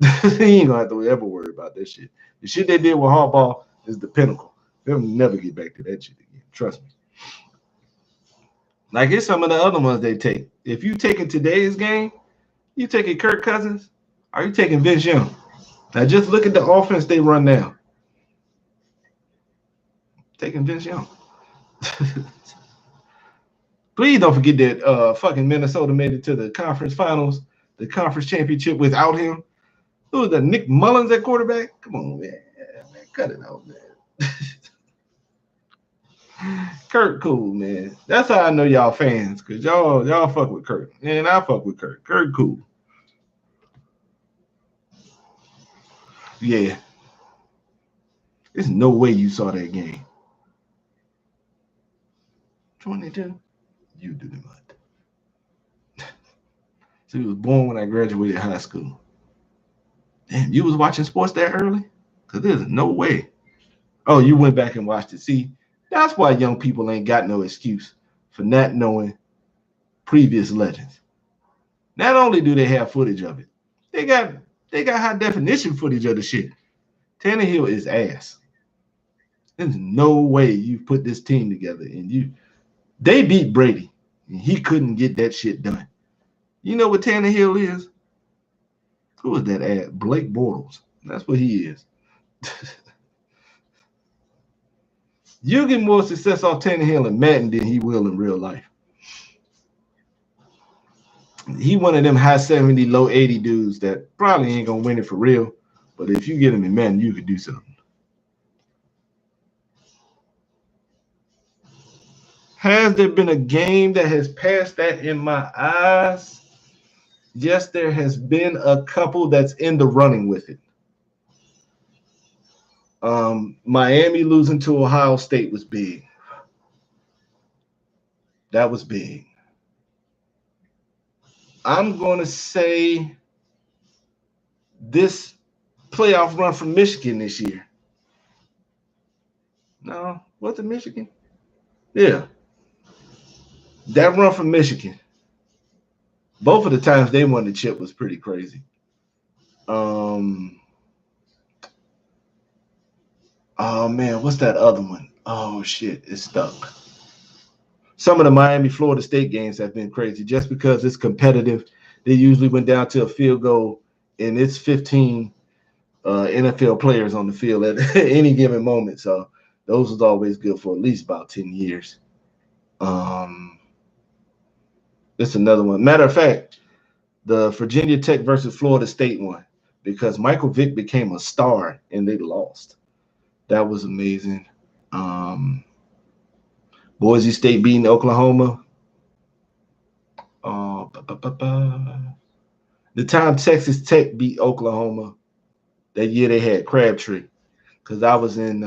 You ain't gonna have to ever worry about that shit. The shit they did with Harbaugh is the pinnacle. They'll never get back to that shit again. Trust me. Like, it's some of the other ones they take. If you taking today's game, you taking Kirk Cousins, or you taking Vince Young. Now just look at the offense they run now. Taking Vince Young. Please don't forget that fucking Minnesota made it to the conference finals, the conference championship without him. Who was that? Nick Mullins at quarterback? Come on, man. Cut it out, man. Kurt cool, man. That's how I know y'all fans, because y'all fuck with Kurt. And I fuck with Kurt. Kurt cool. Yeah. There's no way you saw that game. 22? You do not. So he was born when I graduated high school. Damn, you was watching sports that early? Because there's no way. Oh, you went back and watched it. See, that's why young people ain't got no excuse for not knowing previous legends. Not only do they have footage of it, they got high definition footage of the shit. Tannehill is ass. There's no way you put this team together and they beat Brady and he couldn't get that shit done. You know what Tannehill is? Who is that ass? Blake Bortles. That's what he is. You get more success off Tannehill and Madden than he will in real life. He one of them high 70, low 80 dudes that probably ain't gonna win it for real. But if you get him in Madden, you could do something. Has there been a game that has passed that in my eyes? Yes, there has been a couple that's in the running with it. Miami losing to Ohio State was big. That was big. I'm going to say this playoff run from Michigan this year. No, was it Michigan? Yeah. That run from Michigan. Both of the times they won the chip was pretty crazy. Oh man, what's that other one? Oh shit, it's stuck. Some of the Miami Florida State games have been crazy just because it's competitive. They usually went down to a field goal, and it's 15 NFL players on the field at any given moment. So those was always good for at least about 10 years. It's another one. Matter of fact, the Virginia Tech versus Florida State one, because Michael Vick became a star and they lost. That was amazing. Um, Boise State beating Oklahoma. Ba, ba, ba, ba. The time Texas Tech beat Oklahoma, that year they had Crabtree, because I was in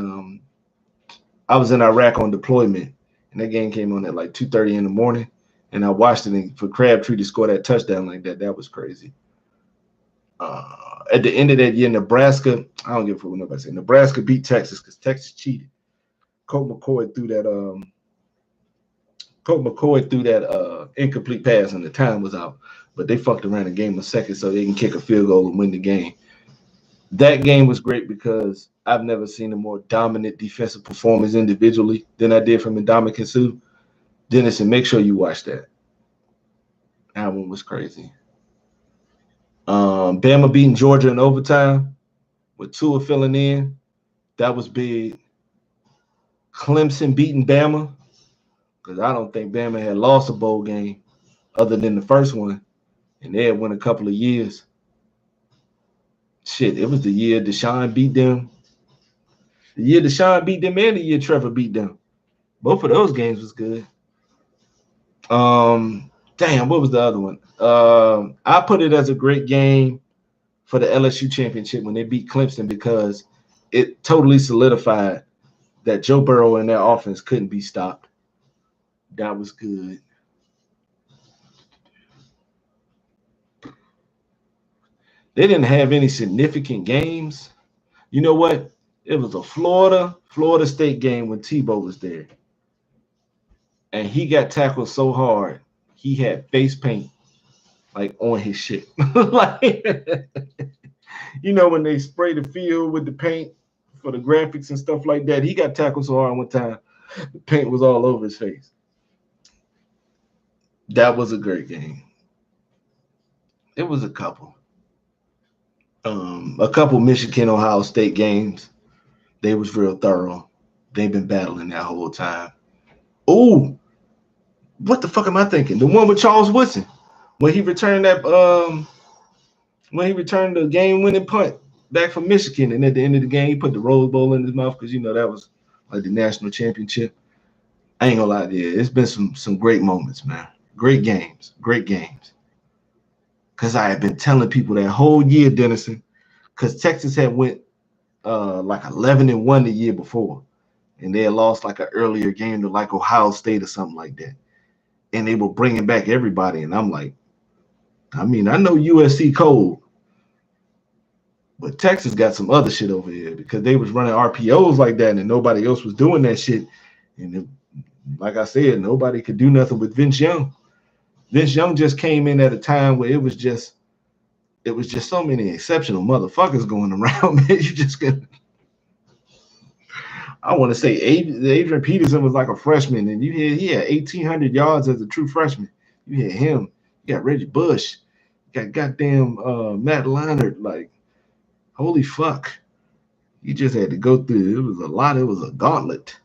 Iraq on deployment, and that game came on at like 2:30 in the morning, and I watched it. And for Crabtree to score that touchdown like that was crazy. At the end of that year, Nebraska, I don't give a fuck what nobody say. Nebraska beat Texas because Texas cheated. Colt McCoy threw that incomplete pass and the time was out, but they fucked around and gave him a second so they can kick a field goal and win the game. That game was great because I've never seen a more dominant defensive performance individually than I did from Ndamukong Suh. Dennis, and make sure you watch that. That one was crazy. Bama beating Georgia in overtime with Tua filling in. That was big. Clemson beating Bama, because I don't think Bama had lost a bowl game other than the first one, and they had won a couple of years. Shit, it was the year Deshaun beat them. The year Deshaun beat them and the year Trevor beat them. Both of those games was good. Damn, what was the other one? I put it as a great game for the LSU championship when they beat Clemson because it totally solidified that Joe Burrow and their offense couldn't be stopped. That was good. They didn't have any significant games. You know what? It was a Florida State game when Tebow was there. And he got tackled so hard, he had face paint like on his shit. Like, you know, when they spray the field with the paint for the graphics and stuff like that, he got tackled so hard one time, the paint was all over his face. That was a great game. It was a couple Michigan Ohio State games. They was real thorough. They've been battling that whole time. Oh, what the fuck am I thinking? The one with Charles Woodson when he returned the game-winning punt back from Michigan, and at the end of the game, he put the Rose Bowl in his mouth because you know that was like the national championship. I ain't gonna lie to you, it's been some great moments, man. Great games. Because I have been telling people that whole year, Dennison, because Texas had went like 11-1 the year before, and they had lost like an earlier game to like Ohio State or something like that, and they were bringing back everybody, and I'm like, I mean, I know USC cold, but Texas got some other shit over here because they was running RPOs like that, and nobody else was doing that shit, and like I said, nobody could do nothing with Vince Young. Vince Young just came in at a time where it was just so many exceptional motherfuckers going around, man. You just get. I want to say Adrian Peterson was like a freshman, and he had 1,800 yards as a true freshman. You had him. You got Reggie Bush. You got goddamn Matt Leinart. Like, holy fuck. You just had to go through. It was a lot. It was a gauntlet.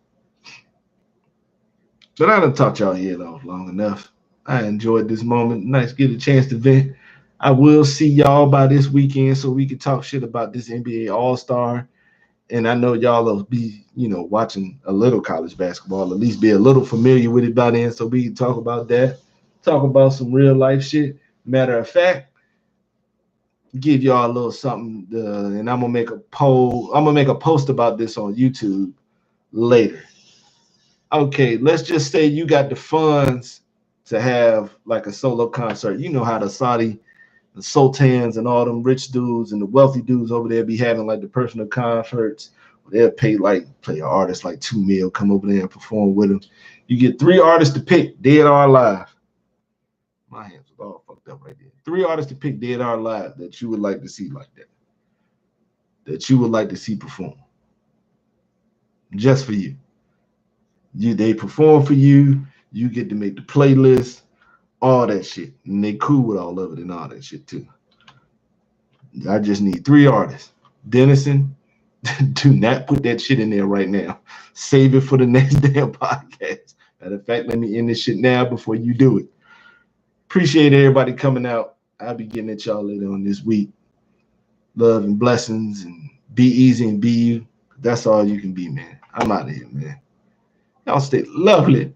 But I done talked y'all head off long enough. I enjoyed this moment. Nice to get a chance to vent. I will see y'all by this weekend so we can talk shit about this NBA All-Star. And I know y'all will be, watching a little college basketball, at least be a little familiar with it by then, so we can talk about that, talk about some real life shit. Matter of fact, give y'all a little something, and I'm gonna make a poll. I'm gonna make a post about this on YouTube later. Okay, let's just say you got the funds to have like a solo concert. You know how the sultans and all them rich dudes and the wealthy dudes over there be having like the personal concerts. They'll play an artist like $2 million, come over there and perform with them. You get 3 artists to pick, dead or alive. My hands was all fucked up right there. 3 artists to pick, dead or alive, that you would like to see like that. That you would like to see perform. Just for you. They perform for you. You get to make the playlist. All that shit. And they cool with all of it and all that shit too. I just need 3 artists. Dennison, do not put that shit in there right now. Save it for the next damn podcast. Matter of fact, let me end this shit now before you do it. Appreciate everybody coming out. I'll be getting at y'all later on this week. Love and blessings, and be easy and be you. That's all you can be, man. I'm out of here, man. Y'all stay lovely.